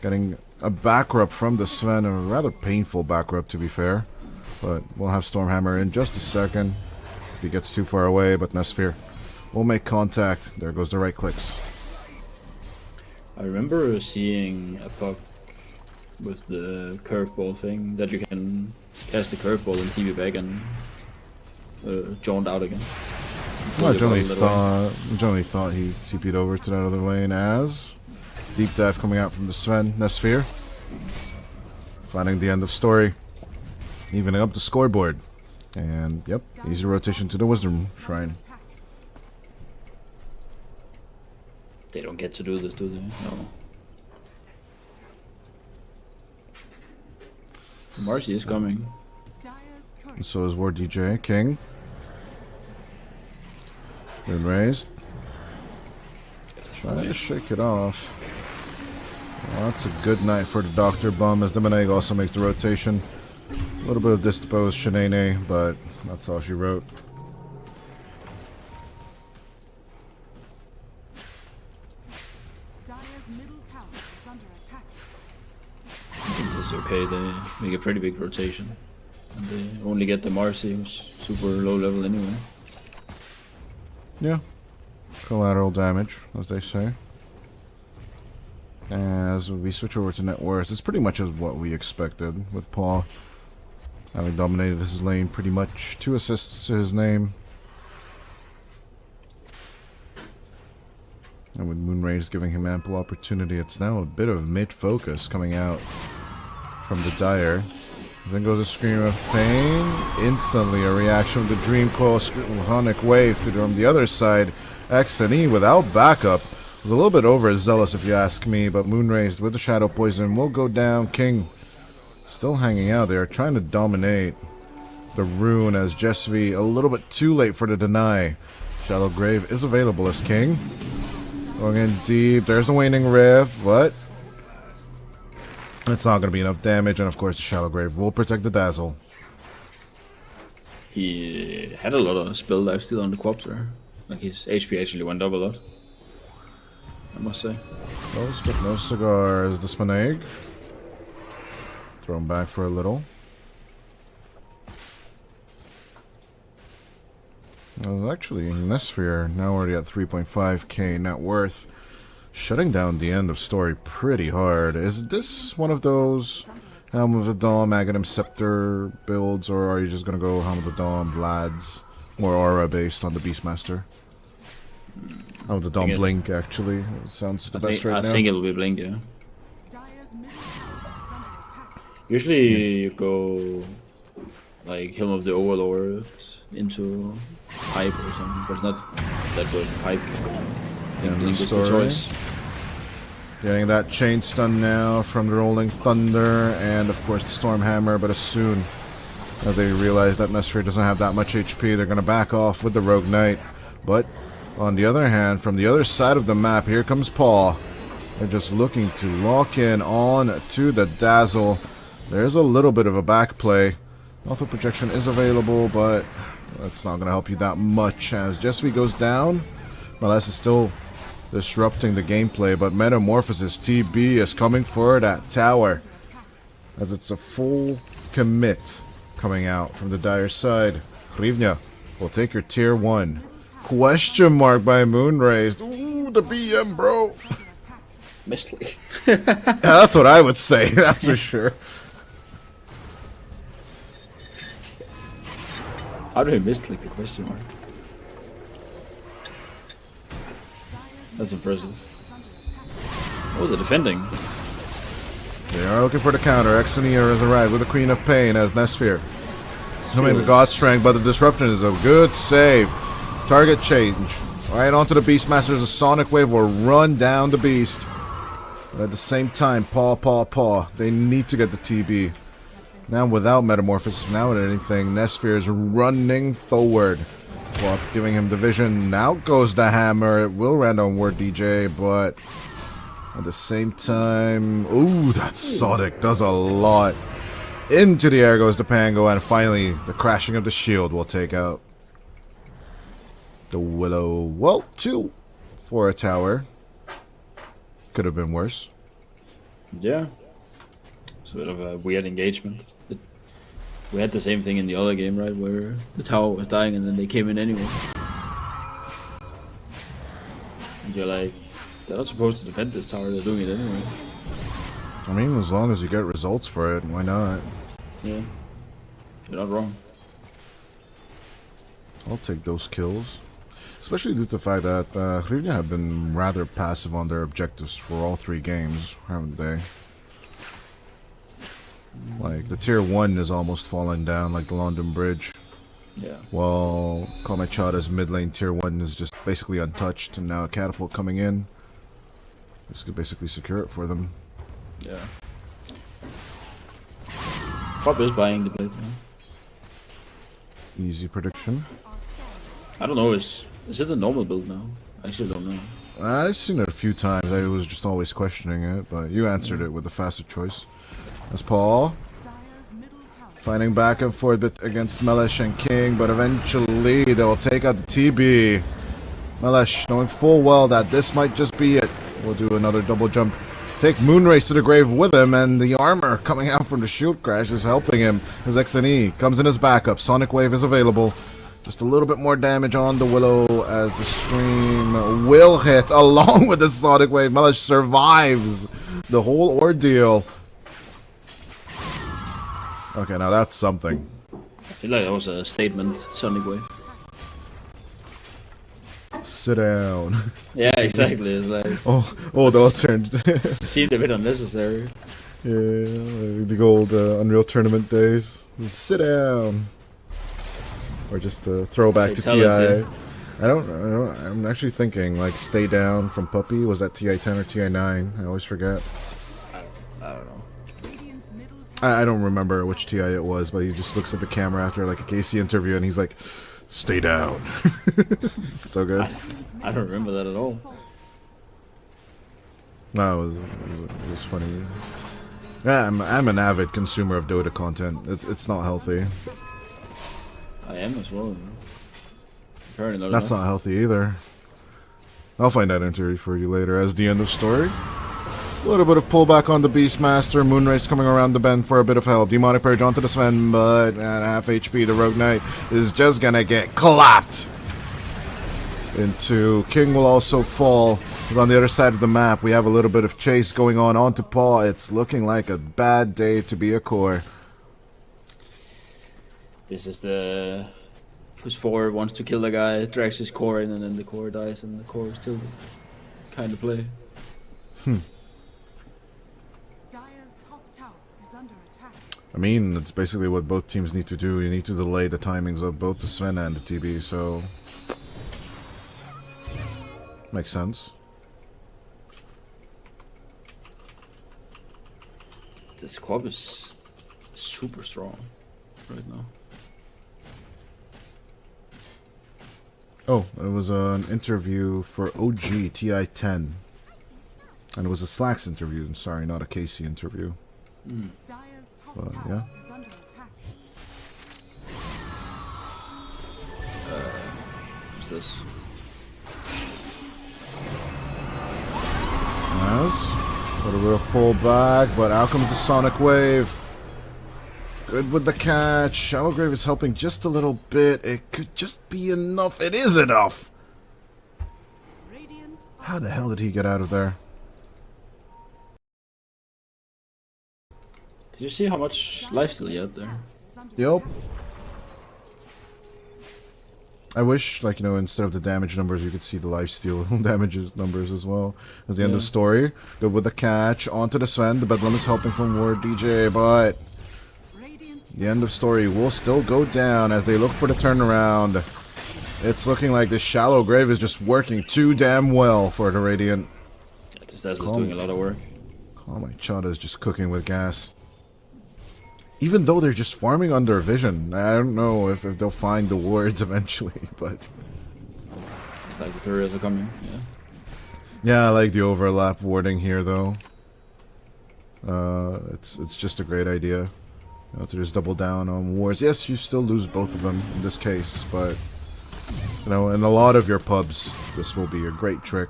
Getting a back rub from the Sven, a rather painful back rub to be fair. But we'll have Stormhammer in just a second. If he gets too far away, but Nesphere will make contact. There goes the right clicks. I remember seeing a Puck with the curveball thing, that you can cast the curveball and TP back and jaunt out again. I generally thought he TP'd over to that other lane as deep dive coming out from the Sven. Nesphere. Finding the end of story. Evening up the scoreboard. And, yep, easy rotation to the Wisdom Shrine. They don't get to do this, do they? No. Marcy is coming. Dyer's And courier. so is War DJ. King. Good raised. Trying to shake it off. Well, that's a good night for the Dr. Bum as the Meneg also makes the rotation. A little bit of disposed Shenane, but that's all she wrote. Dyer's middle tower is under attack. I think this is okay. They make a pretty big rotation. And they only get the Marcy, who's super low level anyway. Yeah. Collateral damage, as they say. As we switch over to net worth, it's pretty much as what we expected with Paul having dominated his lane pretty much. 2 assists to his name. And with Moonrays giving him ample opportunity, it's now a bit of mid-focus coming out from the Dire. Then goes a Scream of Pain. Instantly a reaction with the Dream Coil Sonic Wave from the other side. X and E without backup. Was a little bit overzealous if you ask me, but Moonrays with the Shadow Poison will go down. King still hanging out there, trying to dominate the rune as Jesvi a little bit too late for the deny. Shallow Grave is available as King. Going in deep. There's the Waning Rift. What? It's not going to be enough damage, and of course the Shallow Grave will protect the Dazzle. He had a lot of spell life still on the Quap there. Like his HP actually went up a lot, I must say. Close but no cigars. The Spaneg. Thrown back for a little. Well, actually, Nesphere now already at 3.5k net worth. Shutting down the end of story pretty hard. Is this one of those Helm of the Dawn, Aghanim Scepter builds, or are you just going to go Helm of the Dawn, Vlad's, more aura based on the Beastmaster? Helm of the Dawn Blink, actually. It sounds the best right now. I think it'll be Blink, yeah. Dyer's middle tower is under attack. Usually you go like Helm of the Overlord into Pipe or something, but it's not that good. Pipe. I think Blink is the choice. Getting that chain stun now from the Rolling Thunder and of course the Stormhammer, but as soon as they realize that Nesphere doesn't have that much HP, they're going to back off with the Rogue Knight. But on the other hand, from the other side of the map, here comes Paul. They're just looking to lock in on to the Dazzle. There's a little bit of a back play. Auto projection is available, but that's not going to help you that much as Jesvi goes down. Maless is still disrupting the gameplay, but Metamorphosis TB is coming for that tower as it's a full commit coming out from the Dire side. Hryvnia will take your tier 1. Question mark by Moonrays. Ooh, the BM, bro. Mistly. That's what I would say, that's for sure. How do I misclick the question mark? That's impressive. Oh, they're defending. They are looking for the counter. Exania has arrived with the Queen of Pain as Nesphere. Coming with God Strength, but the disruption is a good save. Target change. Right onto the Beastmaster. The Sonic Wave will run down the Beast. But at the same time, paw. They need to get the TB. Now without Metamorphosis, now with anything, Nesphere is running forward. Quap giving him the vision. Now goes the hammer. It will land on Word DJ, but at the same time... Ooh, that Sonic does a lot. Into the air goes the Pango, and finally, the crashing of the shield will take out the Willow. Well, 2 for a tower. Could have been worse. Yeah. It's a bit of a weird engagement. We had the same thing in the other game, right? Where the tower was dying and then they came in anyway. And you're like, they're not supposed to defend this tower, they're doing it anyway. I mean, as long as you get results for it, why not? Yeah. You're not wrong. I'll take those kills. Especially due to the fact that Hryvnia have been rather passive on their objectives for all 3 games, haven't they? Like, the tier 1 is almost falling down like the London Bridge. Yeah. While Kamechada's mid lane tier 1 is just basically untouched, and now a catapult coming in. This could basically secure it for them. Yeah. Pop is buying the blade now. Easy prediction. I don't know, is it a normal build now? I actually don't know. I've seen it a few times. I was just always questioning it, but you answered it with a faster choice. That's Paul. Dire's middle tower Fighting back and forth against Melesh and King, but eventually they will take out the TB. Melesh, knowing full well that this might just be it, will do another double jump. Take Moonrace to the grave with him, and the armor coming out from the shield crash is helping him. His XNE comes in as backup. Sonic Wave is available. Just a little bit more damage on the Willow as the Scream will hit along with the Sonic Wave. Melesh survives the whole ordeal. Okay, now that's something. I feel like that was a statement, Sonic Wave. Sit down. Yeah, exactly. It's like Oh, the turned. seemed a bit unnecessary. Yeah, the old Unreal Tournament days. Sit down. Or just a throwback to Fatality. TI. I'm actually thinking, like, Stay Down from Puppy. Was that TI 10 or TI 9? I always forget. I don't know. Radiant's middle tower I don't remember which TI it was, but he just looks at the camera after, like, a Casey interview and he's like, stay down. So good. I don't remember that at all. No, it was funny. Yeah, I'm an avid consumer of Dota content. It's not healthy. I am as well. Apparently not That's enough. not healthy either. I'll find that interview for you later. As the end of story. A little bit of pullback on the Beastmaster. Moonrace coming around the bend for a bit of help. Demonic Purge onto the Sven, but at half HP, the Rogue Knight is just gonna get clapped into. King will also fall. He's on the other side of the map. We have a little bit of chase going on onto Paul. It's looking like a bad day to be a core. This is the push forward, wants to kill the guy, drags his core in, and then the core dies, and the core still kind of play. Dire's top tower is under attack. I mean, it's basically what both teams need to do. You need to delay the timings of both the Sven and the TB, so... Makes sense. This squad is super strong right now. Oh, it was an interview for OG TI-10. And it was a Slacks interview. I'm sorry, not a Casey interview. Dire's top Well, tower yeah. is under attack. What's this? Yes. Got a real pull back, but out comes the Sonic Wave. Good with the catch. Shallow Grave is helping just a little bit. It could just be enough. It is enough! Radiant How the hell did he get out of there? Did you see how much lifesteal you had there? is under Yep. I wish, like, you know, instead of the damage numbers, you could see the lifesteal damages numbers as well. As the end of Yeah. story. Good with the catch. Onto the Sven. The Bedlam is helping from Ward DJ, but Radiant's the end of story will still go down as they look for the turnaround. It's looking like this Shallow Grave is just working too damn well for the Radiant. Yeah, this Tesla's doing a lot of work. Oh my, Chada is just cooking with gas. Even though they're just farming under vision. I don't know if they'll find the wards eventually, but... Seems like the couriers are coming. Yeah. Yeah, I like the overlap warding here, though. It's just a great idea. You know, to just double down on wards. Yes, you still lose both of them in this case, but... You know, in a lot of your pubs, this will be a great trick.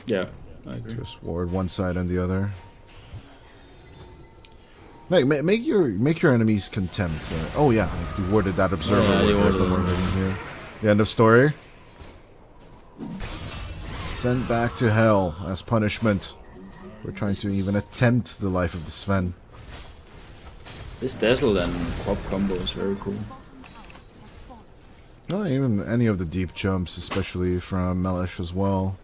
Yeah, I agree. Just ward one side and the other. Make your enemies contempt. Oh yeah, you warded that observer. Yeah, you There's the warded word it. in here. The end of story. Sent back to hell as punishment. We're trying to even attempt the life of the Sven. This Dazzle and Crop combo is very cool. No, even any of the deep jumps, especially from Melesh as well.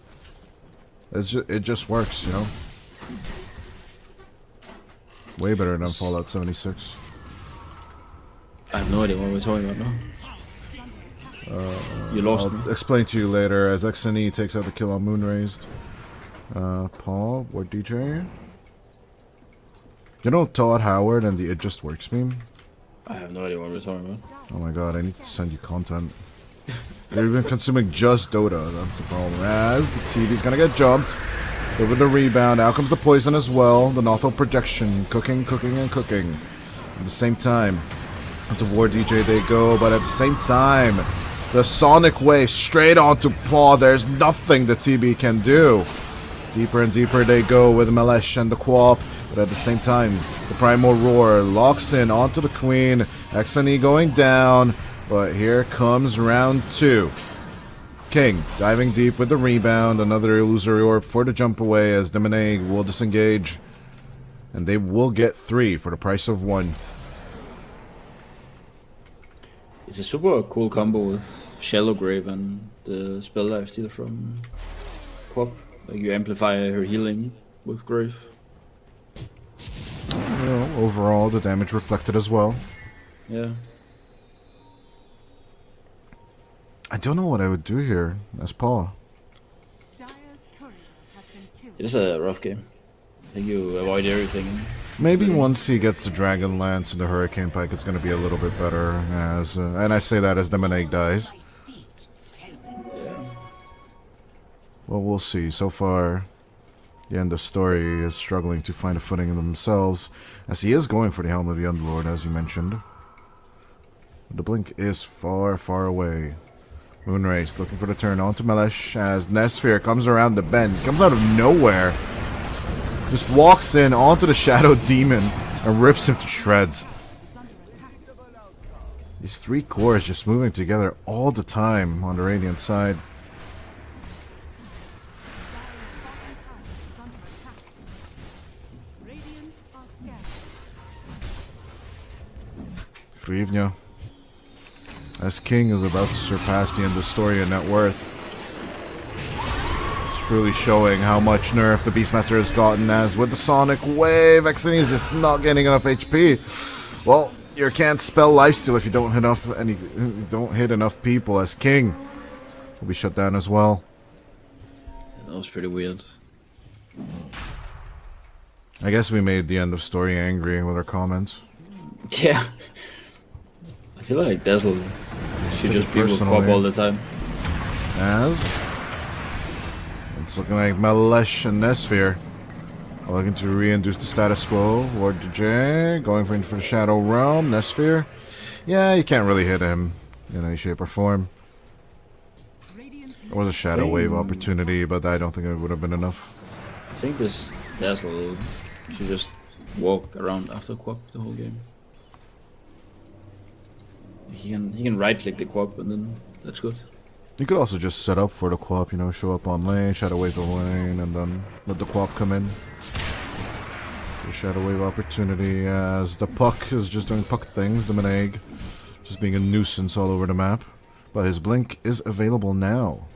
It just works, you know? Way better than Fallout 76. I have no idea what we're talking about now. You lost me. I'll explain to you later as XNE takes out the kill on Moonraised. Paul, or DJ? You know Todd Howard and the It Just Works meme? I have no idea what we're talking about. Oh my god, I need to send you content. You've been consuming just Dota, that's the problem. As the TV's gonna get jumped. Over the rebound, out comes the poison as well. The Nothal projection, cooking, and cooking. At the same time, toward DJ they go, but at the same time, the Sonic Wave straight onto Paw. There's nothing the TB can do. Deeper and deeper they go with Melesh and the Quap, but at the same time, the Primal Roar locks in onto the Queen. XNE going down, but here comes round 2. King diving deep with the rebound, another illusory orb for the jump away as Demoneg will disengage, and they will get 3 for the price of 1. It's a super cool combo with Shallow Grave and the spell life steal from Quap. Like you amplify her healing with Grave. You know, overall, the damage reflected as well. Yeah. I don't know what I would do here as Paul. Dire's courier has been killed. It is a rough game. I think you avoid everything. Maybe once he gets the Dragon Lance and the Hurricane Pike, it's going to be a little bit better. As and I say that as Demoneg dies. Well, we'll see. So far, the end of story is struggling to find a footing in themselves, as he is going for the Helm of the Underlord, as you mentioned. The blink is far, far away. Moonrace looking for the turn onto Melesh as Nesphere comes around the bend. Comes out of nowhere. Just walks in onto the Shadow Demon and rips him to shreds. These 3 cores just moving together all the time on the Radiant side. Hryvnia. As King is about to surpass the end of story in net worth. It's really showing how much nerf the Beastmaster has gotten, as with the Sonic Wave, XNE is just not getting enough HP. Well, you can't spell lifesteal if you don't hit enough people, as King will be shut down as well. That was pretty weird. I guess we made the end of story angry with our comments. Yeah. I feel like Dazzle should just be with Quap all the time. As it's looking like Melesh and Nesphere are looking to reintroduce the status quo. Lord DJ going for the Shadow Realm. Nesphere, yeah, you can't really hit him in any shape or form. There was a Shadow Wave opportunity, but I don't think it would have been enough. I think this Dazzle should just walk around after Quap the whole game. He can right click the Quap and then that's good. You could also just set up for the Quap, you know, show up on lane, Shadow Wave the lane, and then let the Quap come in. The Shadow Wave opportunity as the Puck is just doing Puck things, the Demoneg just being a nuisance all over the map. But his blink is available now.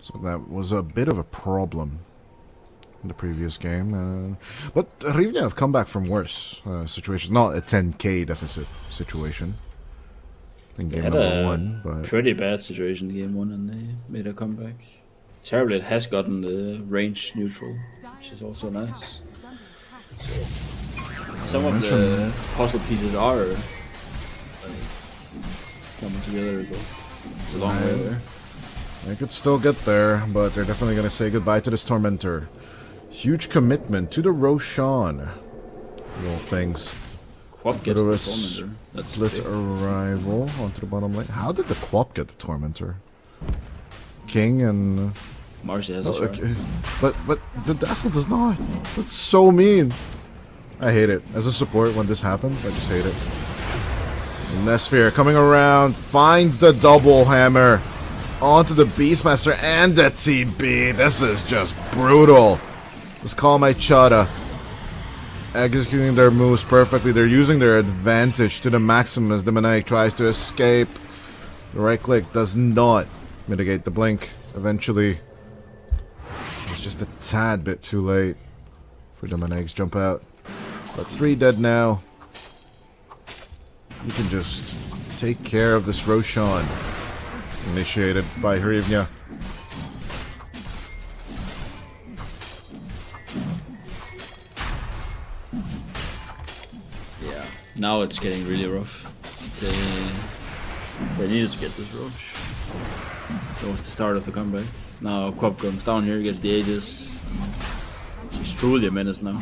So that was a bit of a problem in the previous game. But Hryvnia have come back from worse situations. Not a 10k deficit situation in game number 1. But pretty bad situation in game 1 and they made a comeback. Terribly, it has gotten the range neutral, which is also nice. Some of the puzzle pieces are coming together, but it's a long way there. They could still get there, but they're definitely going to say goodbye to this Tormentor. Huge commitment to the Roshan. Little things. Quap gets the Tormentor. That's split arrival onto the bottom lane. How did the Quap get the Tormentor? King and Marcy has a shard. Okay. But the Dazzle does not. That's so mean. I hate it. As a support, when this happens, I just hate it. Nesphere coming around, finds the double hammer onto the Beastmaster and the TB. This is just brutal. Just call my Chada. executing their moves perfectly. They're using their advantage to the maximum as Demonic tries to escape. The right click does not mitigate the blink. Eventually, it's just a tad bit too late for Demonic's jump out. But 3 dead now. You can just take care of this Roshan. Initiated by Hryvnia. Yeah, now it's getting really rough. They needed to get this rush. That was the start of the comeback. Now Quap comes down here, gets the Aegis. She's truly a menace now.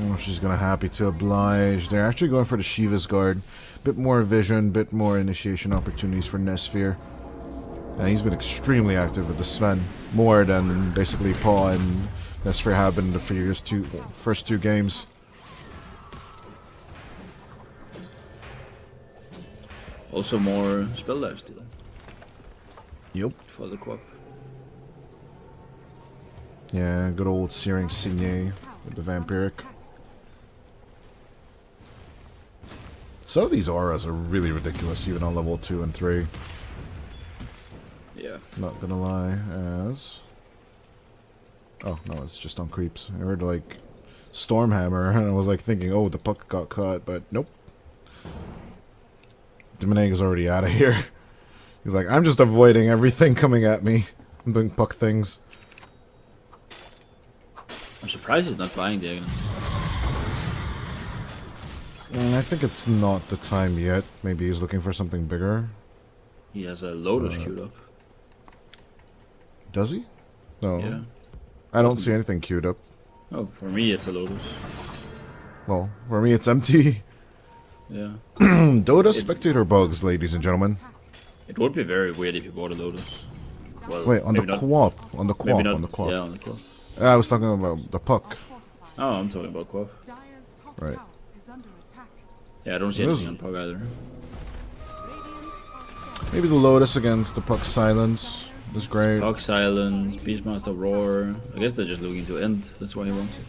Oh, she's gonna happy to oblige. They're actually going for the Shiva's Guard. Bit more vision, bit more initiation opportunities for Nesphere. And he's been extremely active with the Sven. More than basically Paul and Nesphere have been in the first two games. Also more spell dive still. Yep. For the Quap. Yeah, good old Searing Signe with the Vampiric. Some of these auras are really ridiculous, even on level 2 and 3. Yeah. Not gonna lie, as... Oh, no, it's just on creeps. I heard, like, Stormhammer, and I was, like, thinking, oh, the puck got caught, but nope. Demonic is already out of here. He's like, I'm just avoiding everything coming at me. I'm doing puck things. I'm surprised he's not buying the Aghanim. I think it's not the time yet. Maybe he's looking for something bigger. He has a Lotus queued up. Does he? No. Yeah. I don't see anything queued up. Oh, for me it's a Lotus. Well, for me it's empty. Yeah. Dota spectator bugs, ladies and gentlemen. It would be very weird if you bought a Lotus. Well, Wait, on the maybe not- co-op. On the Maybe co-op. not. On the co-op. Yeah, on the Quap. I was talking about the puck. Oh, I'm talking about Quap. Dire's top Right. tower is under attack. Yeah, I don't see It anything is- on Pug either. Radiant are strong. Maybe the Lotus against the puck silence is great. Pug Silence, Beastmaster Roar. I guess they're just looking to end. That's why he wants it.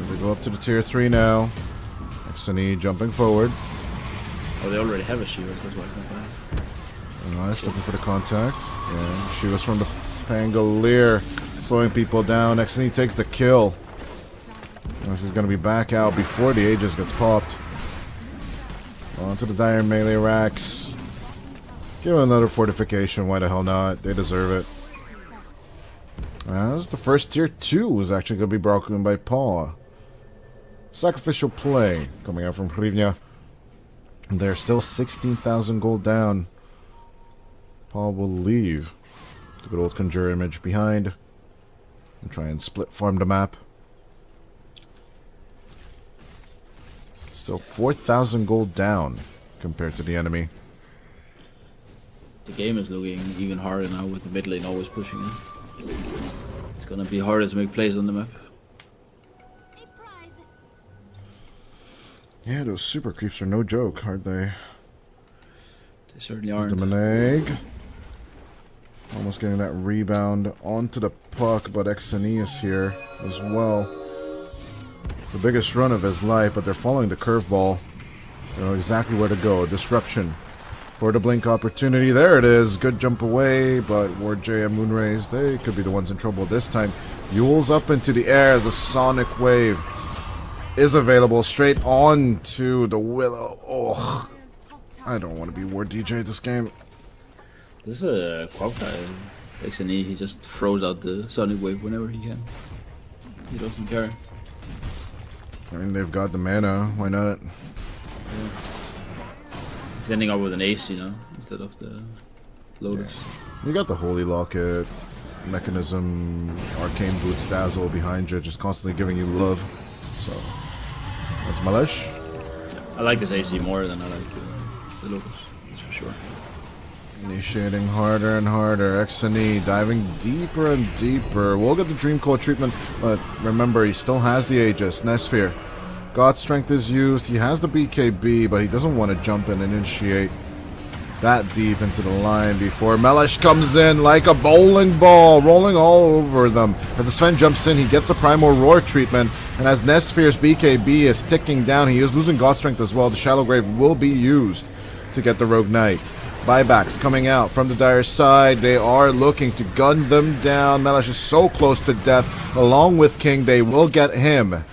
As they go up to the tier 3 now. XNE jumping forward. Oh, they already have a Shivas, that's why I can't buy it. Nice, looking for the contact. Yeah, she was from the Pangolier. Slowing people down. XNE takes the kill. This is going to be back out before the Aegis gets popped. Onto the Dire Melee Racks. Give him another fortification. Why the hell not? They deserve it. As the first tier 2 is actually going to be broken by Paw. Sacrificial play coming out from Hryvnia. They're still 16,000 gold down. Paul will leave. The good old Conjure image behind. And try and split farm the map. Still 4,000 gold down compared to the enemy. The game is looking even harder now with the mid lane always pushing in. It's gonna be harder to make plays on the map. Yeah, those super creeps are no joke, aren't they? They certainly aren't. Demonic. Almost getting that rebound onto the puck, but XNE is here as well. The biggest run of his life, but they're following the curveball. They know exactly where to go. Disruption for the blink opportunity. There it is. Good jump away, but Ward J and Moonrays, they could be the ones in trouble this time. Yules up into the air as a sonic wave is available straight on to the Willow. Oh, I don't want to be Ward DJ this game. This is a Quap guy. XNE, he just throws out the Sonic Wave whenever he can. He doesn't care. I mean, they've got the mana. Why not? Yeah. He's ending up with an AC now instead of the Lotus. You got the Holy Locket, Mechanism, Arcane Boots, Dazzle behind you, just constantly giving you love. So, that's Malesh. Yeah. I like this AC more than I like the Lotus, that's for sure. Initiating harder and harder. XNE diving deeper and deeper. We'll get the Dream Cold treatment, but remember, he still has the Aegis. Nesphere. God's Strength is used. He has the BKB, but he doesn't want to jump in and initiate. that deep into the line before Melesh comes in like a bowling ball, rolling all over them. As the Sven jumps in, he gets the Primal Roar treatment, and as Nesphere's BKB is ticking down, he is losing God Strength as well. The Shallow Grave will be used to get the Rogue Knight. Buybacks coming out from the Dire side. They are looking to gun them down. Melesh is so close to death. Along with King, they will get him.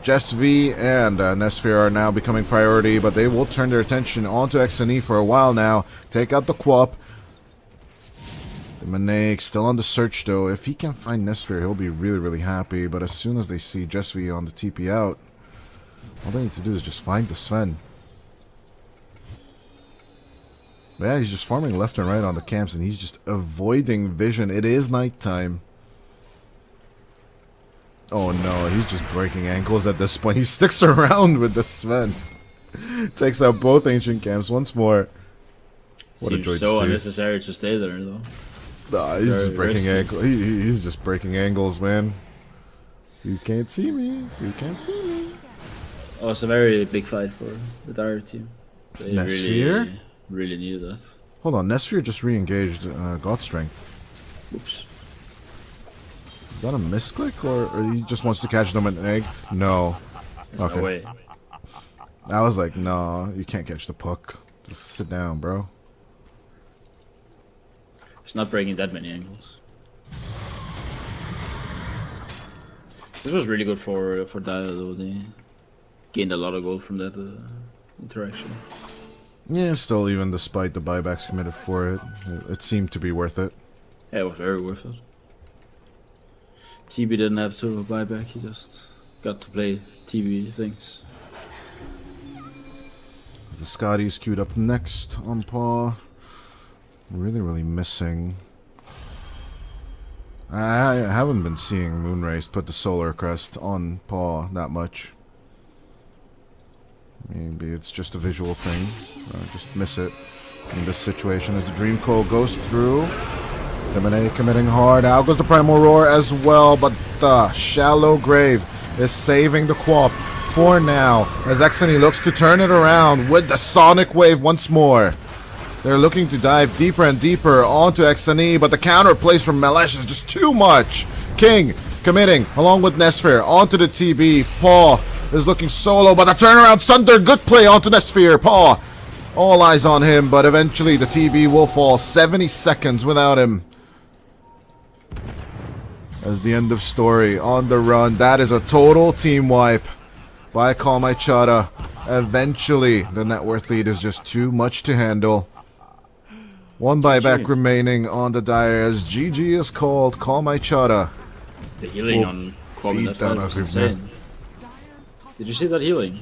Jess V and Nesphere are now becoming priority, but they will turn their attention onto XNE for a while now. Take out the Quap. The Manake still on the search though. If he can find Nesphere, he'll be really, really happy. But as soon as they see Jess V on the TP out, all they need to do is just find the Sven. Yeah, he's just farming left and right on the camps, and he's just avoiding vision. It is nighttime. Oh no, he's just breaking ankles at this point. He sticks around with the Sven. Takes out both ancient camps once more. What Seems a joy so to see. unnecessary to stay there, though. Nah, he's Very just breaking risky. ankles. He's just breaking angles, man. You can't see me. You can't see me. Oh, it's a very big fight for the Dire team. They Nesphere? really needed that. Hold on, Nesphere just re-engaged God Strength. Oops. Is that a misclick, or he just wants to catch them an egg? No. There's no way. I was like, no, you can't catch the puck. Just sit down, bro. It's not breaking that many angles. This was really good for Dire though. They gained a lot of gold from that interaction. Yeah, still, even despite the buybacks committed for it, it seemed to be worth it. Yeah, it was very worth it. TB didn't have sort of a buyback, he just got to play TB things. The Scotty's queued up next on paw. Really, really missing. I haven't been seeing Moonrace put the Solar Crest on paw that much. Maybe it's just a visual thing. Just miss it in this situation as the Dream Coil goes through. Lemonade committing hard. Out goes the Primal Roar as well, but the Shallow Grave is saving the Quap for now as XNE looks to turn it around with the Sonic Wave once more. They're looking to dive deeper and deeper onto XNE, but the counter plays from Melesh is just too much. King committing along with Nesphere onto the TB. Paw is looking solo, but the turnaround Sunder, good play onto Nesphere. Paw, all eyes on him, but eventually the TB will fall. 70 seconds without him. As the end of story on the run. That is a total team wipe by Call My Chara. Eventually, the net worth lead is just too much to handle. One buyback remaining on the Dire as GG is called. Call My Chara. The healing on Quab in that fight was insane. Did you see that healing?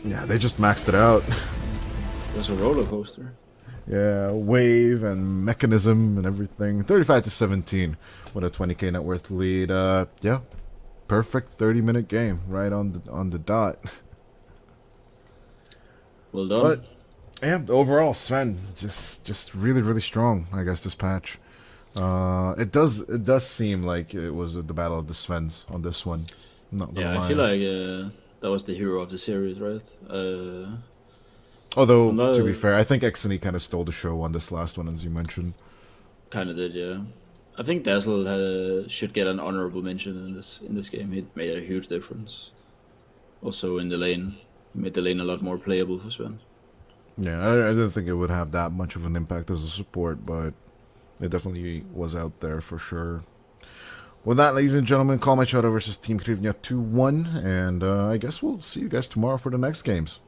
Yeah, they just maxed it out. It was a roller coaster. Yeah, wave and mechanism and everything. 35 to 17 with a 20k net worth lead. Yeah, perfect 30-minute game right on the dot. Well done. But yeah, overall Sven just really, really strong, I guess, this patch. It does seem like it was the battle of the Svens on this one. I'm not gonna lie. I feel like that was the hero of the series, right? Although, to be fair, I think XNE kind of stole the show on this last one, as you mentioned. Kind of did, yeah. I think Dazzle should get an honorable mention in this game. He made a huge difference. Also in the lane, he made the lane a lot more playable for Sven. Yeah, I didn't think it would have that much of an impact as a support, but it definitely was out there for sure. With that, ladies and gentlemen, Call My Chara versus Team Hryvnia 2-1, and I guess we'll see you guys tomorrow for the next games.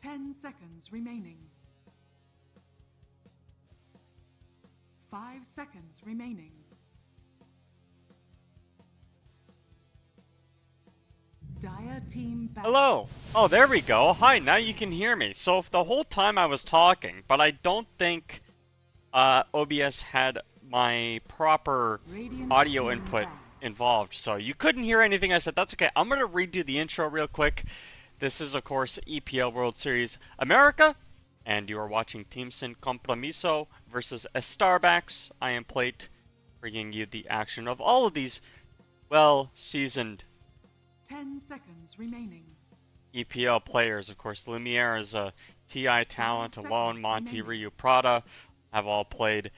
10 seconds remaining. 5 seconds remaining. Dire team back. Hello! Oh, there we go. Hi, now you can hear me. So if the whole time I was talking, but I don't think OBS had my proper Radiant audio team input back. involved, so you couldn't hear anything I said. That's okay. I'm gonna redo the intro real quick. This is, of course, EPL World Series America, and you are watching Team Sin Compromiso versus Starbacks. I am Plate, bringing you the action of all of these well-seasoned 10 seconds remaining. EPL players. Of course, Lumiere is a TI talent, 5 Alone, seconds Monty, remaining. Ryu, Prada have all played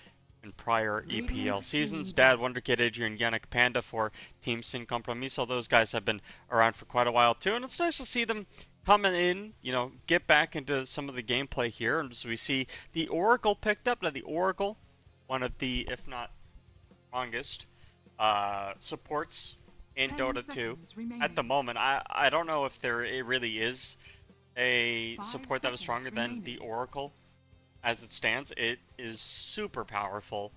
in prior Radiant EPL team seasons. back. Dad, Wonderkid, Adrian, Yannick, Panda for Team Sin Compromiso. Those guys have been around for quite a while too, and it's nice to see them coming in, you know, get back into some of the gameplay here. And as we see the Oracle picked up. Now the Oracle, one of the, if not strongest, supports in 10 Dota 2. seconds remaining. At the moment, I don't know if it really is a 5 support that is seconds stronger than the remaining. Oracle. As it stands, it is super powerful.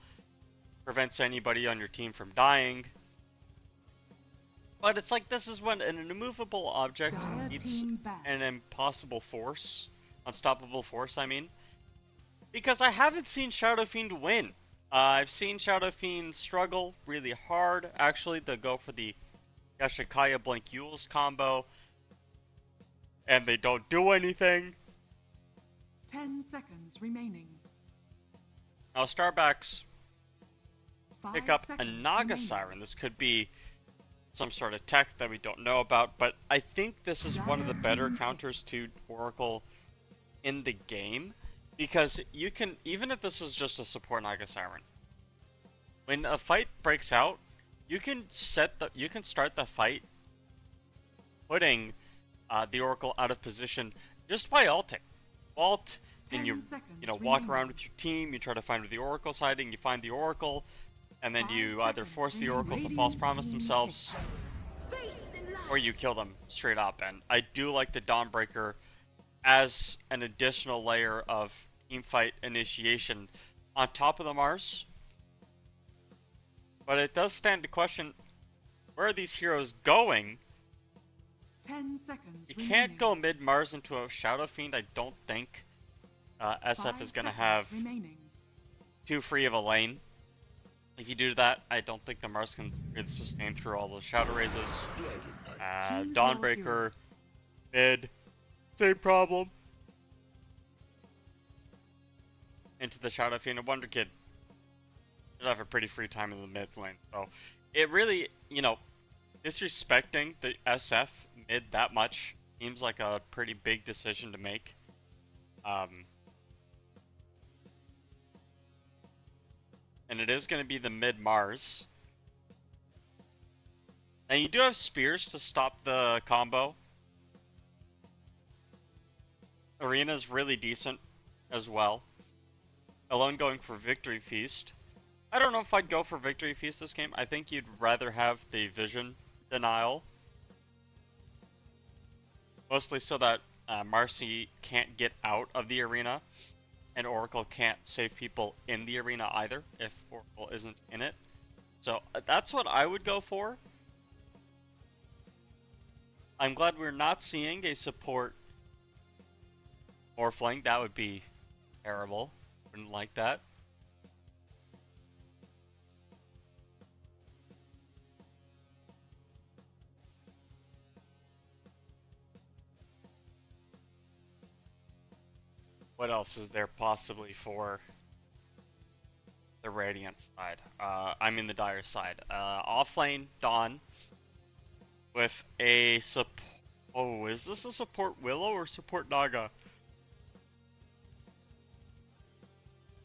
Prevents anybody on your team from dying. But it's like this is when an immovable object Dire meets team back. an impossible force. Unstoppable force, I mean. Because I haven't seen Shadow Fiend win. I've seen Shadow Fiend struggle really hard, actually, to go for the Yashikaya Blink Yules combo, and they don't do anything. 10 seconds remaining. Now Starbacks 5 pick up a seconds Naga remaining. Siren. This could be some sort of tech that we don't know about, but I think this is one of the better counters to Oracle in the game, because you can, even if this is just a support Naga Siren, when a fight breaks out, you can start the fight putting the Oracle out of position just by ulting. Ult, and 10 you seconds walk remaining. around with your team, you try to find where the Oracle's hiding, you find the Oracle, and then 5 you either seconds force the remaining. Oracle to false Radiant promise team themselves, or you kill them straight up. And I do like the Dawnbreaker as an additional layer of teamfight initiation on top of the Mars. But it does stand to question, where are these heroes going? 10 seconds You remaining. can't go mid-Mars into a Shadow Fiend, I don't think. SF 5 is going to seconds have remaining. too free of a lane. If you do that, I don't think the Mars can really sustain through all those Shadow Raises. Choose your Dawnbreaker, hero. mid, same problem. Into the Shadow Fiend and Wonder Kid. Should have a pretty free time in the mid lane. So it really, you know, disrespecting the SF mid that much seems like a pretty big decision to make. And it is going to be the mid Mars. And you do have spears to stop the combo. Arena's really decent as well. Alone going for Victory Feast. I don't know if I'd go for Victory Feast this game. I think you'd rather have the Vision Denial. Mostly so that Marcy can't get out of the arena. And Oracle can't save people in the arena either, if Oracle isn't in it. So that's what I would go for. I'm glad we're not seeing a support Morphling. That would be terrible. Wouldn't like that. What else is there possibly for the Radiant side? I'm in the Dire side. Offlane, Dawn, with a support. Oh, is this a support Willow or support Naga?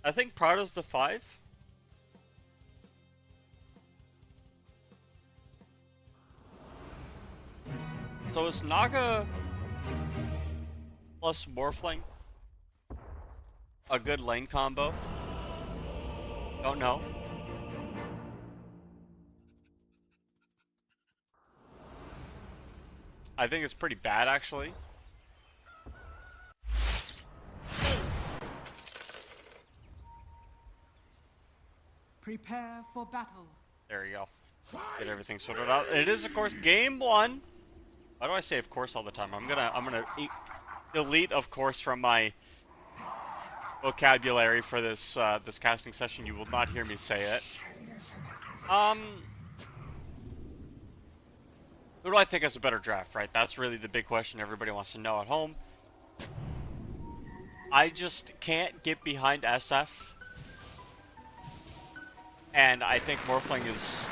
I think Prada's the 5. So is Naga plus Morphling a good lane combo? Don't know. I think it's pretty bad, actually. Prepare for battle. There you go. Get everything sorted out. It is, of course, game 1. Why do I say "of course" all the time? I'm gonna delete "of course" from my vocabulary for this this casting session. You will not hear me say it. Who do I think has a better draft? Right, that's really the big question everybody wants to know at home. I just can't get behind SF, and I think Morphling is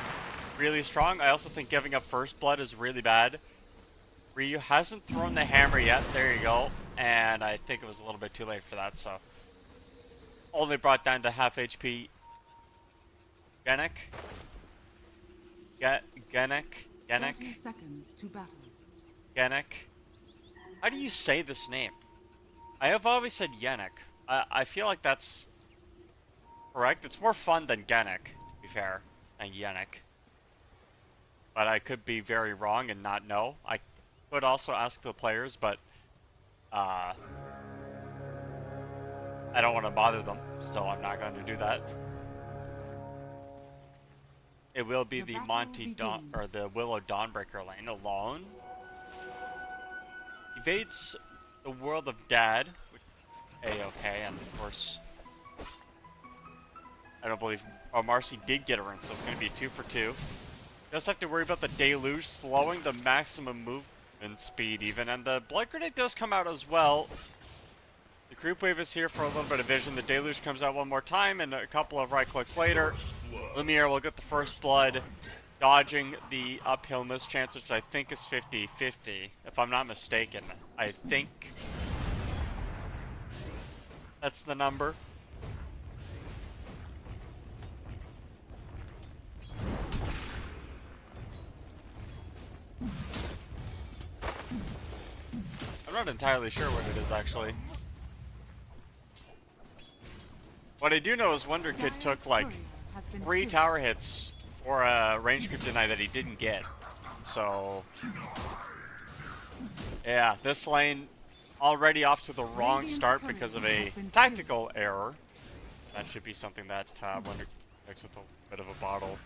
really strong. I also think giving up First Blood is really bad. Ryu hasn't thrown the hammer yet. There you go. And I think it was a little bit too late for that, so only brought down to half HP. Genek. 30 seconds to battle. Genek. How do you say this name? I have always said Yannick. I feel like that's correct. It's more fun than Genek, to be fair, saying Yannick. But I could be very wrong and not know. I could also ask the players, but I don't want to bother them, so I'm not going to do that. It will be the Monty Dawn or the Willow Dawnbreaker lane alone. Evades the World of Dad, which is A-okay, and of course, I don't believe Marcy did get a ring, so it's going to be a 2 for 2. Just have to worry about the Deluge slowing the maximum movement speed even, and the Blood Grenade does come out as well. The Creep Wave is here for a little bit of vision. The Deluge comes out one more time, and a couple of right clicks later, Lumiere will get the First Blood, dodging the uphill miss chance, which I think is 50-50, if I'm not mistaken. I think that's the number. I'm not entirely sure what it is, actually. What I do know is Wonder Kid took like 3 tower hits for a range creep deny that he didn't get. So yeah, this lane already off to the wrong start because of a tactical error. That should be something that Wonder takes with a bit of a bottle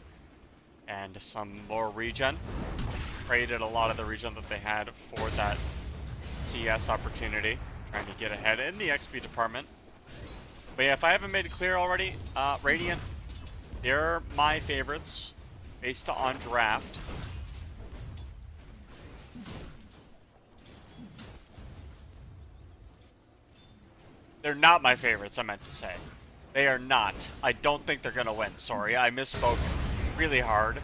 and some more regen. Traded a lot of the regen that they had for that CS opportunity, trying to get ahead in the XP department. But yeah, if I haven't made it clear already, Radiant, they're my favorites based on draft. They're not my favorites, I meant to say. They are not. I don't think they're gonna win. Sorry, I misspoke really hard.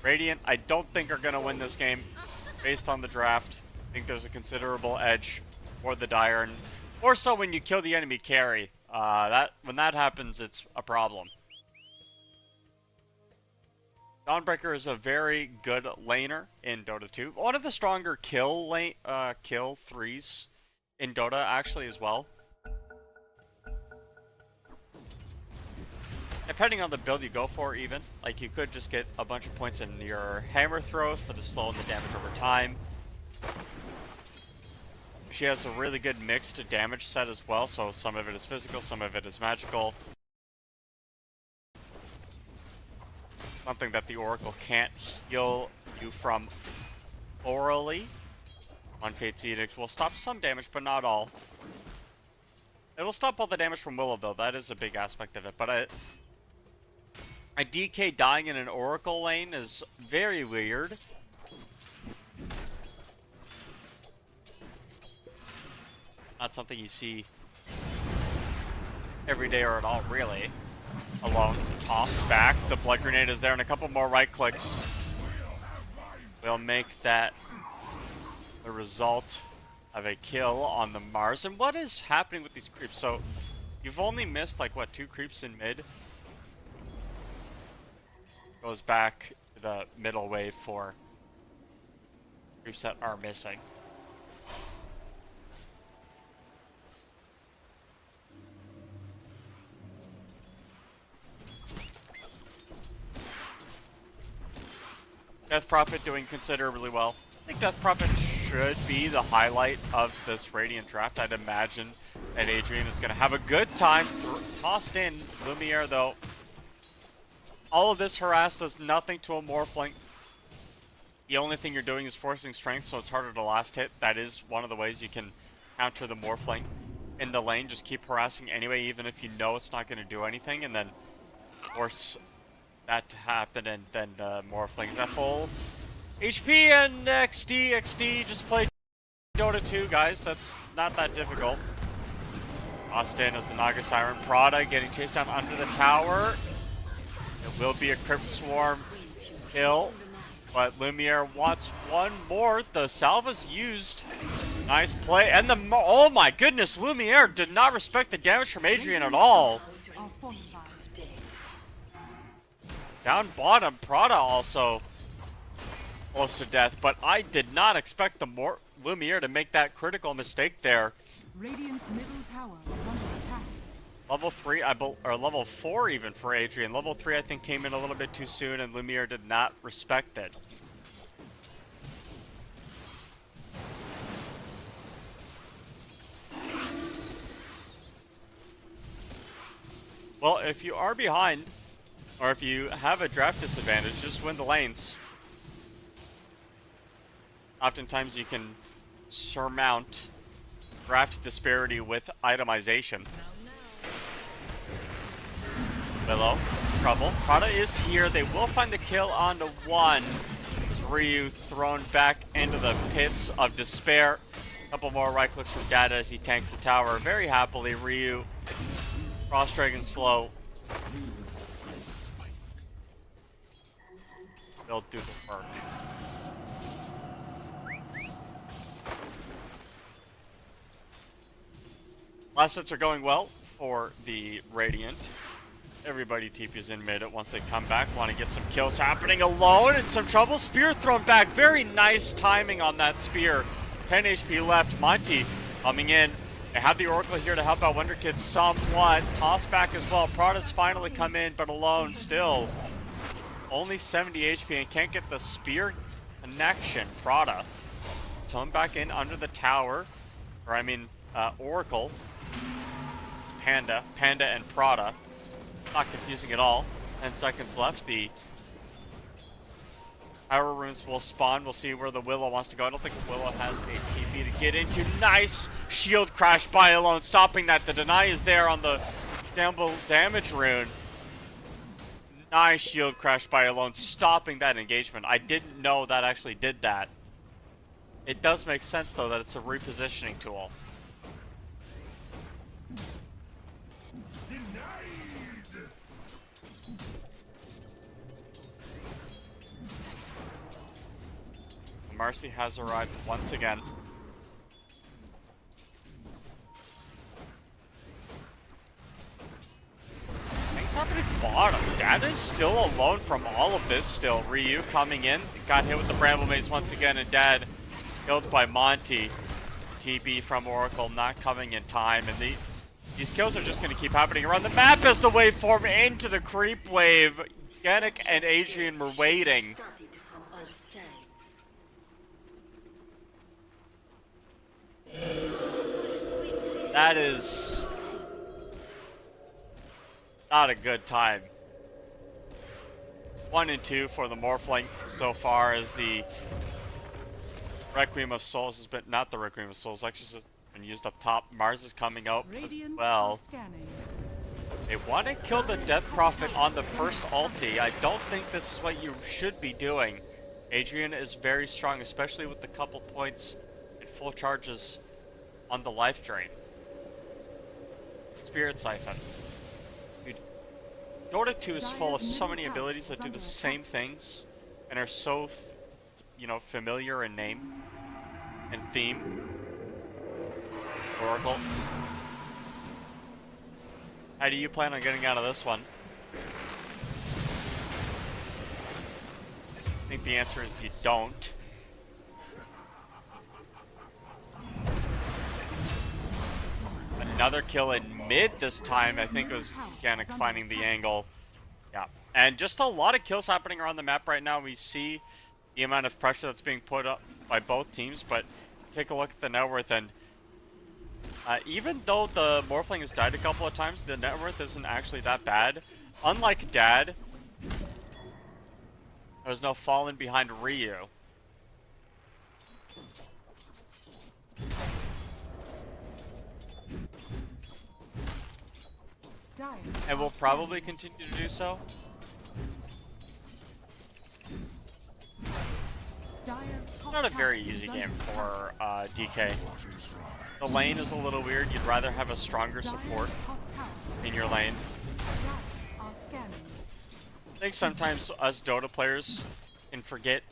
Radiant, I don't think are gonna win this game based on the draft. I think there's a considerable edge for the Dire, and more so when you kill the enemy carry. When that happens, it's a problem. Dawnbreaker is a very good laner in Dota 2. One of the stronger kill threes in Dota actually as well. Depending on the build you go for, even like you could just get a bunch of points in your hammer throws for the slow and the damage over time. She has a really good mixed damage set as well, so some of it is physical, some of it is magical. Something that the Oracle can't heal you from orally. On Fate's Edict will stop some damage, but not all. It will stop all the damage from Willow, though. That is a big aspect of it. But a DK dying in an Oracle lane is very weird. Not something you see every day or at all, really. Alone, tossed back. The Blood Grenade is there, and a couple more right clicks will make that the result of a kill on the Mars. And what is happening with these creeps? So you've only missed like what, 2 creeps in mid? Goes back to the middle wave for creeps that are missing. Death Prophet doing considerably well. I think Death Prophet should be the highlight of this Radiant draft. I'd imagine that Adrian is going to have a good time. Tossed in. Lumiere, though, all of this harass does nothing to a Morphling. The only thing you're doing is forcing strength, so it's harder to last hit. That is one of the ways you can counter the Morphling in the lane. Just keep harassing anyway, even if you know it's not going to do anything, and then force that to happen, and then Morphling's at full HP, and XD, just play DOTA2, guys. That's not that difficult. Austin as the Naga Siren. Prada getting chased down under the tower. It will be a Crypt Swarm kill, but Lumiere wants one more. The Salva's used. Nice play, and oh my goodness, Lumiere did not respect the damage from Adrian at all. Are fortified. Down bottom, Prada also close to death, but I did not expect the Lumiere to make that critical mistake there. Radiant's middle tower is under attack. Level 3, or level 4 even for Adrian. Level 3 I think came in a little bit too soon, and Lumiere did not respect it. Well, if you are behind, or if you have a draft disadvantage, just win the lanes. Oftentimes you can surmount draft disparity with itemization. Willow, trouble. Prada is here. They will find the kill onto one. As Ryu thrown back into the pits of despair. A couple more right clicks from Data as he tanks the tower. Very happily, Ryu. Cross Dragon slow. They'll do the work. Last hits are going well for the Radiant. Everybody TP's in mid once they come back. Want to get some kills happening alone and some trouble. Spear thrown back. Very nice timing on that spear. 10 HP left. Monty coming in. They have the Oracle here to help out Wonder Kid somewhat. Toss back as well. Prada's finally come in, but alone still. Only 70 HP and can't get the spear connection. Prada. Come back in under the tower. Or I mean, Oracle. Panda and Prada. Not confusing at all. 10 seconds left. The Power Runes will spawn. We'll see where the Willow wants to go. I don't think Willow has a TP to get into. Nice shield crash by alone, stopping that. The deny is there on the damage rune. Nice shield crash by alone, stopping that engagement. I didn't know that actually did that. It does make sense though that it's a repositioning tool. Marcy has arrived once again. Things happening bottom. Dad is still alone from all of this still. Ryu coming in. Got hit with the Bramble Maze once again, and Dad killed by Monty. TB from Oracle not coming in time, and these kills are just going to keep happening around the map as the wave form into the creep wave. Yannick and Adrian were waiting. That is not a good time. 1 and 2 for the Morphling so far, as the Requiem of Souls has been, not the Requiem of Souls, Exorcist has been used up top. Mars is coming out as well. They want to kill the Death Prophet on the first ulti. I don't think this is what you should be doing. Adrian is very strong, especially with the couple points and full charges on the life drain. Spirit Siphon. Dude, Dota 2 is full of so many abilities that do the same things and are so, familiar in name and theme. Oracle. How do you plan on getting out of this one? I think the answer is you don't. Another kill in mid this time. I think it was Yannick finding the angle. Yeah, and just a lot of kills happening around the map right now. We see the amount of pressure that's being put up by both teams, but take a look at the net worth, and even though the Morphling has died a couple of times, the net worth isn't actually that bad. Unlike Dad, There's no falling behind Ryu. Dire And are we'll probably scanning. continue to do so. Dire's top Not a tower very is easy under game attack. for DK. The lane is a little weird. You'd rather have a stronger Dire's support top tower in your lane. Dire are scanning. I think sometimes us Dota players can forget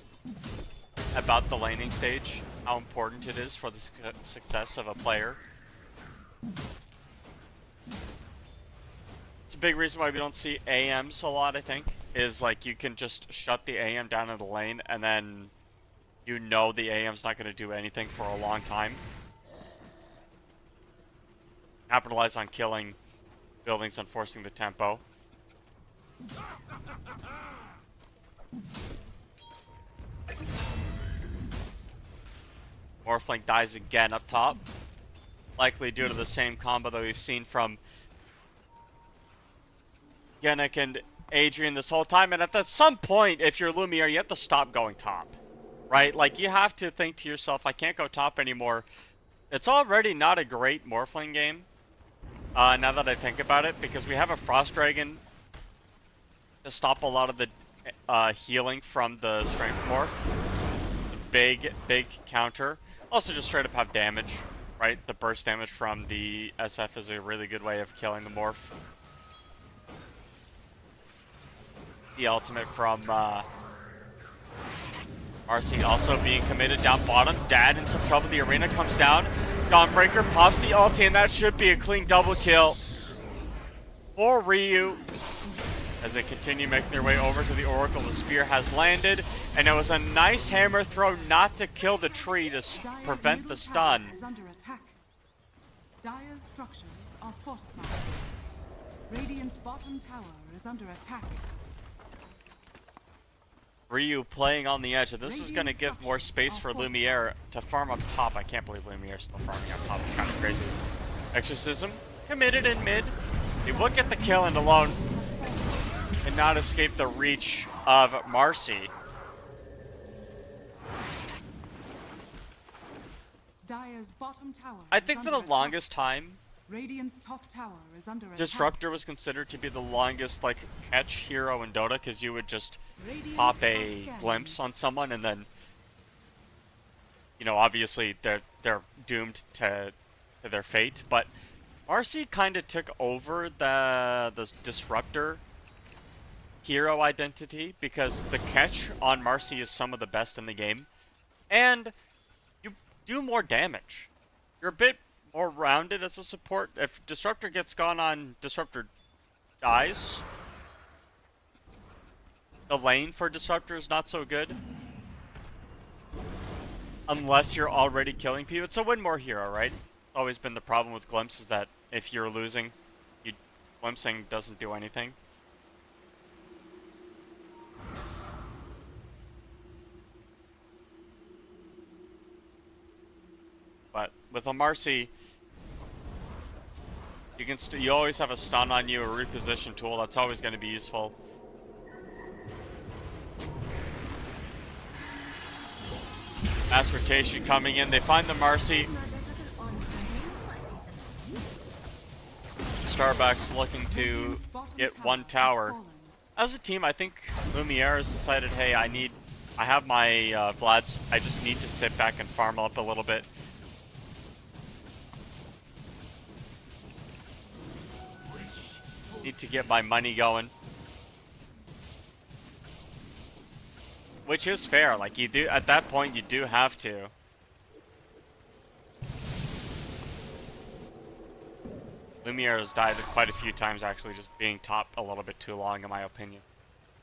about the laning stage, how important it is for the success of a player. It's a big reason why we don't see AMs a lot, I think, is like you can just shut the AM down in the lane and then you know the AM's not going to do anything for a long time. Capitalize on killing buildings and forcing the tempo. Morphling dies again up top. Likely due to the same combo that we've seen from Yannick and Adrian this whole time. And at some point, if you're Lumiere, you have to stop going top. Right? Like, you have to think to yourself, I can't go top anymore. It's already not a great Morphling game. Now that I think about it, because we have a Frost Dragon to stop a lot of the healing from the Strength Morph. Big counter. Also just straight up have damage, right? The burst damage from the SF is a really good way of killing the Morph. The ultimate from RC also being committed down bottom. Dad in some trouble. The arena comes down. Dawnbreaker pops the ulti, and that should be a clean double kill for Ryu. As they continue making their way over to the Oracle, the spear has landed, and it was a nice hammer throw not to kill the tree to Dire's prevent middle the tower stun. is under attack. Dire's structures are fortified. Radiant's bottom tower is under attack. Ryu playing on the edge, and this is going to Radiant give more space structures for are Lumiere to farm up top. I can't believe Lumiere's still farming up top. It's kind of crazy. Exorcism committed in mid. He will get the kill and alone and not escape the reach of Marcy. Dire's bottom tower I is think for under the attack. longest time, Radiant's top tower is under attack. Disruptor was considered to be the longest like catch hero in Dota, because you would just Radiant pop are a scanning. glimpse on someone and then, you know, obviously they're doomed to their fate. But Marcy kind of took over the Disruptor hero identity, because the catch on Marcy is some of the best in the game, and you do more damage. You're a bit more rounded as a support. If Disruptor gets gone on, Disruptor dies. The lane for Disruptor is not so good, unless you're already killing people. It's a win more hero, right? Always been the problem with Glimpse, is that if you're losing, glimpsing doesn't do anything. But with a Marcy, you can you always have a stun on you, a reposition tool. That's always going to be useful. Mass rotation coming in. They find the Marcy. Starbucks looking to Radiant's bottom get tower one has tower. fallen. As a team, I think Lumiere has decided, hey, I have my Vlads. I just need to sit back and farm up a little bit. Need to get my money going. Which is fair, like you do, at that point you do have to. Lumiere has died quite a few times actually, just being top a little bit too long in my opinion.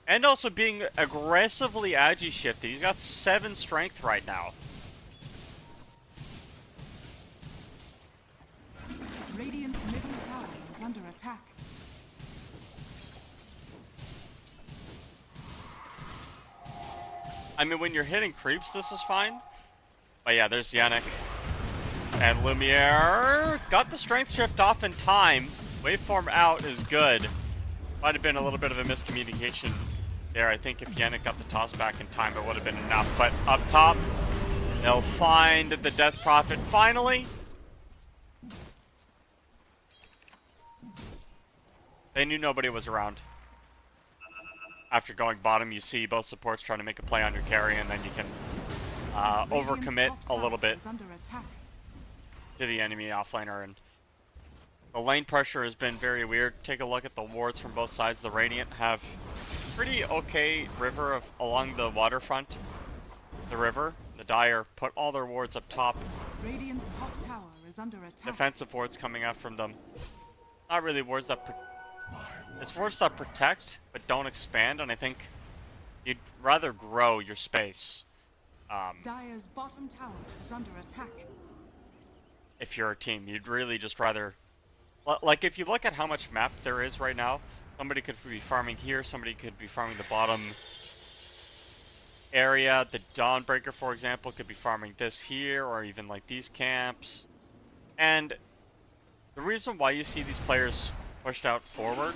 And also being aggressively agi shifted. He's got 7 strength right now. Radiant's middle tower is under attack. I mean, when you're hitting creeps, this is fine. But yeah, there's Yannick. And Lumiere got the strength shift off in time. Waveform out is good. Might have been a little bit of a miscommunication there. I think if Yannick got the toss back in time, it would have been enough. But up top, they'll find the Death Prophet finally. They knew nobody was around. After going bottom, you see both supports trying to make a play on your carry, and then you can overcommit a little bit to the enemy offlaner. And the lane pressure has been very weird. Take a look at the wards from both sides. The Radiant have pretty okay river along the waterfront. The river, the Dire put all their wards up top. Radiant's top tower is under attack. Defensive wards coming out from them. Not really wards that it's wards that protect but don't expand, and I think you'd rather grow your space. Dire's bottom tower is under attack. If you're a team, you'd really just rather, like, if you look at how much map there is right now, somebody could be farming here, somebody could be farming the bottom area. The Dawnbreaker, for example, could be farming this here, or even like these camps. And the reason why you see these players pushed out forward,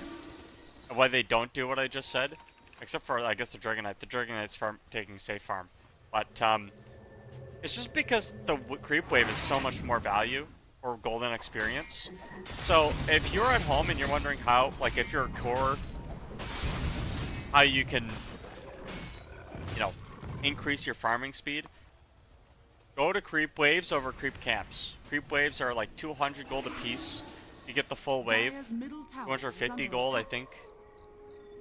and why they don't do what I just said, except for, I guess, the Dragon Knight. The Dragon Knight's taking safe farm. But it's just because the creep wave is so much more value for golden experience. So if you're at home and you're wondering how, like, if you're a core, how you can, you know, increase your farming speed, go to creep waves over creep camps. Creep waves are like 200 gold a piece. You get the full wave. 250 gold, I think.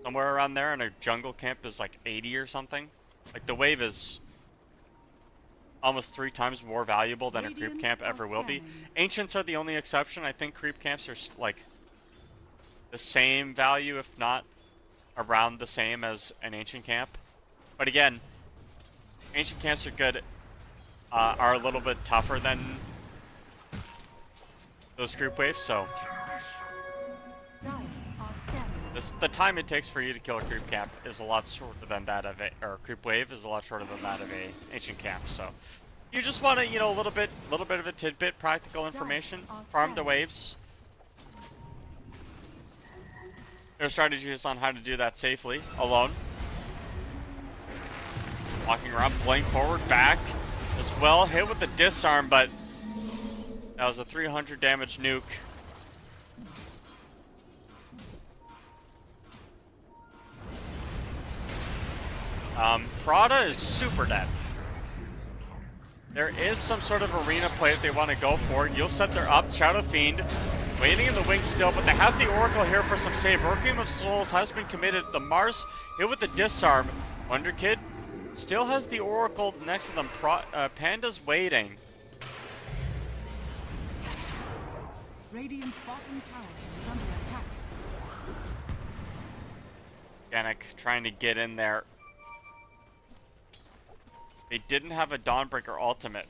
Somewhere around there, and a jungle camp is like 80 or something. Like, the wave is almost 3 times more valuable than a creep camp ever will be. Ancients are the only exception. I think creep camps are like the same value, if not around the same as an ancient camp. But again, ancient camps are good, are a little bit tougher than those creep waves, so the time it takes for you to kill a creep camp is a lot shorter than that of a, or a creep wave is a lot shorter than that of a ancient camp. So you just want to, you know, a little bit of a tidbit, practical information. Farm the waves. Their strategies on how to do that safely, alone. Walking around, playing forward, back as well. Hit with the disarm, but that was a 300 damage nuke. Prada is super dead. There is some sort of arena play if they want to go for it. You'll set their up, Shadow Fiend, waiting in the wings still, but they have the Oracle here for some save. Requiem of Souls has been committed. The Mars hit with the disarm. Wonder Kid still has the Oracle next to them. Panda's waiting. Radiant's bottom tower is under attack. Yannick trying to get in there. They didn't have a Dawnbreaker ultimate.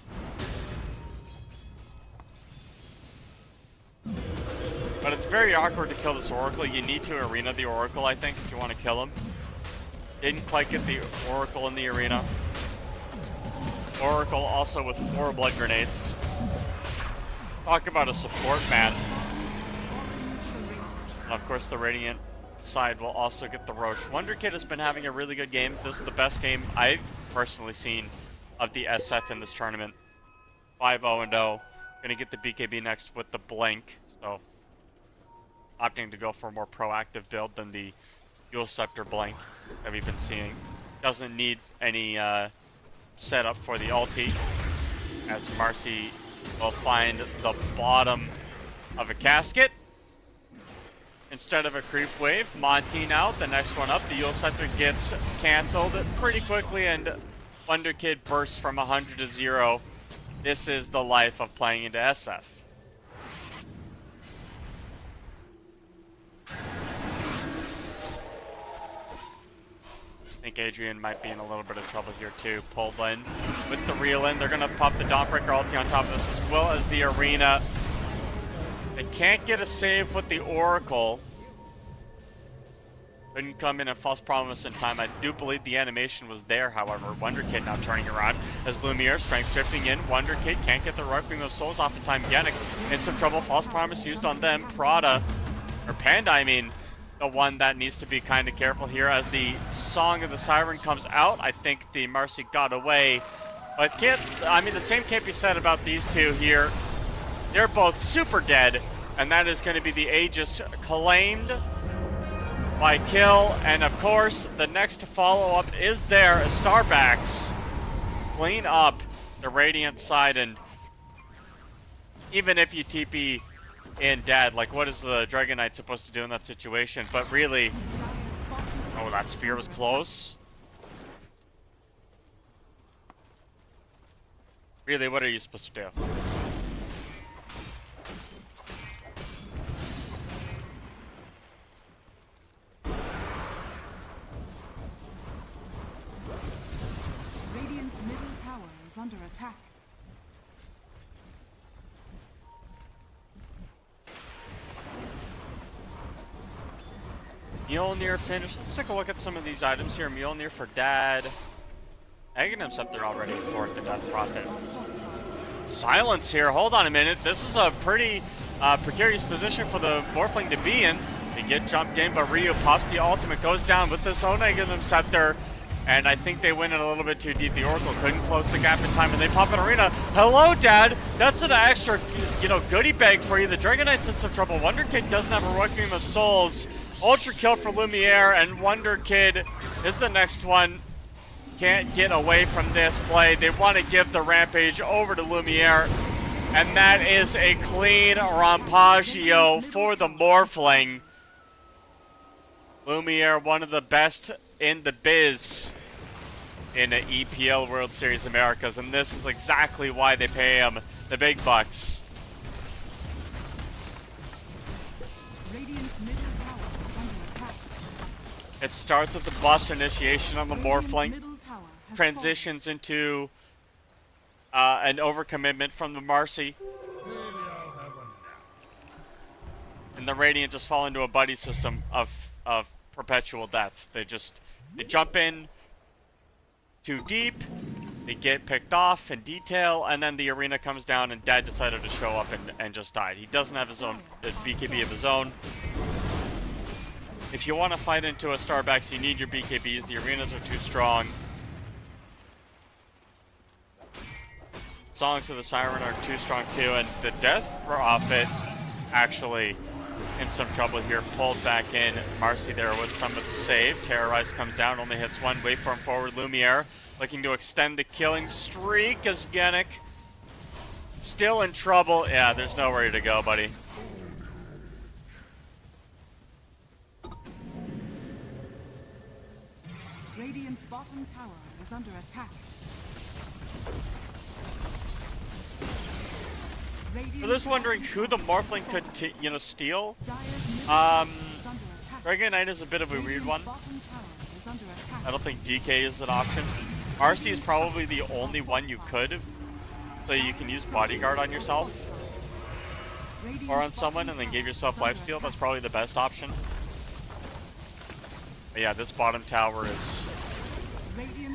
But it's very awkward to kill this Oracle. You need to arena the Oracle, I think, if you want to kill him. Didn't quite get the Oracle in the arena. Oracle also with 4 blood grenades. Talk about a support man. And of course, the Radiant side will also get the Roche. Wonder Kid has been having a really good game. This is the best game I've personally seen of the SF in this tournament. 5-0-0. Gonna get the BKB next with the Blink. So, opting to go for a more proactive build than the Dual Scepter Blink that we've been seeing. Doesn't need any setup for the ulti, as Marcy will find the bottom of a casket instead of a creep wave. Monty now, the next one up. The Dual Scepter gets cancelled pretty quickly, and Wonder Kid bursts from 100 to 0. This is the life of playing into SF. I think Adrian might be in a little bit of trouble here too. Pulled in with the reel in. They're going to pop the Dawnbreaker ulti on top of this, as well as the arena. They can't get a save with the Oracle. Couldn't come in a false promise in time. I do believe the animation was there, however. Wonder Kid now turning around as Lumiere strength shifting in. Wonder Kid can't get the Requiem of Souls off in time. Yannick in some trouble. False promise used on them. Prada, or Panda, I mean. the one that needs to be kind of careful here as the Song of the Siren comes out. I think the Marcy got away, but the same can't be said about these two here. They're both super dead, and that is going to be the Aegis claimed by kill. And of course, the next follow-up is there. Starbacks clean up the Radiant side, and even if you TP in dead, like what is the Dragon Knight supposed to do in that situation? But really, oh, that spear was close. Really, what are you supposed to do? Radiant's middle tower is under attack. Mjolnir finished. Let's take a look at some of these items here. Mjolnir for Dad. Aghanim's up there already for the Death Prophet. Silence here. Hold on a minute. This is a pretty precarious position for the Morphling to be in. They get jumped in, but Ryu pops the ultimate, goes down with this own Aghanim Scepter. And I think they went in a little bit too deep. The Oracle couldn't close the gap in time, and they pop an Arena. Hello, Dad. That's an extra, goodie bag for you. The Dragon Knight's in some trouble. Wonder Kid doesn't have a Requiem of Souls. Ultra kill for Lumiere, and Wonder Kid is the next one. Can't get away from this play. They want to give the Rampage over to Lumiere, and that is a clean Rampagio for the Morphling. Lumiere, one of the best in the biz in the EPL World Series Americas, and this is exactly why they pay him the big bucks. Radiant's middle tower is under attack. It starts with the bust initiation on the Radiant's Morphling, middle tower has transitions into an overcommitment from the Marcy, and the Radiant just fall into a buddy system of perpetual death. They jump in too deep, they get picked off in detail, and then the Arena comes down and Dad decided to show up and just died. He doesn't have his own BKB of his own. If you want to fight into a Starbacks, you need your BKBs. The Arenas are too strong. Songs of the Siren are too strong too, and the Death Prophet actually in some trouble here, pulled back in. Marcy there with some of the save. Terrorize comes down, only hits one. Waveform forward. Lumiere looking to extend the killing streak as Genic still in trouble. Yeah, there's nowhere to go, buddy. Radiant's bottom tower is under attack. For those wondering who the Morphling could, steal, Dragon Knight is a bit of a weird one. I don't think DK is an option. RC is probably the only one you could, so you can use Bodyguard on yourself or on someone and then give yourself lifesteal. That's probably the best option. But yeah, this bottom tower is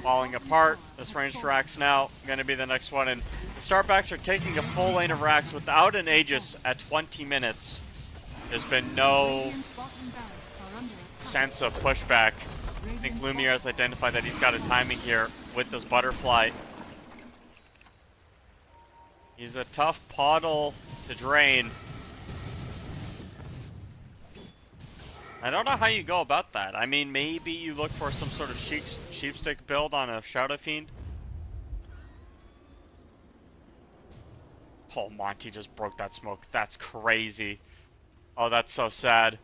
falling apart. This ranged Rax now going to be the next one, and the Starbacks are taking a full lane of Rax without an Aegis at 20 minutes. There's been no sense of pushback. I think Lumiere has identified that he's got a timing here with this butterfly. He's a tough puddle to drain. I don't know how you go about that. I mean, maybe you look for some sort of sheepstick build on a Shadow Fiend. Oh, Monty just broke that smoke. That's crazy. Oh, that's so sad.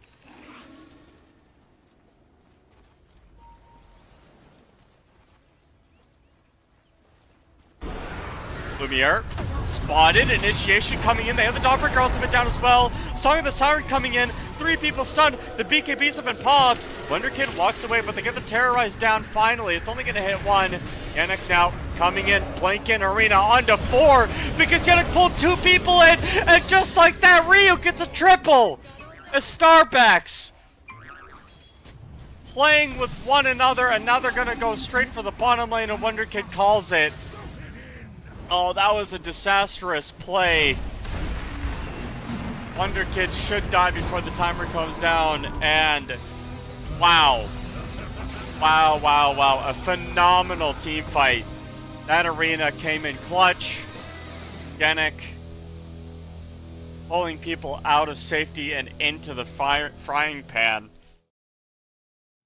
Lumiere spotted. Initiation coming in. They have the Dawnbreaker ultimate down as well. Song of the Siren coming in. 3 people stunned. The BKBs have been popped. Wonder Kid walks away, but they get the Terrorize down finally. It's only going to hit 1. Yannick now coming in. Blanking Arena onto 4 because Yannick pulled 2 people in. And just like that, Ryu gets a triple. A Starbacks playing with one another, and now they're going to go straight for the bottom lane, and Wonder Kid calls it. Oh, that was a disastrous play. Wonder Kid should die before the timer comes down, and Wow. Wow, wow, wow. A phenomenal team fight. That arena came in clutch. Genic pulling people out of safety and into the frying pan.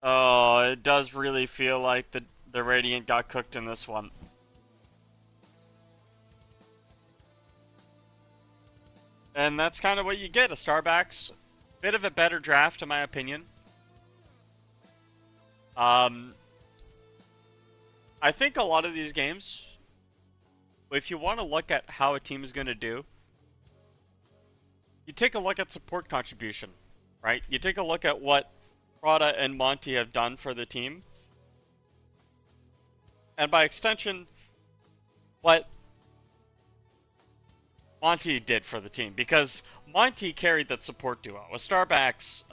Oh, it does really feel like the Radiant got cooked in this one. And that's kind of what you get, a Starbacks. Bit of a better draft, in my opinion. I think a lot of these games, if you want to look at how a team is going to do, you take a look at support contribution, right? You take a look at what Prada and Monty have done for the team. And by extension, what Monty did for the team. Because Monty carried that support duo. With Starbacks,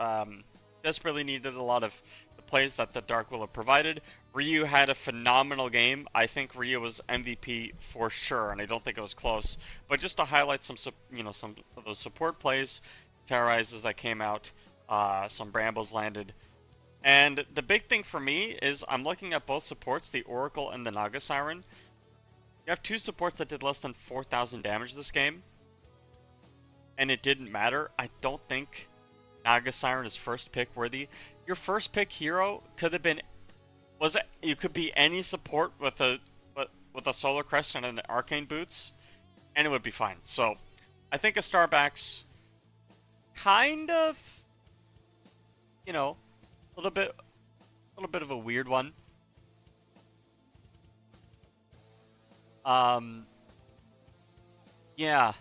desperately needed a lot of the plays that the Dark Willow provided. Ryu had a phenomenal game. I think Ryu was MVP for sure, and I don't think it was close. But just to highlight some of those support plays, terrorizes that came out, some Brambos landed. And the big thing for me is I'm looking at both supports, the Oracle and the Naga Siren. You have two supports that did less than 4,000 damage this game, and it didn't matter. I don't think Naga Siren is first pick worthy. Your first pick hero could have been, you could be any support with a Solar Crest and an Arcane Boots, and it would be fine. So I think a Starbacks kind of, a little bit of a weird one. Yeah.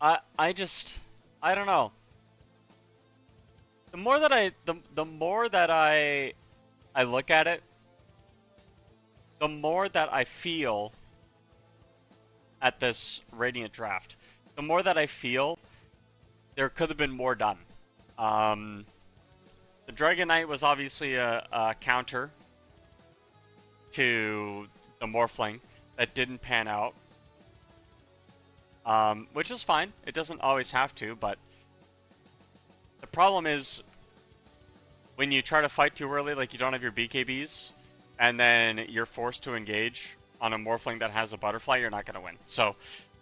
I don't know. The more that I look at it, the more that I feel at this Radiant draft, the more that I feel there could have been more done. The Dragon Knight was obviously a counter to the Morphling that didn't pan out, which is fine. It doesn't always have to, but the problem is when you try to fight too early, like you don't have your BKBs, and then you're forced to engage on a Morphling that has a Butterfly, you're not going to win. So,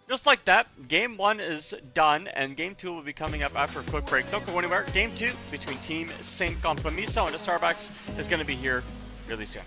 just like that, Game 1 is done, and Game 2 will be coming up after a quick break. Don't go anywhere. Game 2 between Team Sin Compromiso and the Starbacks is going to be here really soon.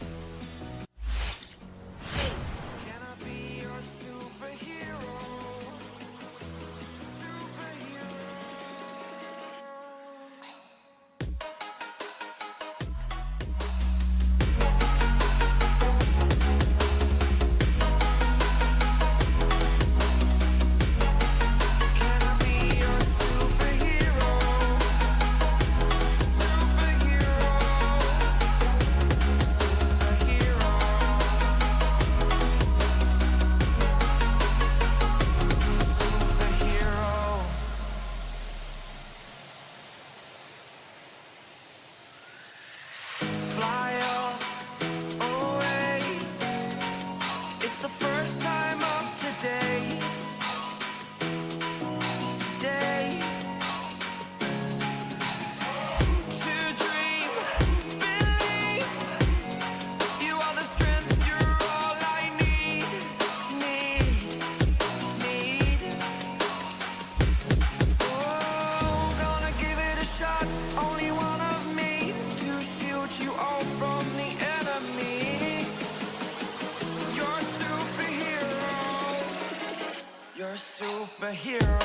Superhero.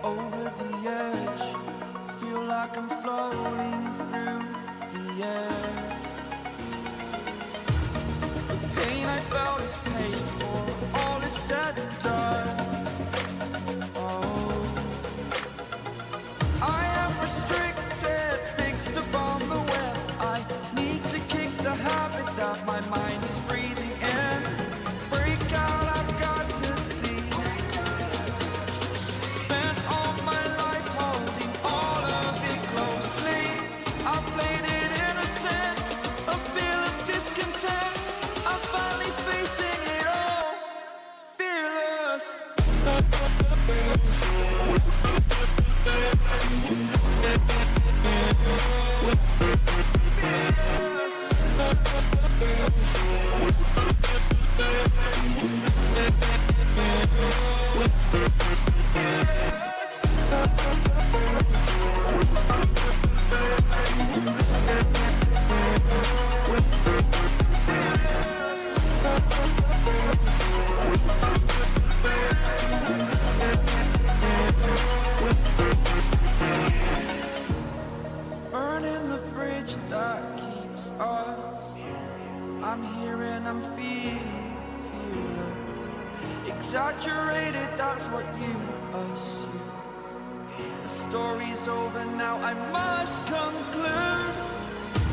Over the edge, feel like I'm floating through the air. The pain exaggerated, that's what you assume. The story's over now, I must conclude.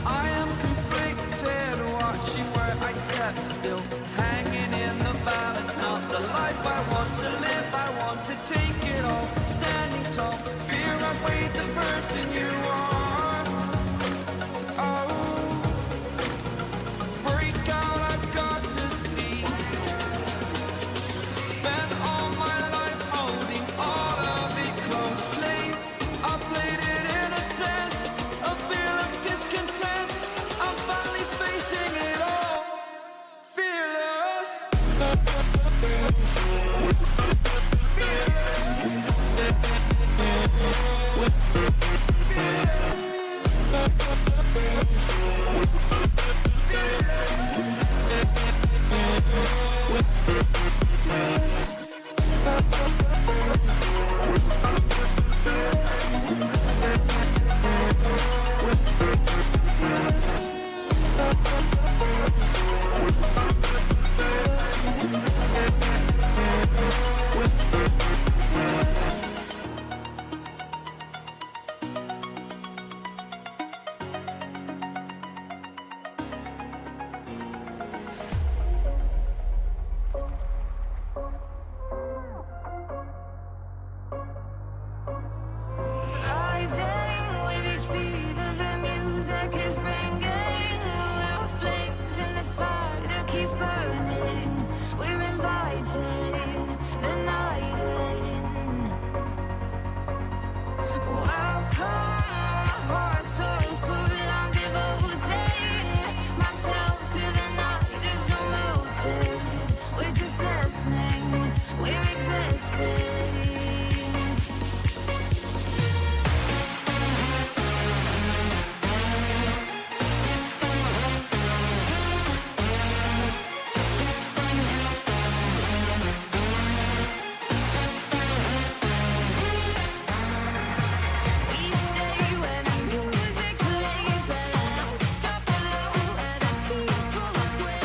I am conflicted, watching where I step still, hanging in the balance, not the life I want to live. I want to take it all, standing tall, fear I weighed the person you are. Oh, break out, I've got to see. Spent all my life holding all of it closely. I played it innocent, a feel of discontent. I'm finally facing it all, fearless. Rising with each beat of the music is bringing. We're flames in the fire that keeps burning. We're inviting the night in. Welcome, my heart so full. I'm devoting myself to the night. There's no motive. We're just listening. We're existing. We stay when the music plays. Let's drop it low, let the people sway.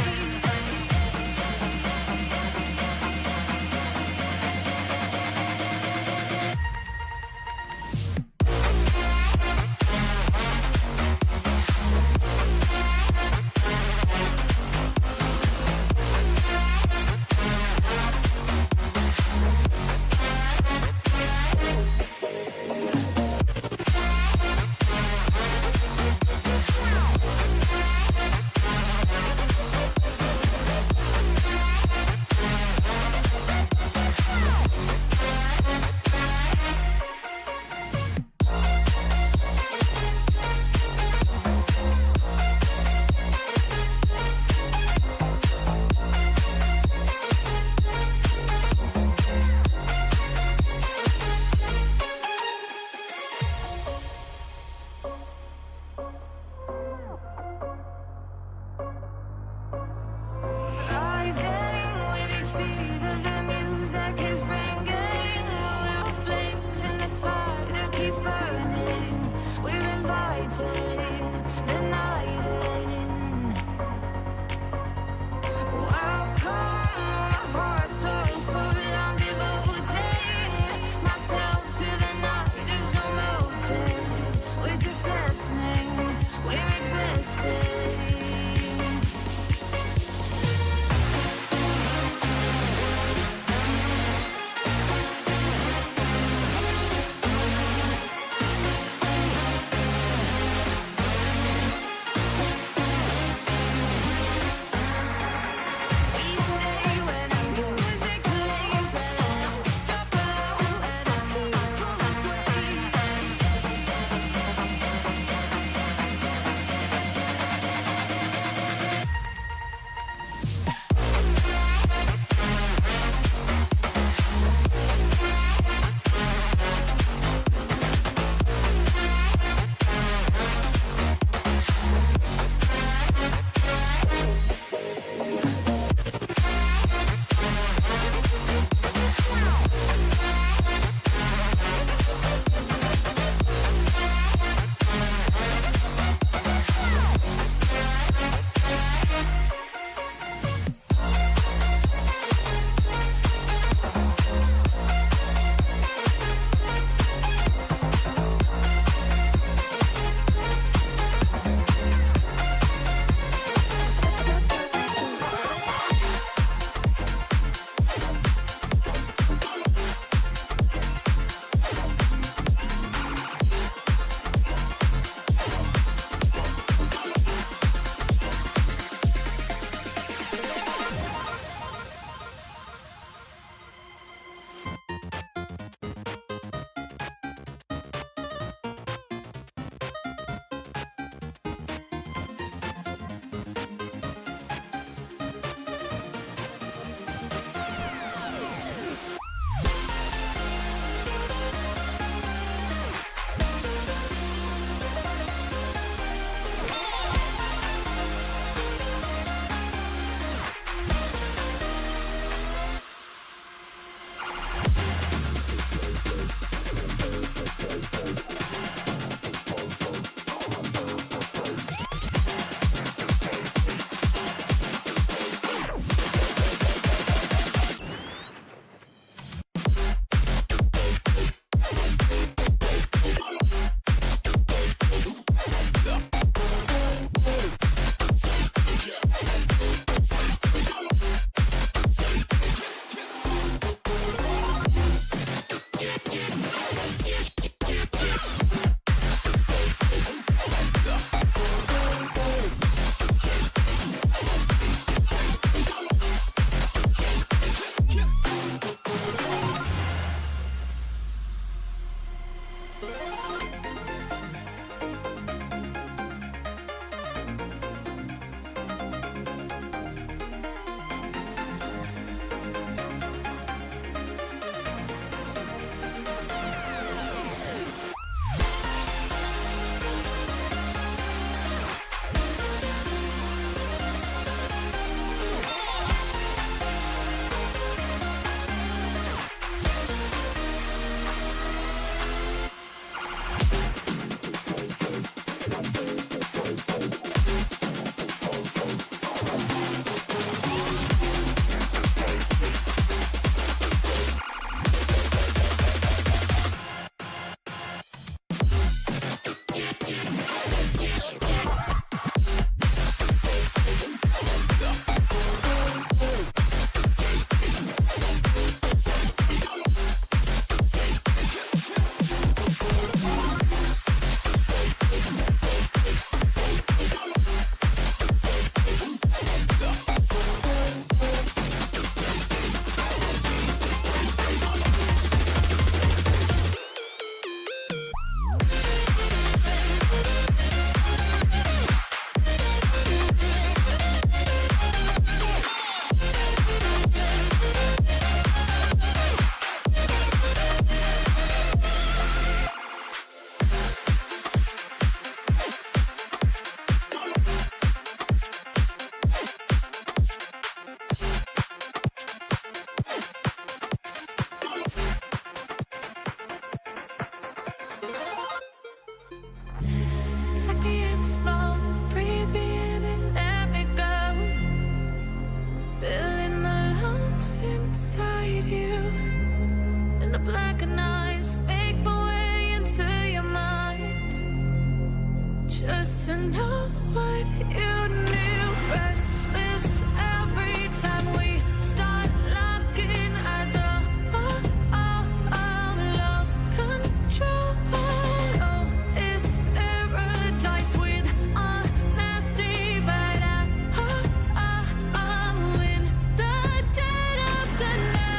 Rising with each beat of the music is bringing. We're flames in the fire that keeps burning. We're inviting the night in. Welcome, my heart so full. I'm devoting myself to the night. There's no motive. We're just listening. We're existing. inside you. In the blackened eyes, make my way into your mind. Just to know what you knew. Restless every time we start locking eyes. Lost control. Oh, it's paradise with honesty, but I'm in the dead of the night.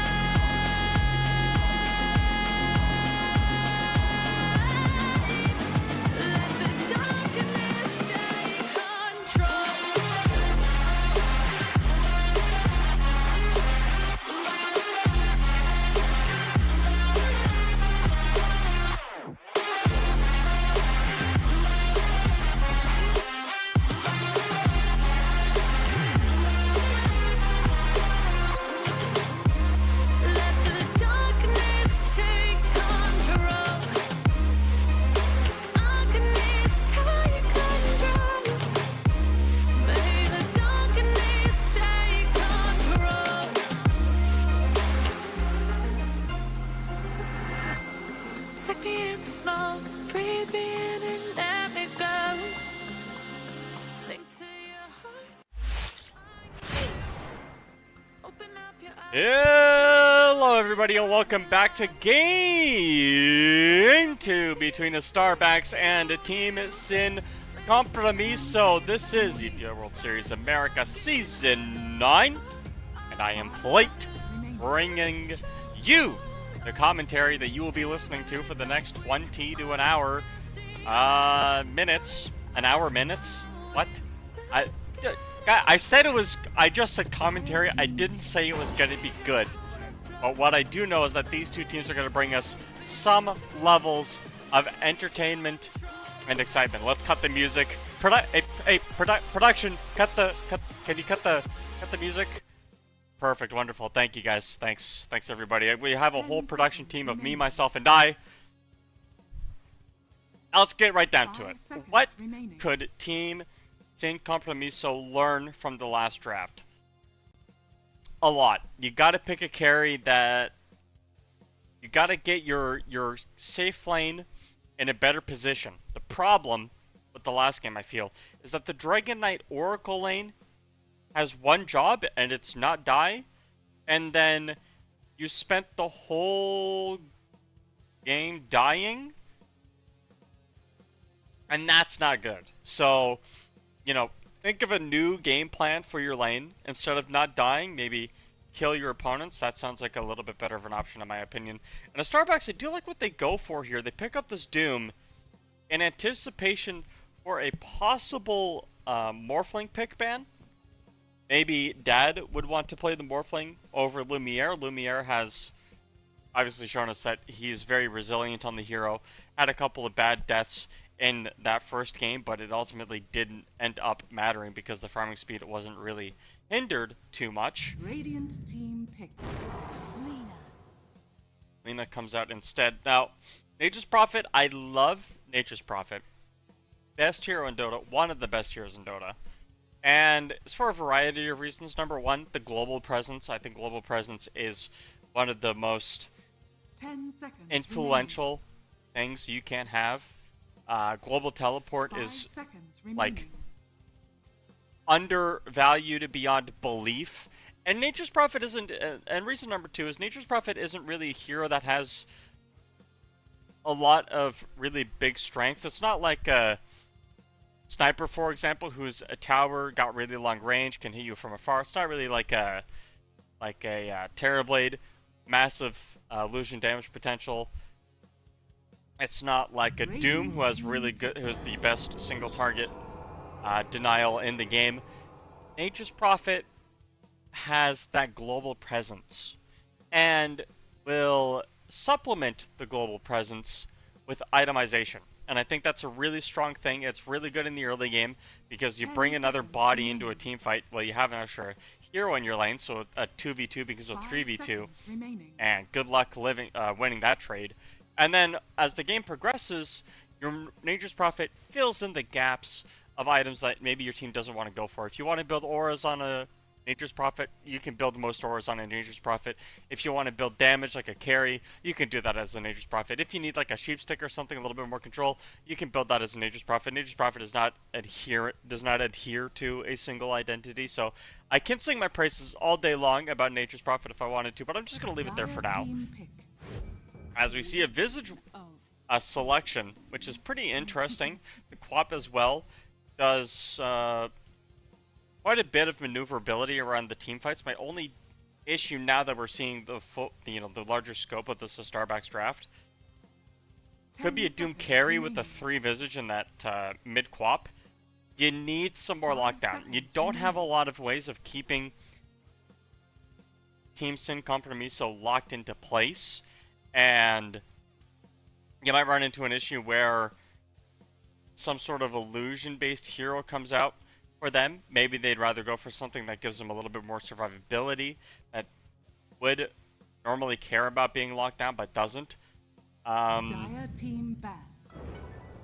Let the darkness take control. Let the darkness take control. Darkness take control. May the darkness take control. Take me in the smoke, breathe me in and let me go. Sink to your heart. Open up your eyes. Hello everybody and welcome back to Game 2 between the Starbacks and Team Sin Compromiso. This is EPL World Series America Season 9, and I am Plate, bringing you the commentary that you will be listening to for the next 20 to an hour minutes. What? I said it was, I just said commentary. I didn't say it was going to be good. But what I do know is that these two teams are going to bring us some levels of entertainment and excitement. Let's cut the music. Production, can you cut the music? Perfect, wonderful. Thank you guys. Thanks everybody. We have a whole production team of me, myself, and I. Now let's get right down to it. What could Team Sin Compromiso learn from the last draft? A lot. You gotta pick a carry that... You gotta get your safe lane in a better position. The problem with the last game, I feel, is that the Dragon Knight Oracle lane has one job, and it's not die. And then you spent the whole game dying. And that's not good. So, you know, think of a new game plan for your lane. Instead of not dying, maybe kill your opponents. That sounds like a little bit better of an option in my opinion. And the Starbacks, I do like what they go for here. They pick up this Doom in anticipation for a possible Morphling pick ban. Maybe Dad would want to play the Morphling over Lumiere. Lumiere has obviously shown us that he's very resilient on the hero. Had a couple of bad deaths in that first game, but it ultimately didn't end up mattering because the farming speed wasn't really hindered too much. Radiant team pick. Lena comes out instead. Now, Nature's Prophet, I love Nature's Prophet. Best hero in Dota, one of the best heroes in Dota. And it's for a variety of reasons. Number one, the global presence. I think global presence is one of the most 10 seconds influential things you can have. Global teleport is like undervalued beyond belief. And Nature's Prophet isn't, and reason number two is Nature's Prophet isn't really a hero that has a lot of really big strengths. It's not like a Sniper, for example, who's a tower, got really long range, can hit you from afar. It's not really like a Terrorblade, massive illusion damage potential. It's not like a Doom, who has really good, who's the best single target denial in the game. Nature's Prophet has that global presence and will supplement the global presence with itemization. And I think that's a really strong thing. It's really good in the early game because you bring another body into a team fight. Well, you have an extra hero in your lane, so a 2v2 becomes a 3v2. And good luck winning that trade. And then as the game progresses, your Nature's Prophet fills in the gaps of items that maybe your team doesn't want to go for. If you want to build auras on a Nature's Prophet, you can build most auras on a Nature's Prophet. If you want to build damage like a carry, you can do that as a Nature's Prophet. If you need like a sheep stick or something, a little bit more control, you can build that as a Nature's Prophet. Nature's Prophet does not adhere to a single identity, so I can sing my praises all day long about Nature's Prophet if I wanted to, but I'm just gonna leave it there for now. Team pick As we see a Visage of selection, which is pretty interesting. The Quap as well does quite a bit of maneuverability around the team fights. My only issue now that we're seeing the the larger scope of this Starbucks draft could be a Doom carry with the 3 Visage in that mid Quap. You need some more lockdown. You don't have a lot of ways of keeping Team Sin Compromiso locked into place, and you might run into an issue where some sort of illusion-based hero comes out for them. Maybe they'd rather go for something that gives them a little bit more survivability, that would normally care about being locked down but doesn't. Dire team ban.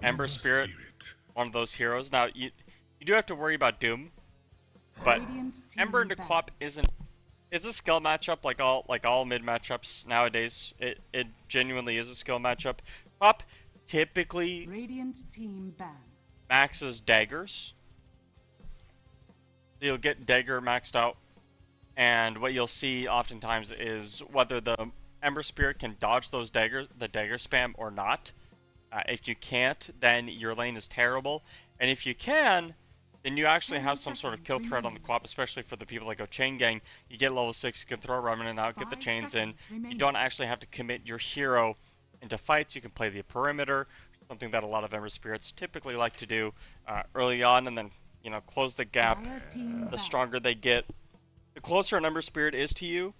Ember Spirit, one of those heroes. Now you do have to worry about Doom, but Radiant team Ember into ban. Quap is a skill matchup like all mid matchups nowadays. It genuinely is a skill matchup. Quap typically Radiant team ban. maxes daggers. You'll get dagger maxed out, and what you'll see oftentimes is whether the Ember Spirit can dodge those daggers, the dagger spam, or not. If you can't, then your lane is terrible, and if you can, then you actually 10 have some sort of kill seconds threat on the remaining. Quap, especially for the people that go chain gang. You get level 6, you can throw Remnant out, get the 5 chains in. seconds You remaining. don't actually have to commit your hero into fights. You can play the perimeter, something that a lot of Ember Spirits typically like to do early on, and then close the gap. Dire team The ban. stronger they get, the closer an Ember Spirit is to you,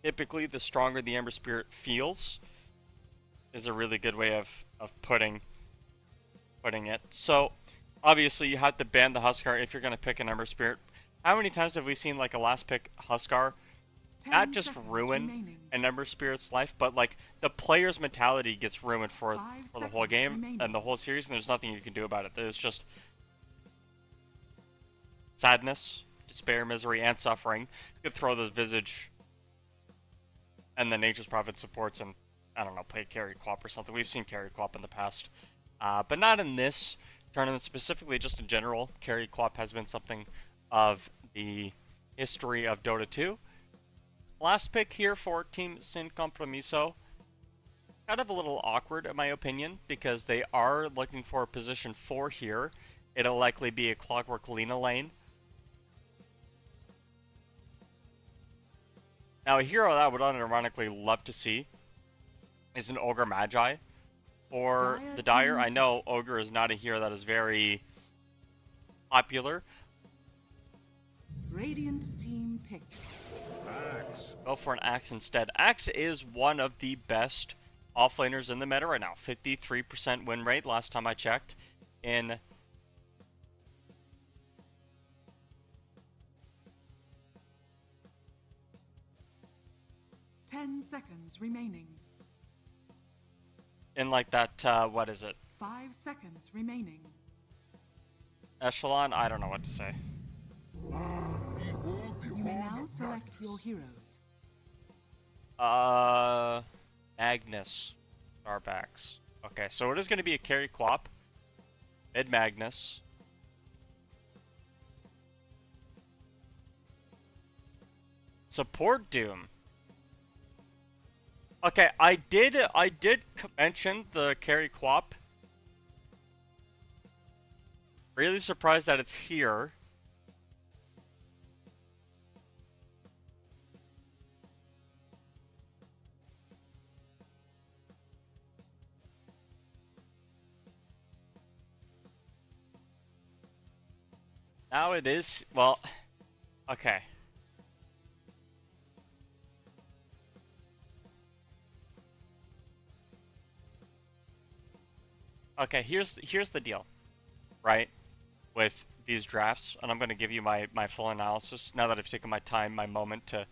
typically the stronger the Ember Spirit feels, is a really good way of putting it. So obviously you have to ban the Huskar if you're going to pick an Ember Spirit. How many times have we seen like a last pick Huskar 10 not just seconds ruin remaining. an Ember Spirit's life, but like the player's mentality gets ruined for 5 the whole seconds game remaining. and the whole series, and there's nothing you can do about it. There's just sadness, despair, misery, and suffering. You could throw the Visage and the Nature's Prophet supports and, I don't know, play Carry Quap or something. We've seen Carry Quap in the past. But not in this tournament specifically, just in general. Carry Quap has been something of the history of Dota 2. Last pick here for Team Sin Compromiso. Kind of a little awkward in my opinion, because they are looking for position 4 here. It'll likely be a Clockwork Lina lane. Now a hero that I would unironically love to see is an Ogre Magi for Dire the Dire. team I know Ogre is not a hero that is very popular. Radiant team pick. Go for an Axe instead. Axe is one of the best offlaners in the meta right now. 53% win rate last time I checked. In 10 seconds remaining. like that, what is it? 5 seconds remaining. Echelon? I don't know what to say. You may now select your heroes. Magnus. Starbacks. Okay, so it is going to be a carry Quap. Mid Magnus. Support Doom. Okay, I did mention the carry Quap. Really surprised that it's here. Now it is, well, okay. Okay, here's the deal, right? With these drafts, and I'm going to give you my full analysis now that I've taken my time, my moment to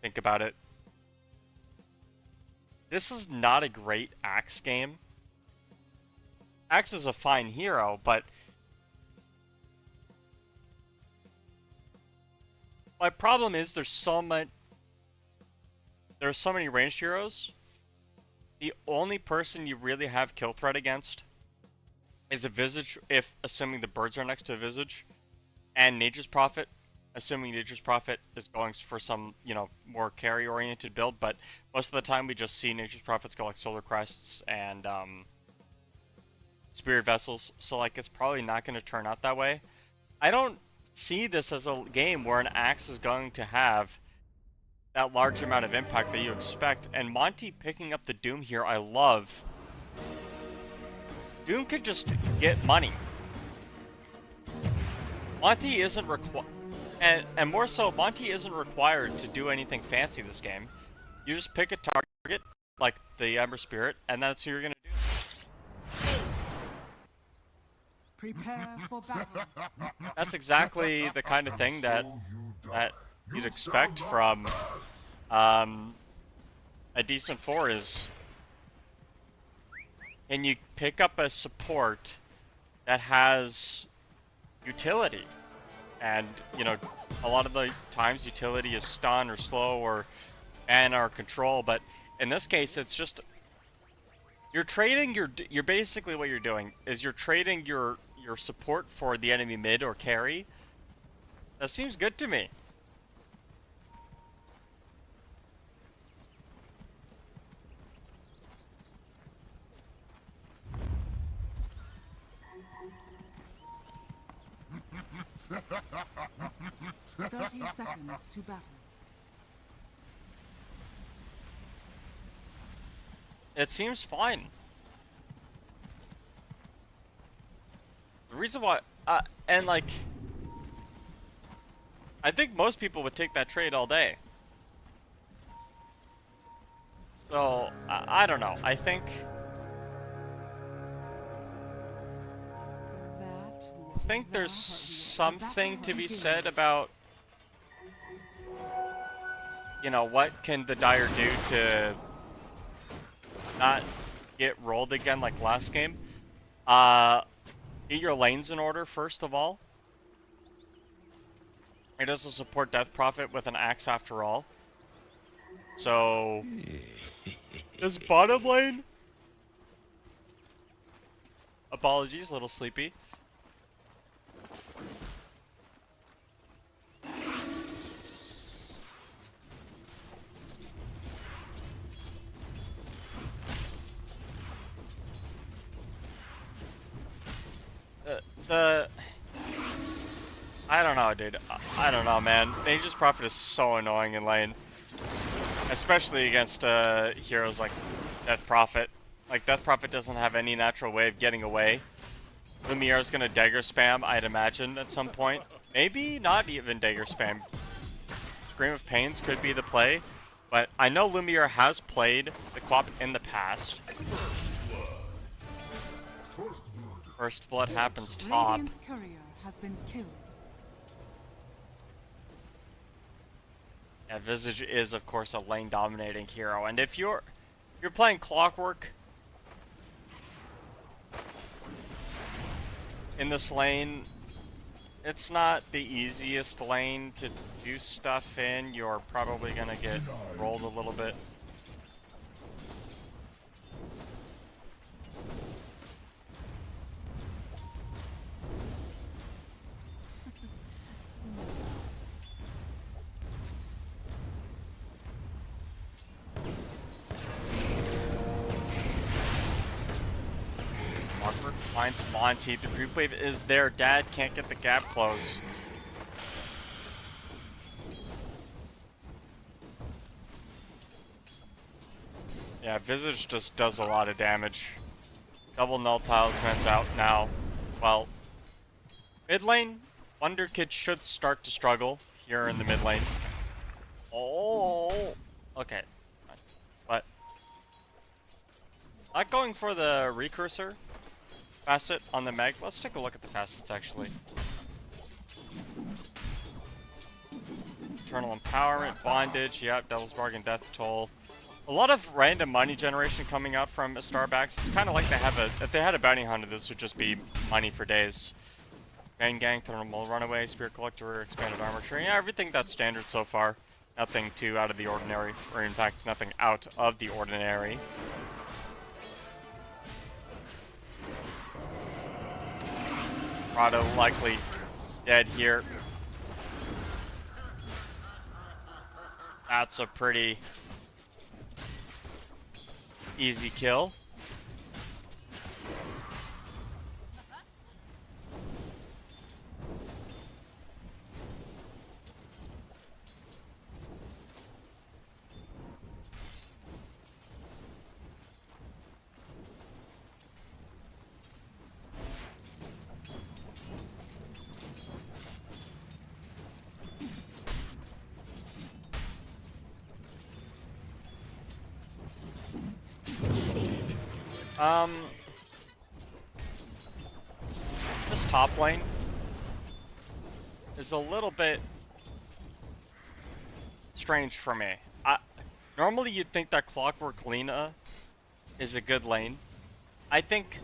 think about it. This is not a great Axe game. Axe is a fine hero, but My problem is there's so many ranged heroes. The only person you really have kill threat against is a Visage, if assuming the birds are next to a Visage, and Nature's Prophet, assuming Nature's Prophet is going for some, you know, more carry-oriented build, but most of the time we just see Nature's Prophets go like Solar Crests and Spirit Vessels, so like it's probably not going to turn out that way. I don't see this as a game where an Axe is going to have that large amount of impact that you expect, and Monty picking up the Doom here, I love. Doom could just get money. Monty isn't and more so, Monty isn't required to do anything fancy this game. You just pick a target, like the Ember Spirit, and that's who you're gonna do. Prepare for battle. That's exactly the kind of thing that you'd expect from a decent 4 is. And you pick up a support that has utility. And, you know, a lot of the times utility is stun or slow or mana or control, but in this case it's just you're trading you're basically what you're doing is you're trading your support for the enemy mid or carry. That seems good to me. Seconds to battle. It seems fine. The reason why, and like, I think most people would take that trade all day. So, I don't know. I think there's something to be said about, you know, what can the Dire do to not get rolled again like last game. Get your lanes in order first of all. It does a support Death Prophet with an axe after all. So this bottom lane, apologies, a little sleepy. I don't know, dude. I don't know, man. Nature's Prophet is so annoying in lane. Especially against heroes like Death Prophet. Like, Death Prophet doesn't have any natural way of getting away. Lumiere's gonna dagger spam, I'd imagine, at some point. Maybe not even dagger spam. Scream of Pains could be the play. But I know Lumiere has played the Quap in the past. First blood happens top. Radiant's courier has been killed. Yeah, Visage is of course a lane dominating hero, and if you're playing Clockwork in this lane, it's not the easiest lane to do stuff in. You're probably gonna get rolled a little bit. Finds Monty. The creep wave is there. Dad can't get the gap close. Yeah, Visage just does a lot of damage. Double null talisman's out now. Well, mid lane, Wonder Kid should start to struggle here in the mid lane. Oh, okay. But not going for the recursor. Facet on the mag. Let's take a look at the facets actually. Eternal Empowerment, Bondage, yep, Devil's Bargain, Death Toll. A lot of random money generation coming out from Starbacks. It's kind of like they have if they had a bounty hunter, this would just be money for days. Main Gang, Thermal Runaway, Spirit Collector, Expanded Armor Tree. Yeah, everything that's standard so far. Nothing too out of the ordinary, or in fact, nothing out of the ordinary. Prado likely dead here. That's a pretty easy kill. This top lane is a little bit strange for me. Normally you'd think that Clockwork Lena is a good lane. I think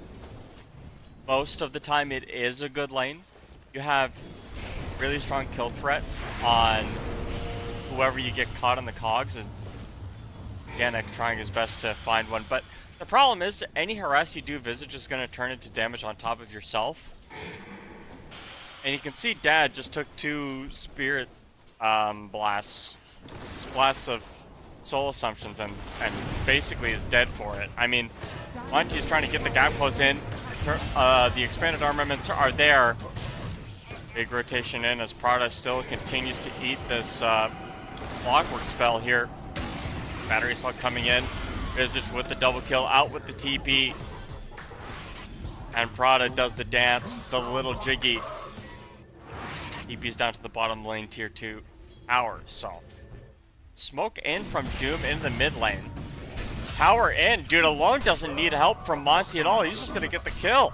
most of the time it is a good lane. You have really strong kill threat on whoever you get caught on the cogs, and Yannick trying his best to find one, but the problem is any harass you do Visage is going to turn into damage on top of yourself. And you can see Dad just took 2 Spirit blasts of Soul Assumptions and basically is dead for it. I mean, Monty is trying to get the gap close in. The expanded armaments are there. Big rotation in as Prada still continues to eat this Clockwork spell here. Battery Slug coming in. Visage with the double kill, out with the TP. And Prada does the dance, the little jiggy. TP's down to the bottom lane, tier 2 tower. So, smoke in from Doom in the mid lane. Power in. Dude alone doesn't need help from Monty at all. He's just gonna get the kill.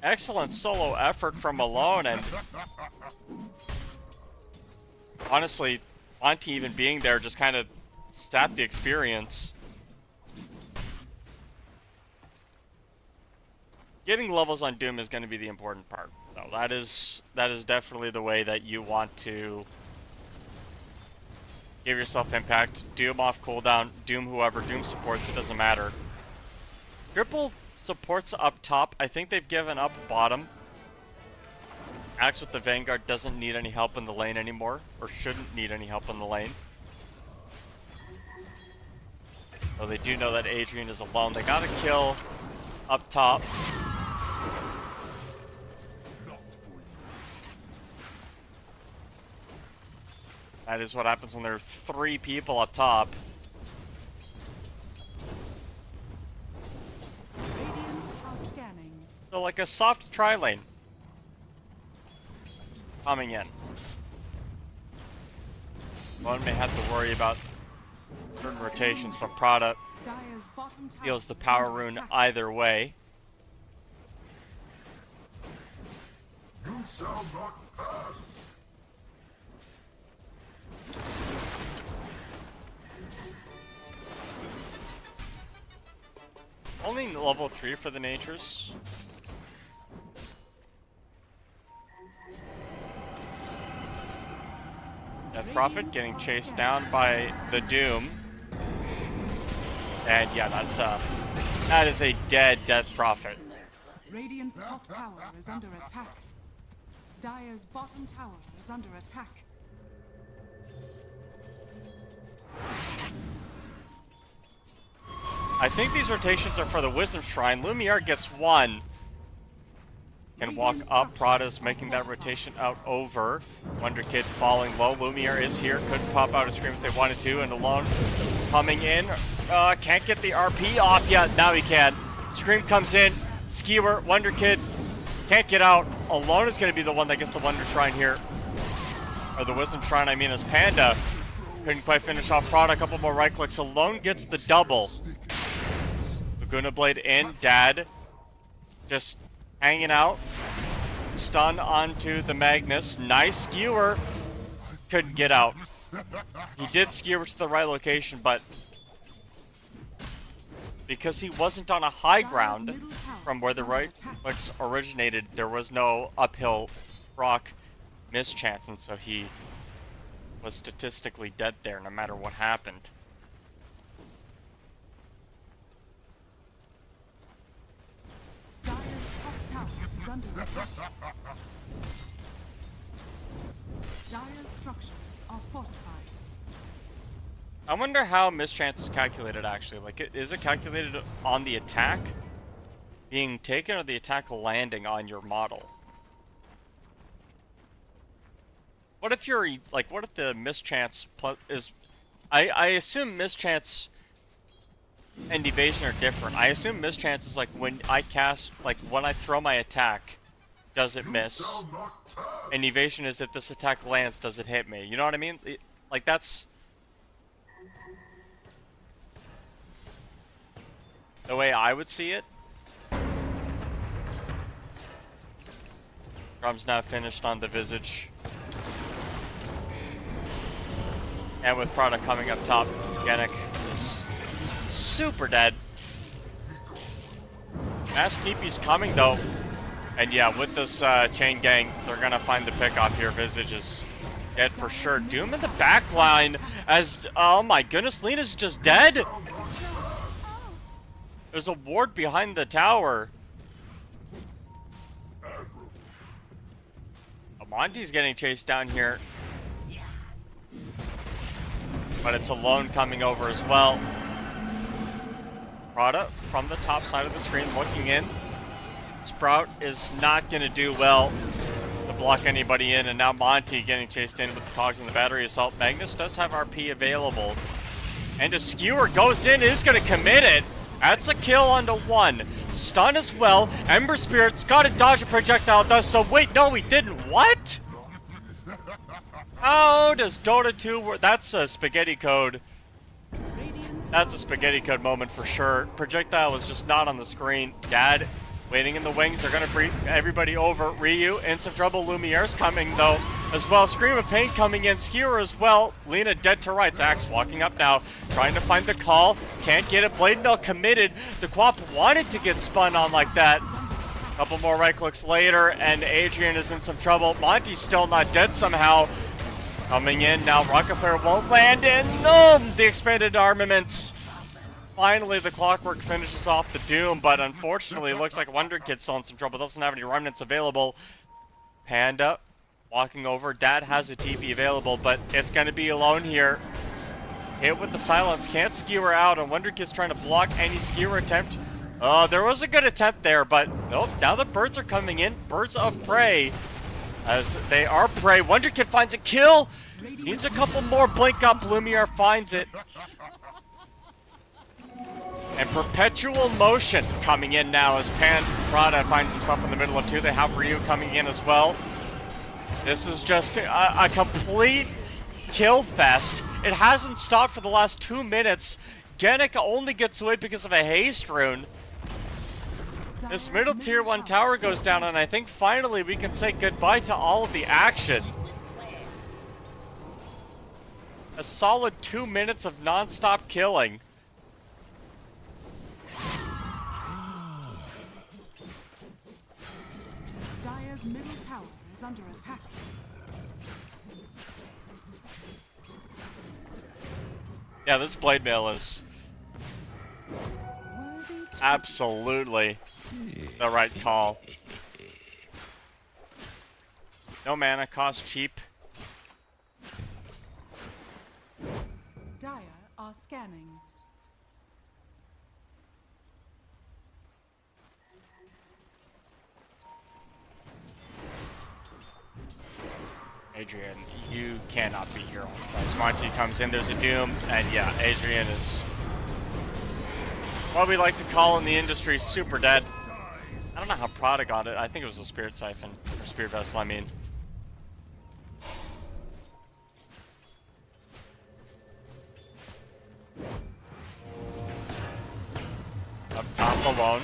Excellent solo effort from Malone, and honestly, Monty even being there just kind of sapped the experience. Getting levels on Doom is going to be the important part. So that is definitely the way that you want to give yourself impact. Doom off cooldown, Doom whoever, Doom supports, it doesn't matter. Triple supports up top. I think they've given up bottom. Axe with the Vanguard doesn't need any help in the lane anymore, or shouldn't need any help in the lane. So they do know that Adrian is alone. They got a kill up top. That is what happens when there are 3 people up top. Radiant are scanning. So like a soft tri-lane coming in. One may have to worry about certain rotations, but Prada Dire's bottom tower deals the is power under rune attack. either way. You shall not pass. Only level 3 for the natures. Death Prophet getting chased down by the Doom. And yeah, that is a dead Death Prophet. Radiant's top tower is under attack. Dire's bottom tower is under attack. I think these rotations are for the Wisdom Shrine. Lumiere gets 1. Can walk up. Prada's making that rotation out over. Wonder Kid falling low. Lumiere is here. Could pop out a scream if they wanted to. And Alone coming in. Can't get the RP off yet. Now he can. Scream comes in. Skewer. Wonder Kid can't get out. Alone is going to be the one that gets the Wonder Shrine here. Or the Wisdom Shrine, I mean, as Panda. Couldn't quite finish off Prada. A couple more right clicks. Alone gets the double. Laguna Blade in. Dad just hanging out. Stun onto the Magnus. Nice skewer. Couldn't get out. He did skewer to the right location, but because he wasn't on a high Dire's ground middle tower from where is the under right attack. clicks originated. There was no uphill rock mischance, and so he was statistically dead there no matter what happened. Dire's top tower is under attack. Dire's structures are fortified. I wonder how mischance is calculated actually. Like, is it calculated on the attack being taken or the attack landing on your model? What if you're, like, what if the mischance is... I assume mischance and evasion are different. I assume mischance is like when I cast, like when I throw my attack, does it miss? Shall not pass. And evasion is if this attack lands, does it hit me? You know what I mean? Like, that's the way I would see it. Drum's now finished on the Visage. And with Prada coming up top, Genic is super dead. Mass TP's coming though. And yeah, with this chain gang, they're gonna find the pick off here. Visage is dead for sure. Doom in the back line as, oh my goodness, Lena's just dead. There's a ward behind the tower. Monty's getting chased down here. But it's Alone coming over as well. Prada from the top side of the screen looking in. Sprout is not going to do well to block anybody in, and now Monty getting chased in with the cogs and the battery assault. Magnus does have RP available. And a skewer goes in, is going to commit it. That's a kill onto one. Stun as well. Ember Spirit's got to dodge a projectile, does so. Wait, no, he didn't. What? How does DOTA2 work? That's a spaghetti code. That's a spaghetti code moment for sure. Projectile was just not on the screen. Dad waiting in the wings. They're going to bring everybody over. Ryu in some trouble. Lumiere's coming though as well. Scream of Pain coming in. Skewer as well. Lena dead to rights. Axe walking up now. Trying to find the call. Can't get it. Blade Mill committed. The Quap wanted to get spun on like that. Couple more right clicks later and Adrian is in some trouble. Monty's still not dead somehow. Coming in now, Rocket Flare won't land, and the expanded armaments. Finally, the Clockwork finishes off the Doom, but unfortunately, it looks like Wonder Kid's still in some trouble. Doesn't have any remnants available. Panda walking over. Dad has a TP available, but it's going to be Alone here. Hit with the silence, can't skewer out, and Wonder Kid's trying to block any skewer attempt. Oh, there was a good attempt there, but nope. Now the birds are coming in. Birds of prey. As they are prey. Wonder Kid finds a kill. Needs a couple more. Blink up. Lumiere finds it. And Perpetual Motion coming in now as Prada finds himself in the middle of two. They have Ryu coming in as well. This is just a complete kill fest. It hasn't stopped for the last 2 minutes. Genic only gets away because of a haste rune. This middle tier 1 tower goes down, and I think finally we can say goodbye to all of the action. A solid 2 minutes of non-stop killing. Dire's middle tower is under attack. Yeah, this blade mail is Worthy to absolutely the right call. No mana, cost cheap. Dire are scanning. Adrian, you cannot be here on price. Monty comes in, there's a Doom, and yeah, Adrian is what we like to call in the industry super dead. I don't know how Prada got it. I think it was a Spirit Siphon, or Spirit Vessel, I mean. Up top Alone.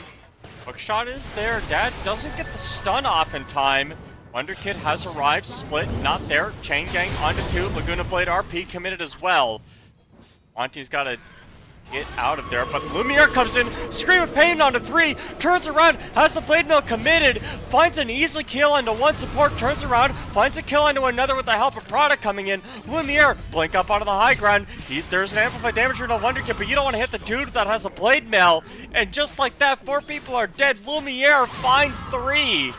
Hookshot is there. Dad doesn't get the stun off in time. Wonder Kid has arrived. Split, not there. Chain Gang onto two. Laguna Blade RP committed as well. Monty's got to get out of there, but Lumiere comes in, Scream of Pain onto 3, turns around, has the Blade Mill committed, finds an easy kill onto one support, turns around, finds a kill onto another with the help of Prada coming in. Lumiere, blink up onto the high ground, there's an amplified damage or no wonder kit, but you don't want to hit the dude that has a Blade Mill, and just like that, 4 people are dead. Lumiere finds 3.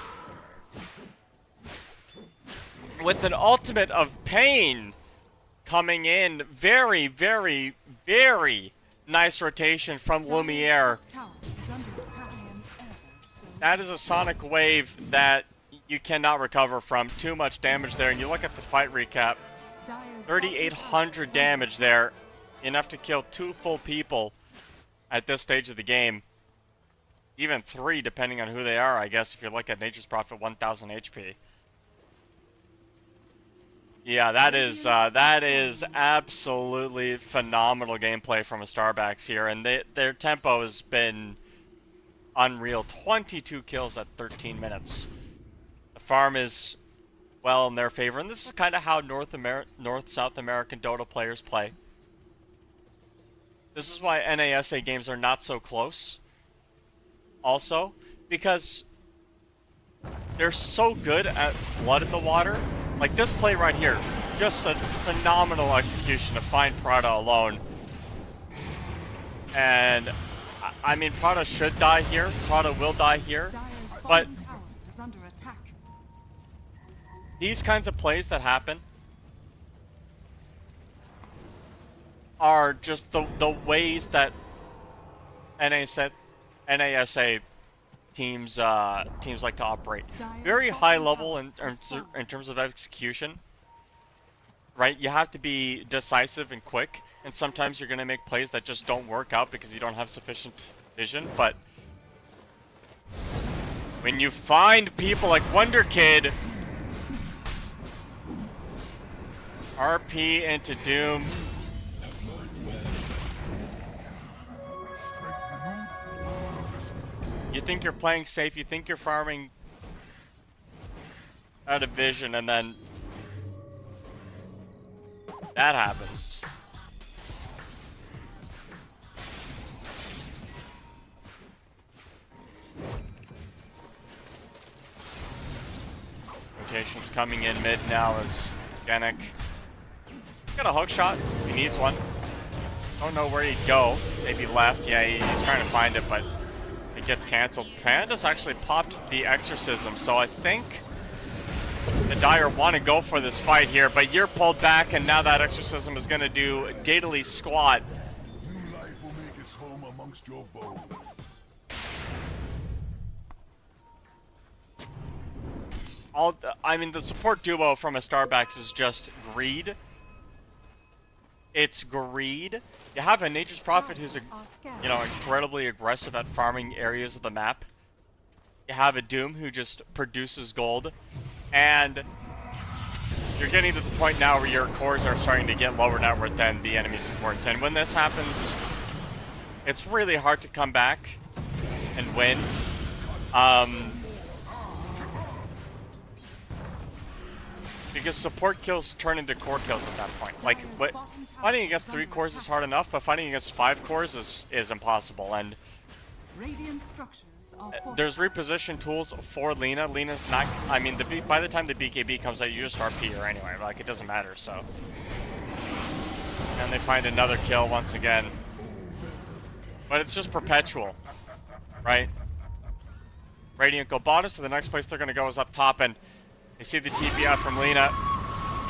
With an ultimate of Pain coming in. Very, very, very nice rotation from Lumiere. Tower is under attack. That is a sonic wave that you cannot recover from. Too much damage there. And you look at the fight recap. 3,800 damage there. Enough to kill 2 full people at this stage of the game. Even 3 depending on who they are, I guess, if you look at Nature's Prophet 1000 HP. Yeah, that is absolutely phenomenal gameplay from a Starbacks here, and their tempo has been unreal. 22 kills at 13 minutes. The farm is well in their favor, and this is kind of how North-South American Dota players play. This is why NASA games are not so close. Also, because they're so good at blood in the water. Like this play right here, just a phenomenal execution to find Prada alone. And I mean, Prada should die here. Prada will die here. But these kinds of plays that happen are just the ways that NASA teams like to operate. Very high level in terms of execution, right? You have to be decisive and quick, and sometimes you're going to make plays that just don't work out because you don't have sufficient vision, but when you find people like Wonder Kid, RP into Doom, you think you're playing safe, you think you're farming out of vision, and then that happens. Rotation's coming in mid now as Genic. Got a hook shot, he needs one. Don't know where he'd go, maybe left, yeah, he's trying to find it, but it gets cancelled. Pandas actually popped the Exorcism, so I think the Dire want to go for this fight here, but you're pulled back, and now that Exorcism is going to do Daedally squat. New life will make its home amongst your bones. I mean, the support duo from a Starbacks is just greed. It's greed. You have a Nature's Prophet who's, incredibly aggressive at farming areas of the map. You have a Doom who just produces gold. And you're getting to the point now where your cores are starting to get lower net worth than the enemy supports. And when this happens, it's really hard to come back and win. Because support kills turn into core kills at that point. Like, fighting against 3 cores is hard enough, but fighting against 5 cores is impossible. And there's reposition tools for Lina. Lina's not, I mean, by the time the BKB comes out, you just RP her anyway. Like, it doesn't matter, so. And they find another kill once again. But it's just perpetual, right? Radiant go bottom, so the next place they're going to go is up top, and you see the TP out from Lina.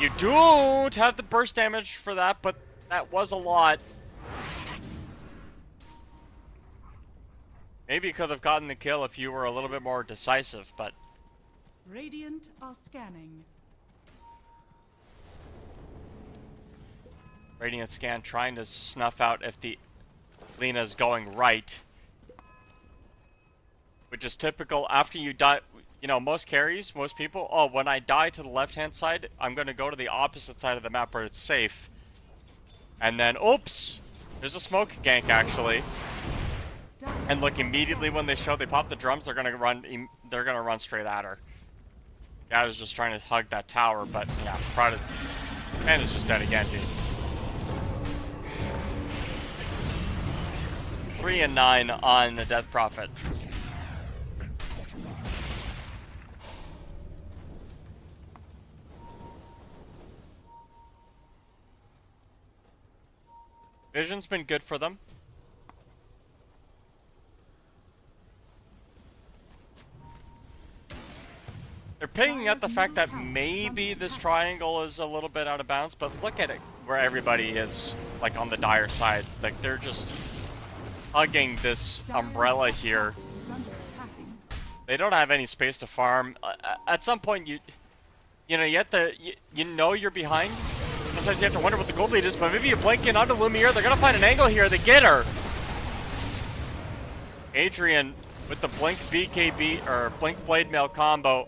You don't have the burst damage for that, but that was a lot. Maybe you could have gotten the kill if you were a little bit more decisive, but... Radiant are scanning. Radiant scan trying to snuff out if the Lina's going right. Which is typical after you die. You know, most carries, most people, oh, when I die to the left-hand side, I'm going to go to the opposite side of the map where it's safe. And then, oops! There's a smoke gank, actually. And look, immediately when they pop the drums, they're going to run straight at her. Yeah, I was just trying to hug that tower, but yeah, Panda's just dead again, dude. 3 and 9 on the Death Prophet. Vision's been good for them. They're picking up the fact that maybe this triangle is a little bit out of bounds, but look at it where everybody is, like, on the dire side. Like, they're just hugging this umbrella here. They don't have any space to farm. At some point, you know, you have to, you know you're behind. Sometimes you have to wonder what the gold lead is, but maybe you blink in onto Lumiere. They're gonna find an angle here. They get her. Adrian with the blink BKB or blink blade mail combo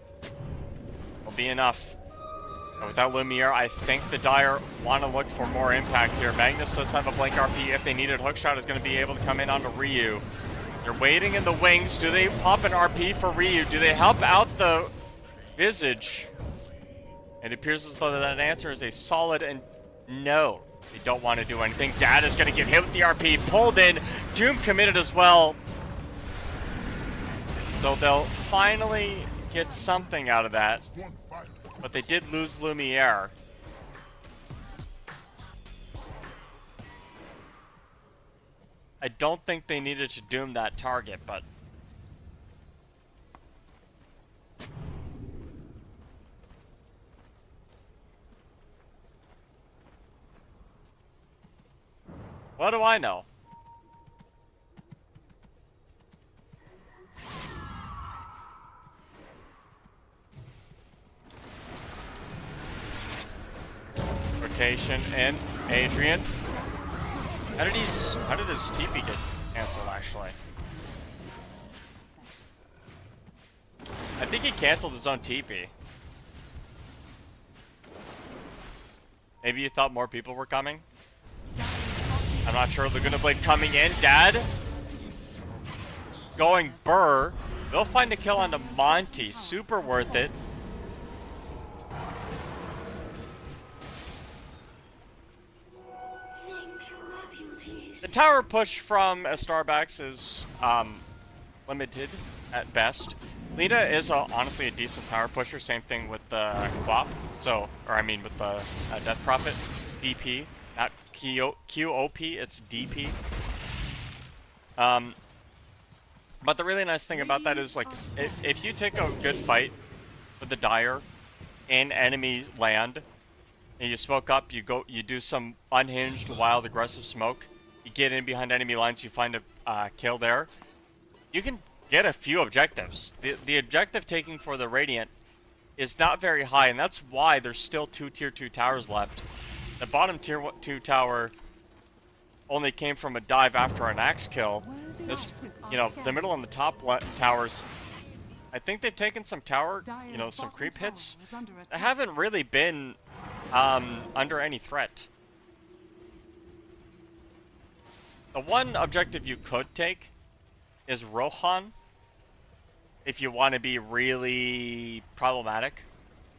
will be enough. But without Lumiere, I think the Dire want to look for more impact here. Magnus does have a blink RP. If they needed, Hookshot is going to be able to come in onto Ryu. They're waiting in the wings. Do they pop an RP for Ryu? Do they help out the Visage? It appears as though that answer is a solid and no. They don't want to do anything. Dad is going to get hit with the RP. Pulled in. Doom committed as well. So they'll finally get something out of that. But they did lose Lumiere. I don't think they needed to doom that target, but... what do I know? Rotation in Adrian. How did his TP get canceled actually? I think he canceled his own TP. Maybe you thought more people were coming? I'm not sure. Laguna Blade coming in. Dad going Burr. They'll find a kill on the Monty. Super worth it. The tower push from Starbucks is limited at best. Lita is honestly a decent tower pusher. Same thing with the QOP. So, or I mean with the Death Prophet DP, not QOP. It's DP. But the really nice thing about that is like if you take a good fight with the Dire in enemy land and you smoke up, you do some unhinged wild aggressive smoke. You get in behind enemy lines, you find a kill there. You can get a few objectives. The objective taking for the Radiant is not very high, and that's why there's still 2 tier 2 towers left. The bottom tier 2 tower only came from a dive after an axe kill. This, you know, the middle and the top towers, I think they've taken some tower, you know, some creep hits that haven't really been under any threat. The one objective you could take is Rohan, if you want to be really problematic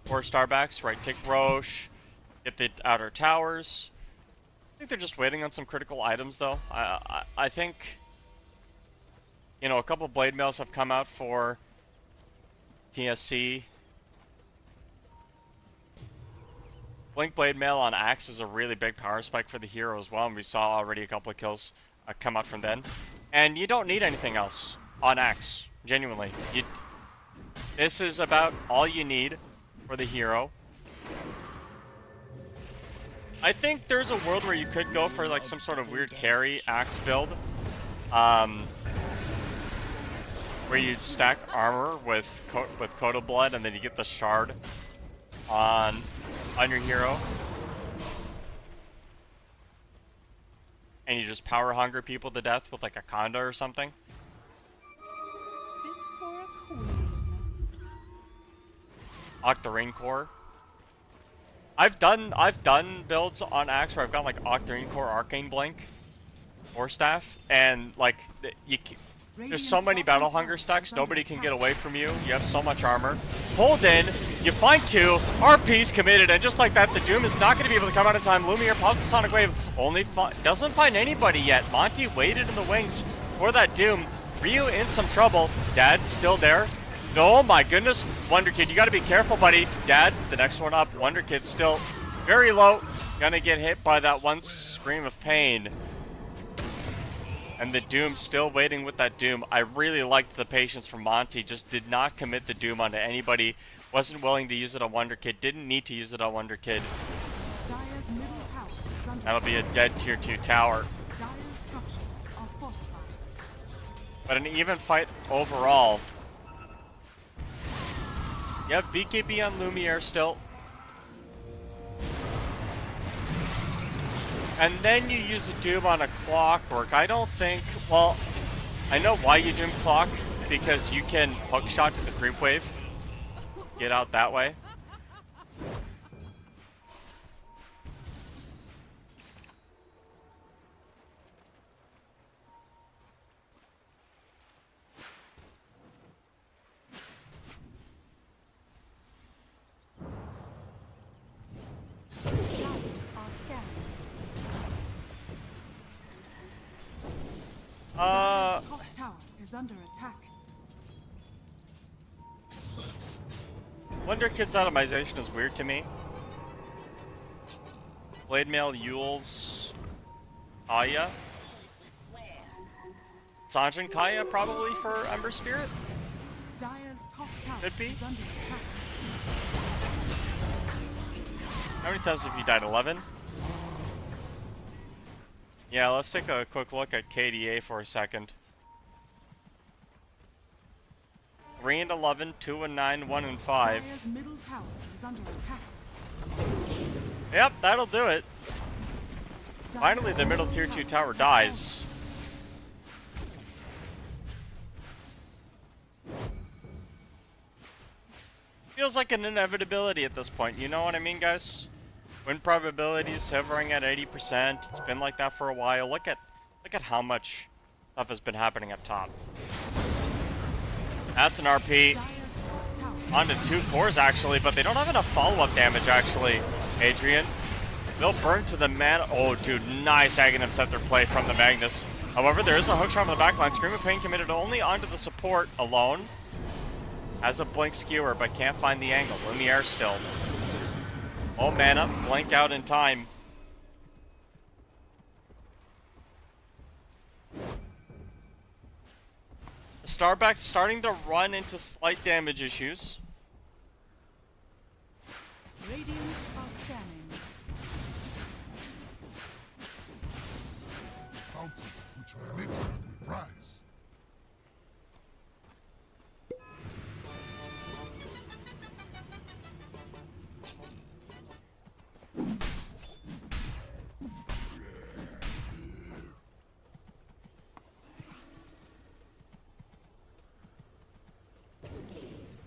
for Starbucks, right? Take Roche, get the outer towers. I think they're just waiting on some critical items, though. I think, you know, a couple of blade mails have come out for TSC. Blink Blade Mail on Axe is a really big power spike for the hero as well, and we saw already a couple of kills come out from then. And you don't need anything else on Axe, genuinely. This is about all you need for the hero. I think there's a world where you could go for like some sort of weird carry Axe build, where you stack armor with Kodo Blood, and then you get the shard on your hero, and you just power hunger people to death with like a Conda or something. Fit for a queen. Octarine Core. I've done builds on Axe where I've got like Octarine Core, Arcane Blink, or Staff, and like there's so many Battle Hunger stacks, nobody can get away from you. You have so much armor. Hold in, you find 2, RP's committed, and just like that, the Doom is not going to be able to come out in time. Lumiere pops the Sonic Wave, doesn't find anybody yet. Monty waited in the wings for that Doom. Ryu in some trouble. Dad still there. Oh my goodness. Wonder Kid, you gotta be careful, buddy. Dad, the next one up. Wonder Kid still very low. Gonna get hit by that one scream of pain. And the Doom still waiting with that Doom. I really liked the patience from Monty. Just did not commit the Doom onto anybody. Wasn't willing to use it on Wonder Kid. Didn't need to use it on Wonder Kid. Dire's middle tower is under That'll be a dead tier 2 tower. Dire's structures are fortified. But an even fight overall. Yep, BKB on Lumiere still. And then you use a Doom on a Clockwork. I don't think, well, I know why you Doom Clock, because you can hookshot to the creep wave. Get out that way. Are scanned. Uh, Top tower is under attack. Wonder Kid's atomization is weird to me. Blade Mail, Yule's, Aya. Sanjin Kaya probably for Ember Spirit. Dire's top tower Could be. is under attack. How many times have you died? 11? Yeah, let's take a quick look at KDA for a second. 3 and 11, 2 and 9, 1 and 5. Dire's middle tower is under attack. Yep, that'll do it. Dire's Finally, the middle tier 2 tower dies. Feels like an inevitability at this point, you know what I mean, guys? Win probabilities hovering at 80%. It's been like that for a while. Look at how much stuff has been happening up top. That's an RP. Dire's top tower Onto 2 cores actually, but they don't have enough follow-up damage actually. Adrian. They'll burn to the man. Oh, dude, nice Aghanim Scepter play from the Magnus. However, there is a hook shot on the backline. Scream of Pain committed only onto the support alone. Has a blink skewer, but can't find the angle. Lumiere still. Oh, mana. Blink out in time. Starback starting to run into slight damage issues. Radiant are scanning. Bounty, which makes them the prize.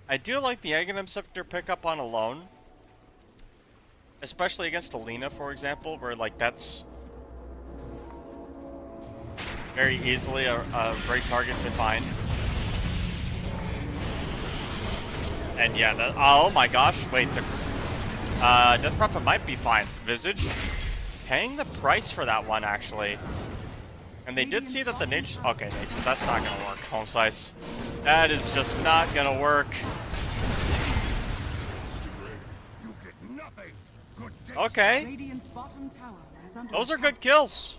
I do like the Aghanim Scepter pickup on alone. Especially against Alina, for example, where like that's very easily a great target to find. And yeah, oh my gosh, wait, the Death Prophet might be fine. Visage, paying the price for that one actually. And they did see that the Nature, okay, Nature, that's not gonna work, Home Slice. That is just not gonna work. You get nothing. Good day. Okay. Radiant's bottom tower is under Those are attack. good kills.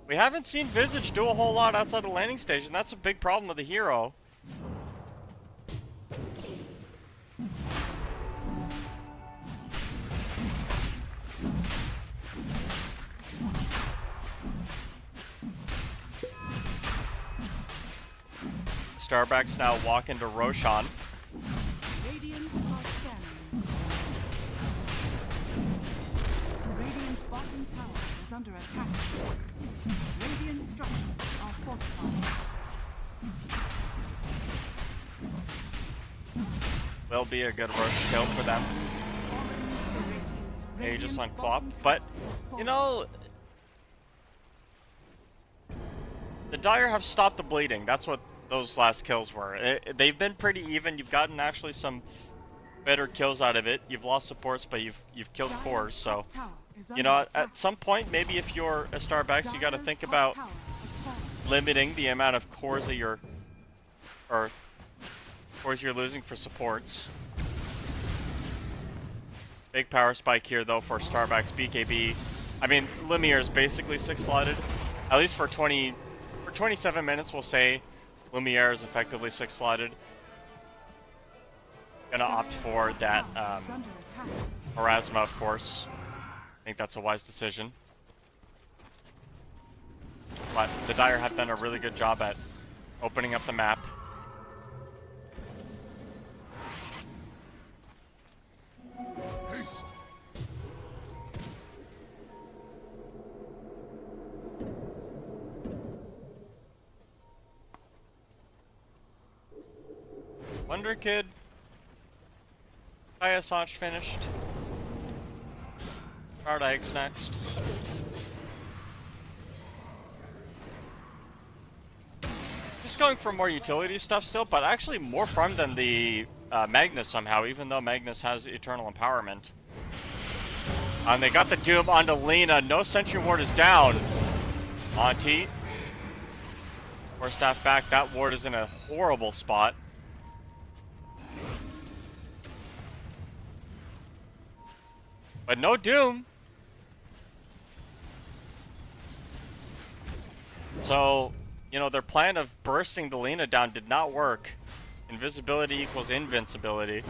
We haven't seen Visage do a whole lot outside the landing station. That's a big problem with the hero. Starback's now walking to Roshan. Radiant are scanning. Radiant's bottom tower is under attack. Radiant structures are fortified. Will be a good rush kill for them. Aegis on Quap, but you know, the Dire have stopped the bleeding. That's what those last kills were. They've been pretty even. You've gotten actually some better kills out of it. You've lost supports, but you've killed cores. So, you know, at some point, maybe if you're a Starbucks, you got to think about limiting the amount of cores that you're losing for supports. Big power spike here though for Starbucks BKB. I mean, Lumiere's basically 6-slotted. At least for 27 minutes we'll say Lumiere is effectively 6-slotted. Gonna opt for that Erasma, of course. I think that's a wise decision. But the Dire have done a really good job at opening up the map. Haste! Wonder Kid. Assange finished. Hard Eggs next. Just going for more utility stuff still, but actually more farm than the Magnus somehow, even though Magnus has Eternal Empowerment. And they got the Doom onto Lena. No Sentry Ward is down. Monty. Staff back. That ward is in a horrible spot. But no Doom. So, you know, their plan of bursting the Lena down did not work. Invisibility equals invincibility.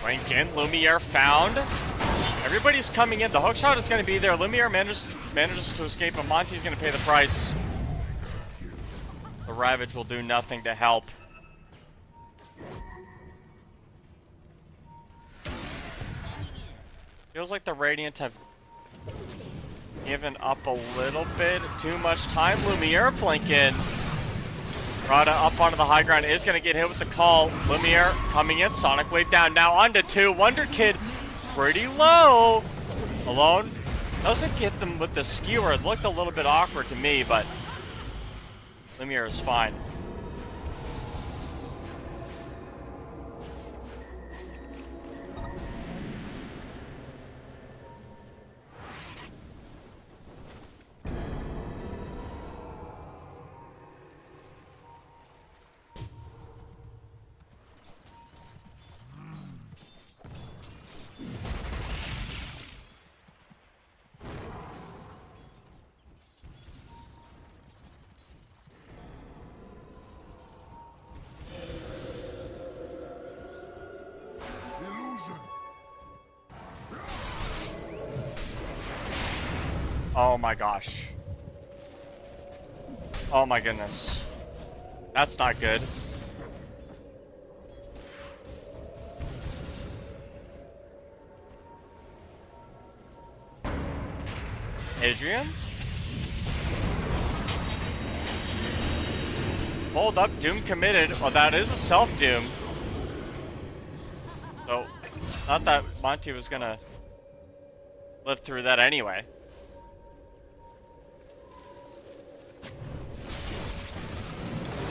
Rankin, Lumiere found. Everybody's coming in. The hookshot is going to be there. Lumiere manages to escape, but Monty's going to pay the price. The Ravage will do nothing to help. Feels like the Radiant have given up a little bit. Too much time. Lumiere blinking. Rada up onto the high ground, is going to get hit with the call. Lumiere coming in, Sonic Wave down, now onto 2. Wonder Kid pretty low. Alone, doesn't get them with the skewer. It looked a little bit awkward to me, but Lumiere is fine. Oh my gosh. Oh my goodness. That's not good. Adrian? Hold up, Doom committed. Well, that is a self-Doom. So, not that Monty was gonna live through that anyway.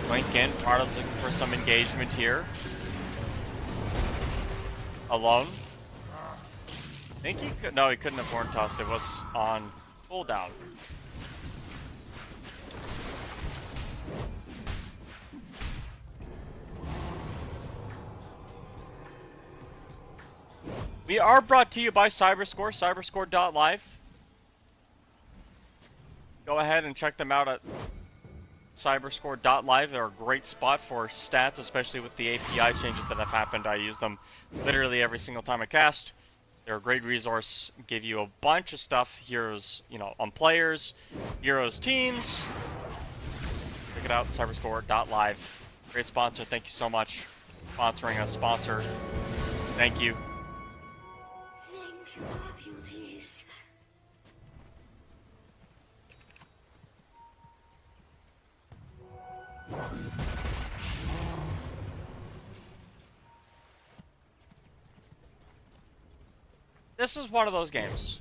Lincoln, Pardo's looking for some engagement here. Alone. I think he could, no, he couldn't have horn tossed. It was on cooldown. We are brought to you by Cyberscore, cyberscore.live. Go ahead and check them out at cyberscore.live. They're a great spot for stats, especially with the API changes that have happened. I use them literally every single time I cast. They're a great resource, give you a bunch of stuff, heroes, you know, on players, heroes teams. Check it out, cyberscore.live. Great sponsor, thank you so much for sponsoring us, sponsor. Thank you. Thank you for your beauties. This is one of those games.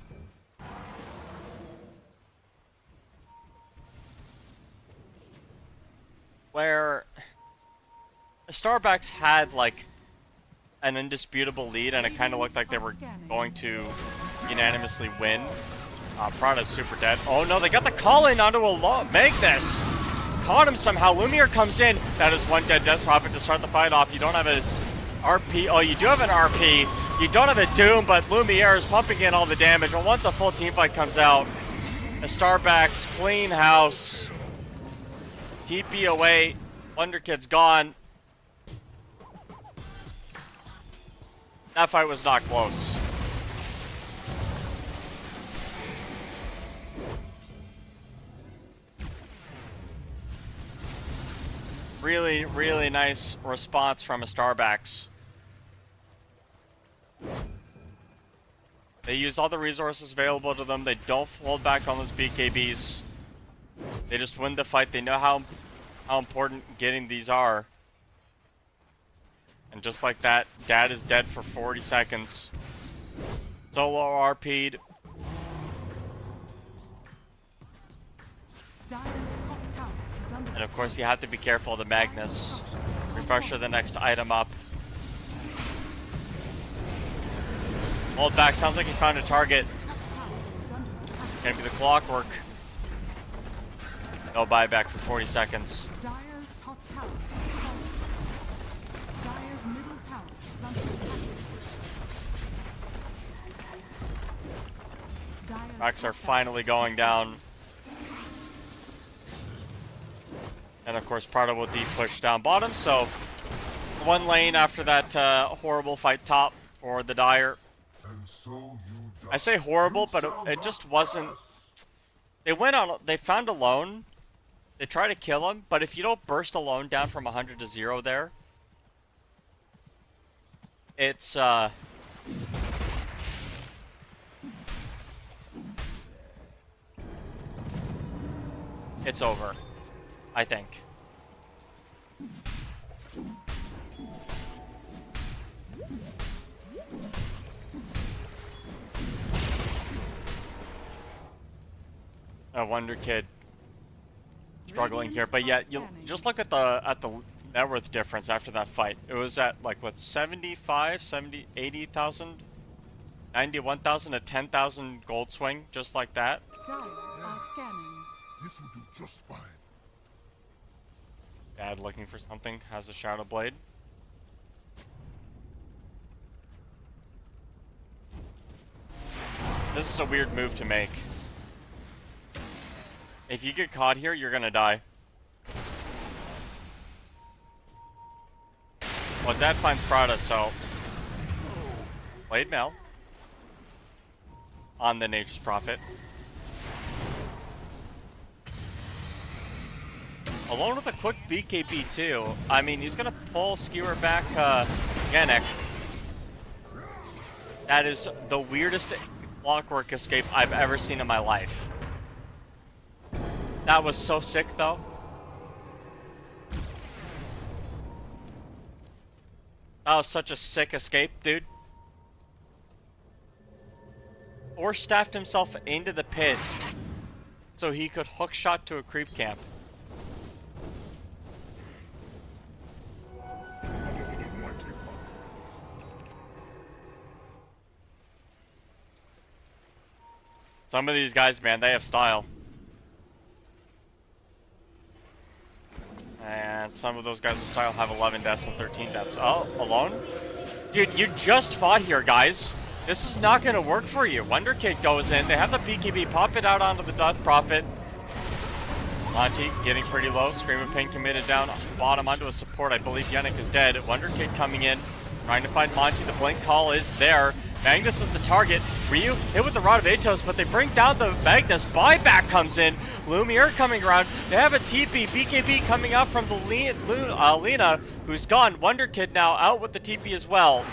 Starbacks had like an indisputable lead, and it kind of looked like they were going to unanimously win. Prada's super dead. Oh no, they got the call in onto a Magnus. Caught him somehow. Lumiere comes in. That is one dead Death Prophet to start the fight off. You don't have a RP. Oh, you do have an RP. You don't have a Doom, but Lumiere is pumping in all the damage. And once a full team fight comes out, the Starbacks clean house. TP away. Wonder Kid's gone. That fight was not close. Really, really nice response from a Starbacks. They use all the resources available to them. They don't hold back on those BKBs. They just win the fight. They know how important getting these are. And just like that, Dad is dead for 40 seconds. Solo RP'd. Dire's top tower is under And of course you have to be careful of the Magnus. Refresher the next item up. Hold back, sounds like he found a target. Gonna be the Clockwork. No buyback for 40 seconds. Dire's top tower is falling. Dire's middle tower is under attack. Dire's Backs are top tower finally going down. And of course Prada will push down bottom, so one lane after that horrible fight top for the Dire. And so you I say horrible, but it just wasn't. They went on. They found Alone. They try to kill him, but if you don't burst Alone down from 100 to 0 there, it's over, I think. A Wonder Kid struggling here, but yet you just look at the net worth difference after that fight. It was at like what, 75, 70, 80,000, 91,000, a 10,000 gold swing, just like that. Dire are scanning. This will do just fine. Dad looking for something, has a Shadow Blade. This is a weird move to make. If you get caught here, you're gonna die. Well, Dad finds Prada, so Blade Mail on the Nature's Prophet. Alone with a quick BKB too. I mean, he's gonna pull Skewer back Yannick. That is the weirdest Clockwork escape I've ever seen in my life. That was so sick though. That was such a sick escape, dude. Or staffed himself into the pit so he could hook shot to a creep camp. Some of these guys, man, they have style. And some of those guys with style have 11 deaths and 13 deaths. Oh, Alone? Dude, you just fought here, guys. This is not going to work for you. Wonder Kid goes in. They have the BKB. Pop it out onto the Death Prophet. Monty getting pretty low. Scream of Pain committed down bottom onto a support. I believe Yannick is dead. Wonder Kid coming in. Trying to find Monty. The blink call is there. Magnus is the target. Ryu hit with the Rod of Atos, but they bring down the Magnus. Buyback comes in. Lumiere coming around. They have a TP. BKB coming out from the Lena, who's gone. Wonder Kid now out with the TP as well.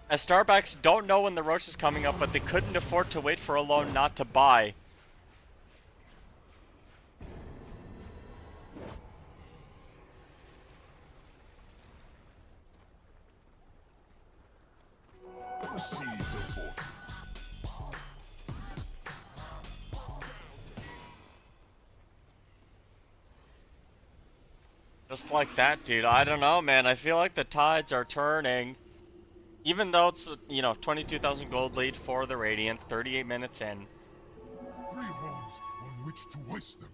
As Starbacks don't know when the Roach is coming up, but they couldn't afford to wait for Alone not to buy. seeds of fortune. Just like that, dude. I don't know, man. I feel like the tides are turning. Even though it's, 22,000 gold lead for the Radiant, 38 minutes in. 3 horns on which to hoist them.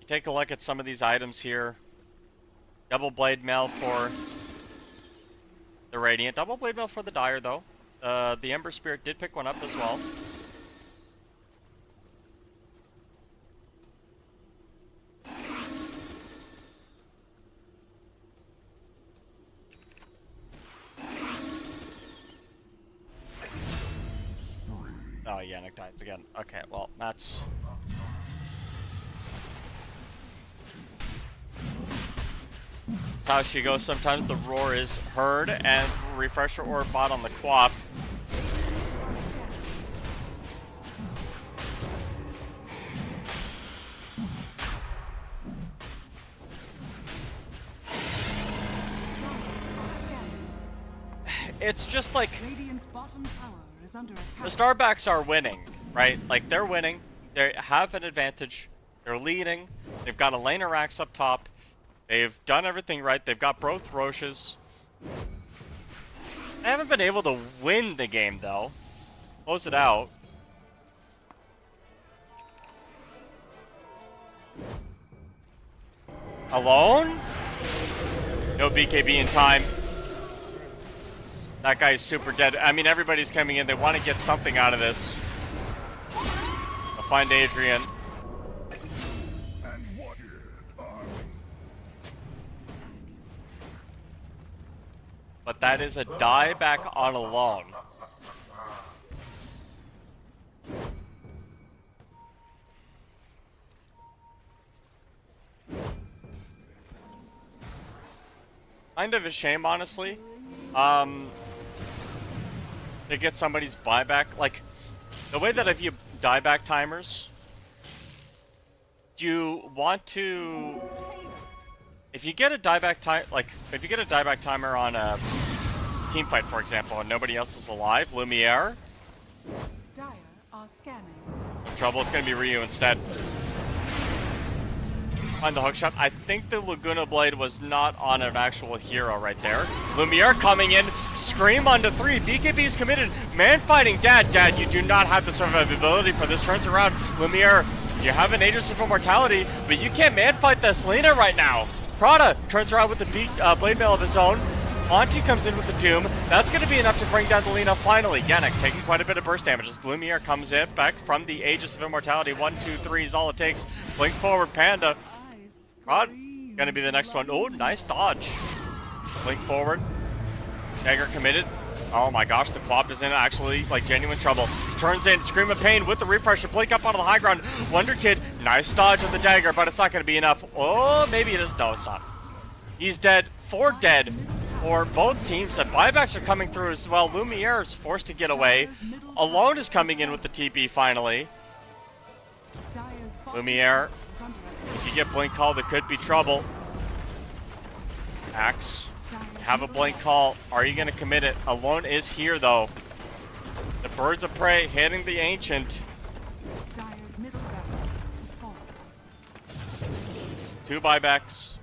You take a look at some of these items here. Double blade mail for the Radiant. Double blade mail for the Dire, though. The Ember Spirit did pick one up as well. Oh, Yannick dies again. Okay, well, that's... That's how she goes. Sometimes the roar is heard, and refresher or bot on the quap. It's just like... Radiant's bottom tower is under attack. The Starbacks are winning, right? Like, they're winning. They have an advantage. They're leading. They've got a lane of racks up top. They've done everything right. They've got both Roches. They haven't been able to win the game, though. Close it out. Alone? No BKB in time. That guy's super dead. I mean, everybody's coming in. They want to get something out of this. I'll find Adrian. But that is a dieback on alone. Kind of a shame, honestly. To get somebody's buyback, like the way that I view dieback timers, you want to, if you get a dieback time, like if you get a dieback timer on a team fight, for example, and nobody else is alive, Lumiere, Dire are scanning. trouble. It's gonna be Ryu instead. Find the hookshot. I think the Laguna Blade was not on an actual hero right there. Lumiere coming in. Scream onto 3. BKB's committed. Man fighting Dad. Dad, you do not have the survivability for this. Turns around. Lumiere, you have an Aegis of Immortality, but you can't man fight the Selena right now. Prada turns around with the blade mail of his own. Auntie comes in with the Doom. That's going to be enough to bring down the Lena finally. Yannick taking quite a bit of burst damage as Lumiere comes in back from the Aegis of Immortality. 1, 2, 3 is all it takes. Blink forward, Panda. Rod, gonna be the next one. Oh, nice dodge. Blink forward. Dagger committed. Oh my gosh, the quap is in actually like genuine trouble. Turns in, Scream of Pain with the refresher. Blink up onto the high ground. Wonder Kid, nice dodge of the dagger, but it's not gonna be enough. Oh, maybe it is. No, it's not. He's dead. 4 dead for both teams. And buybacks are coming through as well. Lumiere is forced to get away. Alone is coming in with the TP finally. Lumiere. If you get blink call, there could be trouble. Axe, have a blink call. Are you going to commit it? Alone is here, though. The Birds of Prey hitting the Ancient. Dire's middle barracks is falling. 2 buybacks.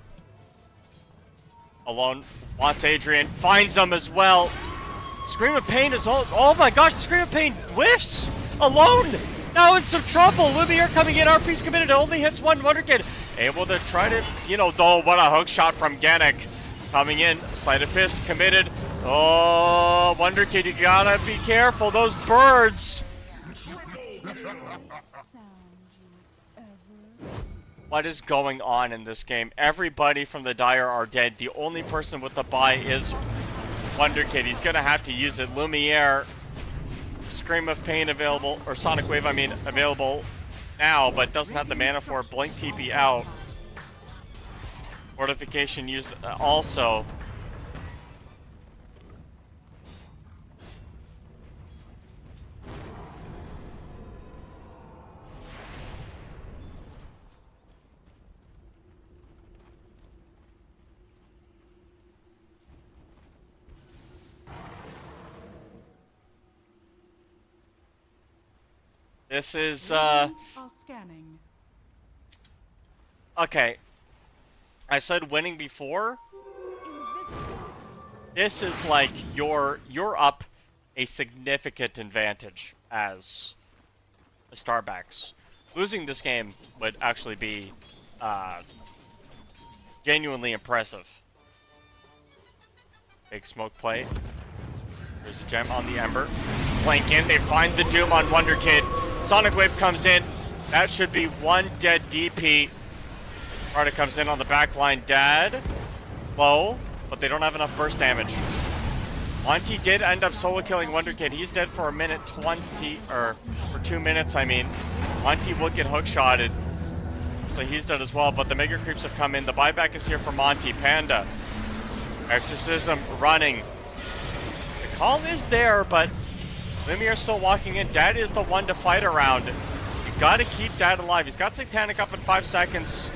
Alone wants Adrian. Finds them as well. Scream of Pain is all... Oh my gosh, the Scream of Pain whiffs! Alone! Now in some trouble. Lumiere coming in. RP's committed. It only hits 1 Wonder Kid. Able to try to, though, what a hook shot from Gannick. Coming in. Sleight of Fist committed. Oh, Wonder Kid, you gotta be careful. Those birds. What is going on in this game? Everybody from the Dire are dead. The only person with the buy is Wonder Kid. He's gonna have to use it. Lumiere. Scream of Pain available, or Sonic Wave, available now, but doesn't have the mana for Blink TP out. Fortification used also. This is, Radiant are scanning. okay. I said winning before. Invisibility. This is like you're up a significant advantage as a Starbacks. Losing this game would actually be genuinely impressive. Big smoke play. There's a gem on the Ember. Flank in, they find the Doom on Wonder Kid. Sonic Wave comes in. That should be one dead DP. Carter comes in on the back line. Dad. Low, but they don't have enough burst damage. Monty did end up solo killing Wonder Kid. He's dead for a minute 20, or for 2 minutes, I mean. Monty would get hookshotted, so he's dead as well, but the Mega Creeps have come in. The buyback is here for Monty. Panda. Exorcism running. The call is there, but Lumiere still walking in. Dad is the one to fight around. You gotta keep Dad alive. He's got Satanic up in 5 seconds.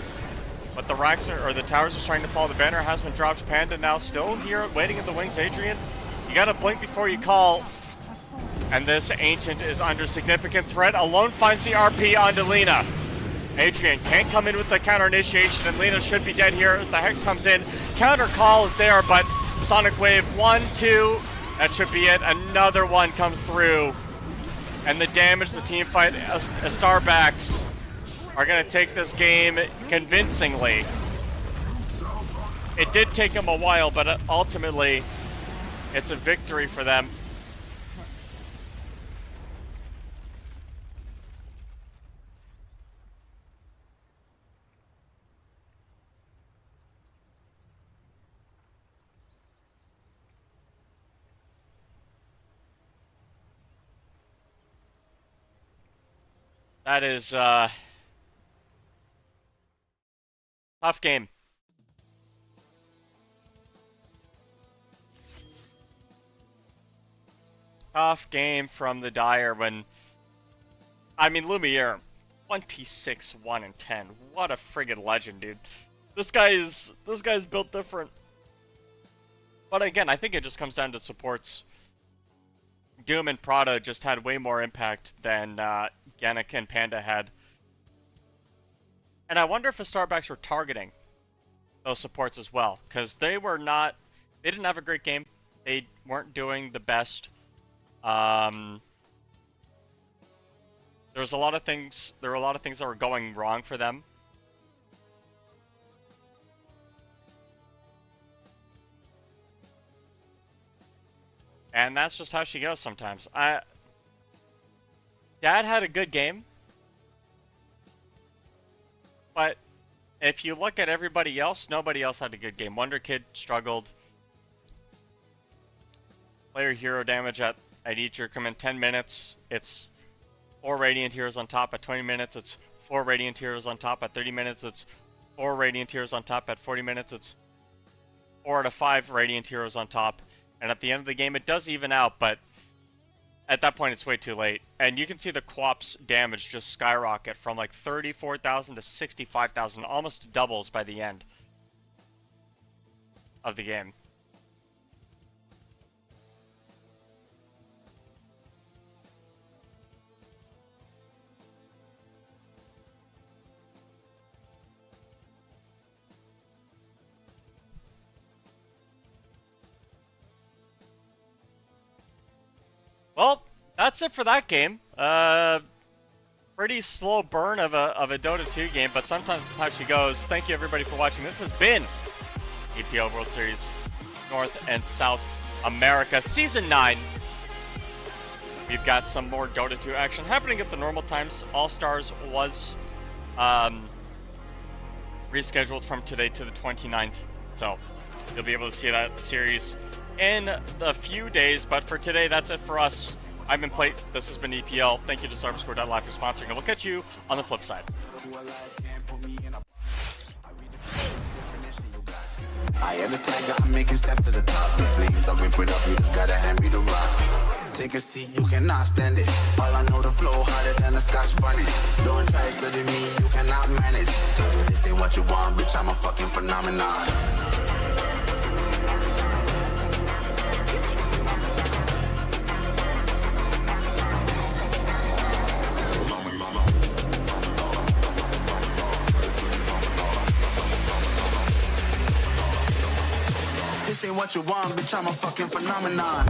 But the racks are, or the towers are starting to fall. The banner has been dropped. Panda now still here, waiting in the wings. Adrian, you gotta blink before you call. And this Ancient is under significant threat. Alone finds the RP onto Lena. Adrian can't come in with the counter initiation, and Lena should be dead here as the Hex comes in. Counter call is there, but Sonic Wave 1, 2, that should be it. Another one comes through. And the damage the team fight Starbacks are going to take this game convincingly. It did take them a while, but ultimately, it's a victory for them. That is, tough game. Tough game from the Dire when, I mean, Lumiere, 26, 1 and 10. What a friggin' legend, dude. This guy's built different. But again, I think it just comes down to supports. Doom and Prada just had way more impact than Genic and Panda had. And I wonder if the Starbacks were targeting those supports as well, because they didn't have a great game. They weren't doing the best. There were a lot of things that were going wrong for them. And that's just how she goes sometimes. Dad had a good game. But if you look at everybody else, nobody else had a good game. Wonder Kid struggled. Player hero damage at each come in 10 minutes. It's 4 Radiant Heroes on top at 20 minutes. It's 4 Radiant Heroes on top at 30 minutes. It's 4 Radiant Heroes on top at 40 minutes. It's 4 to 5 Radiant Heroes on top. And at the end of the game, it does even out, but at that point, it's way too late. And you can see the co-op's damage just skyrocket from like 34,000 to 65,000, almost doubles by the end of the game. Well, that's it for that game. Pretty slow burn of a Dota 2 game, but sometimes that's how she goes. Thank you everybody for watching. This has been EPL World Series North and South America Season 9. We've got some more Dota 2 action happening at the normal times. All-Stars was rescheduled from today to the 29th, so you'll be able to see that series in a few days, but for today, that's it for us. I've been Plate, this has been EPL. Thank you to ServerScore.live for sponsoring, and we'll catch you on the flip side. I am the tiger, I'm making steps to the top. The flames, I whip it up, you just gotta hand me the rock. Take a seat, you cannot stand it. All I know, the flow harder than a Scotch bonnet. Don't try studying me, you cannot manage. This ain't what you want, bitch, I'm a fucking phenomenon. what you want, bitch, I'm a fucking phenomenon.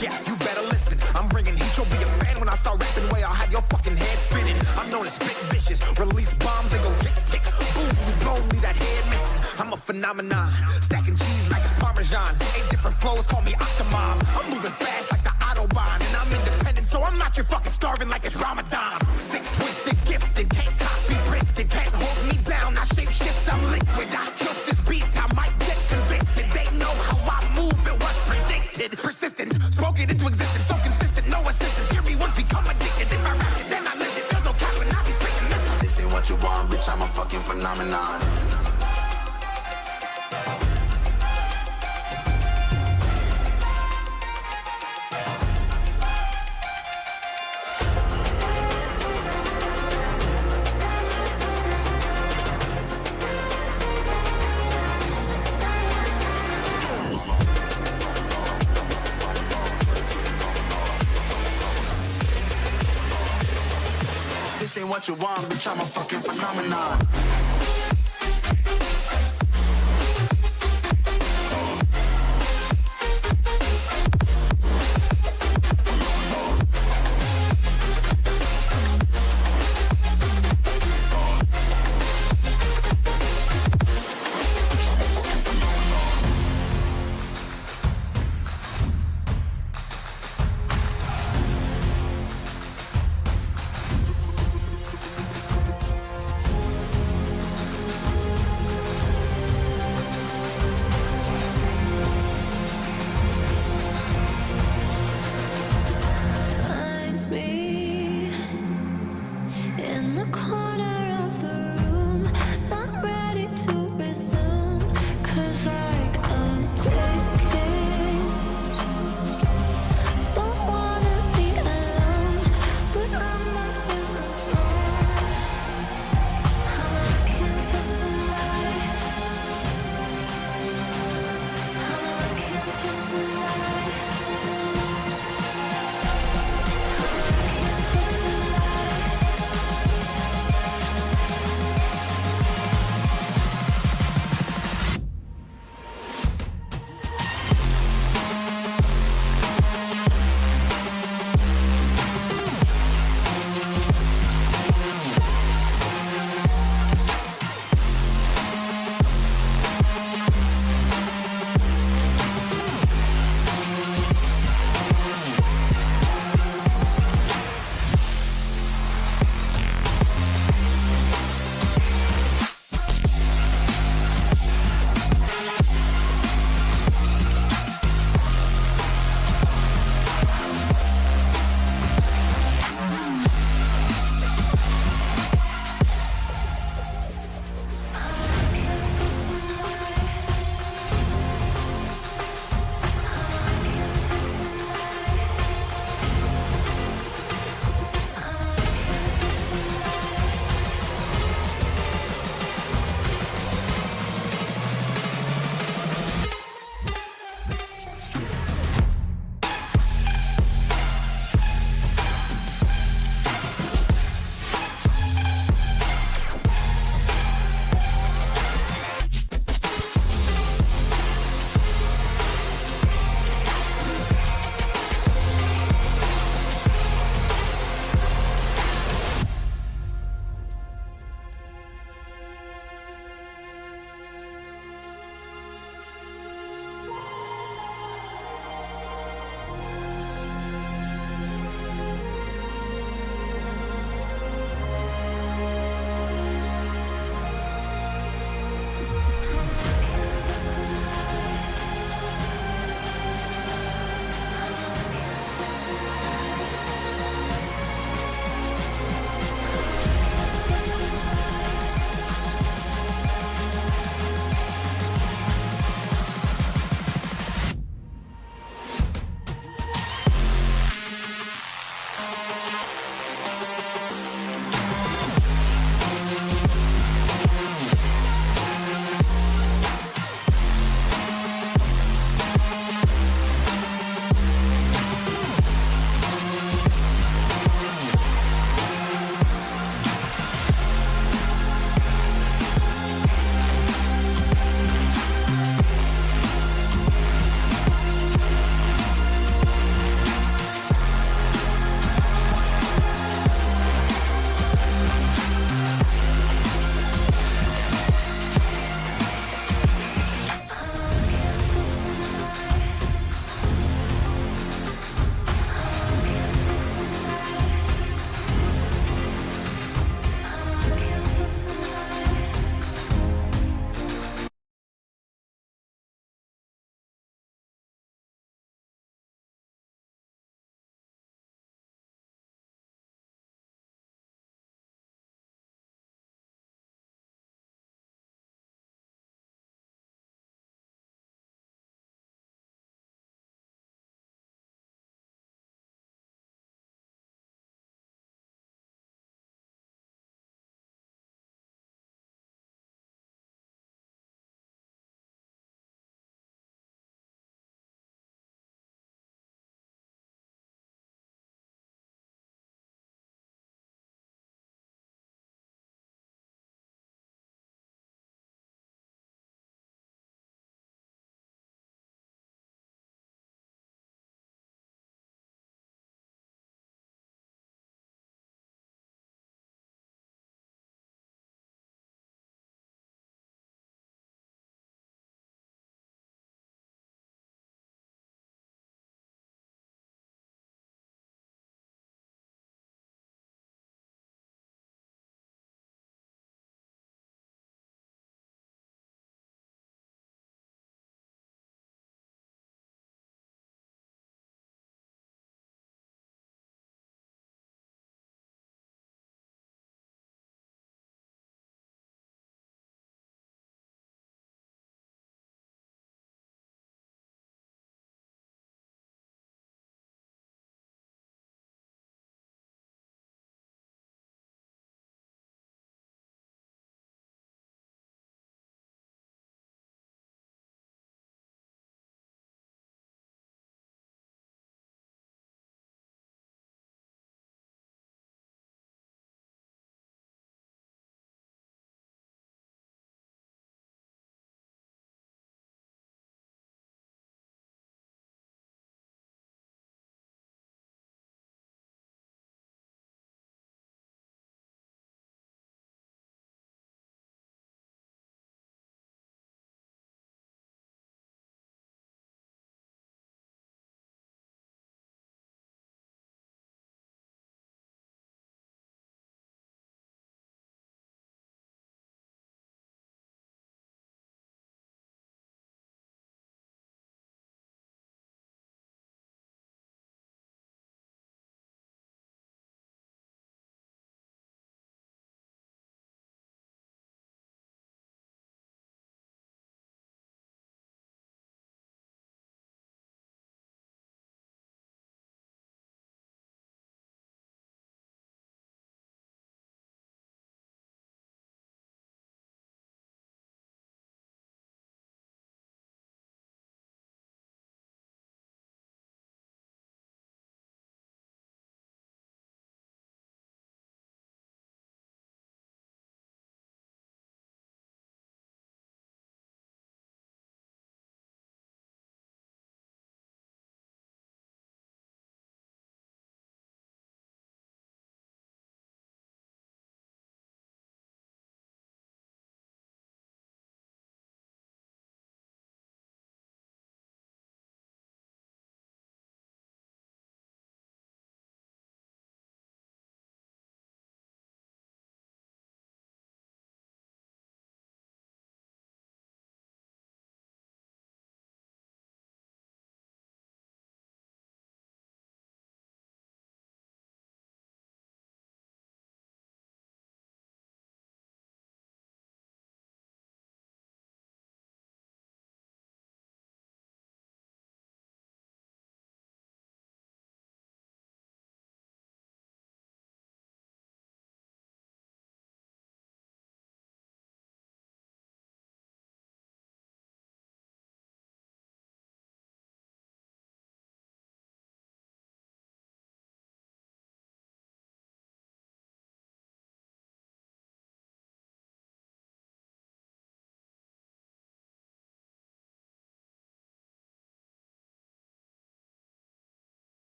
Yeah, you better listen. I'm bringing heat. You'll be a fan when I start rapping. Way I'll have your fucking head spinning. I'm known as spit vicious. Release bombs and go tick tick. Boom, you blown me that head missing. I'm a phenomenon. Stacking cheese like it's Parmesan. 8 different flows, call me Octomom. I'm moving fast like the Autobahn. And I'm independent, so I'm not your fucking starving like it's Ramadan. Sick, twisted, gifted. Can't copy, printed. Can't hold me down. I shape shift, I'm liquid. I killed this beat, I might get convicted. They know how I move, it was predicted. Persistent, spoke it into existence. So consistent, no assistance. Hear me once, become addicted. If I rap it, then I live it. There's no cap when I be speaking. Listen. This ain't what you want, bitch, I'm a fucking phenomenon. This ain't what you want, bitch, I'm a fucking phenomenon.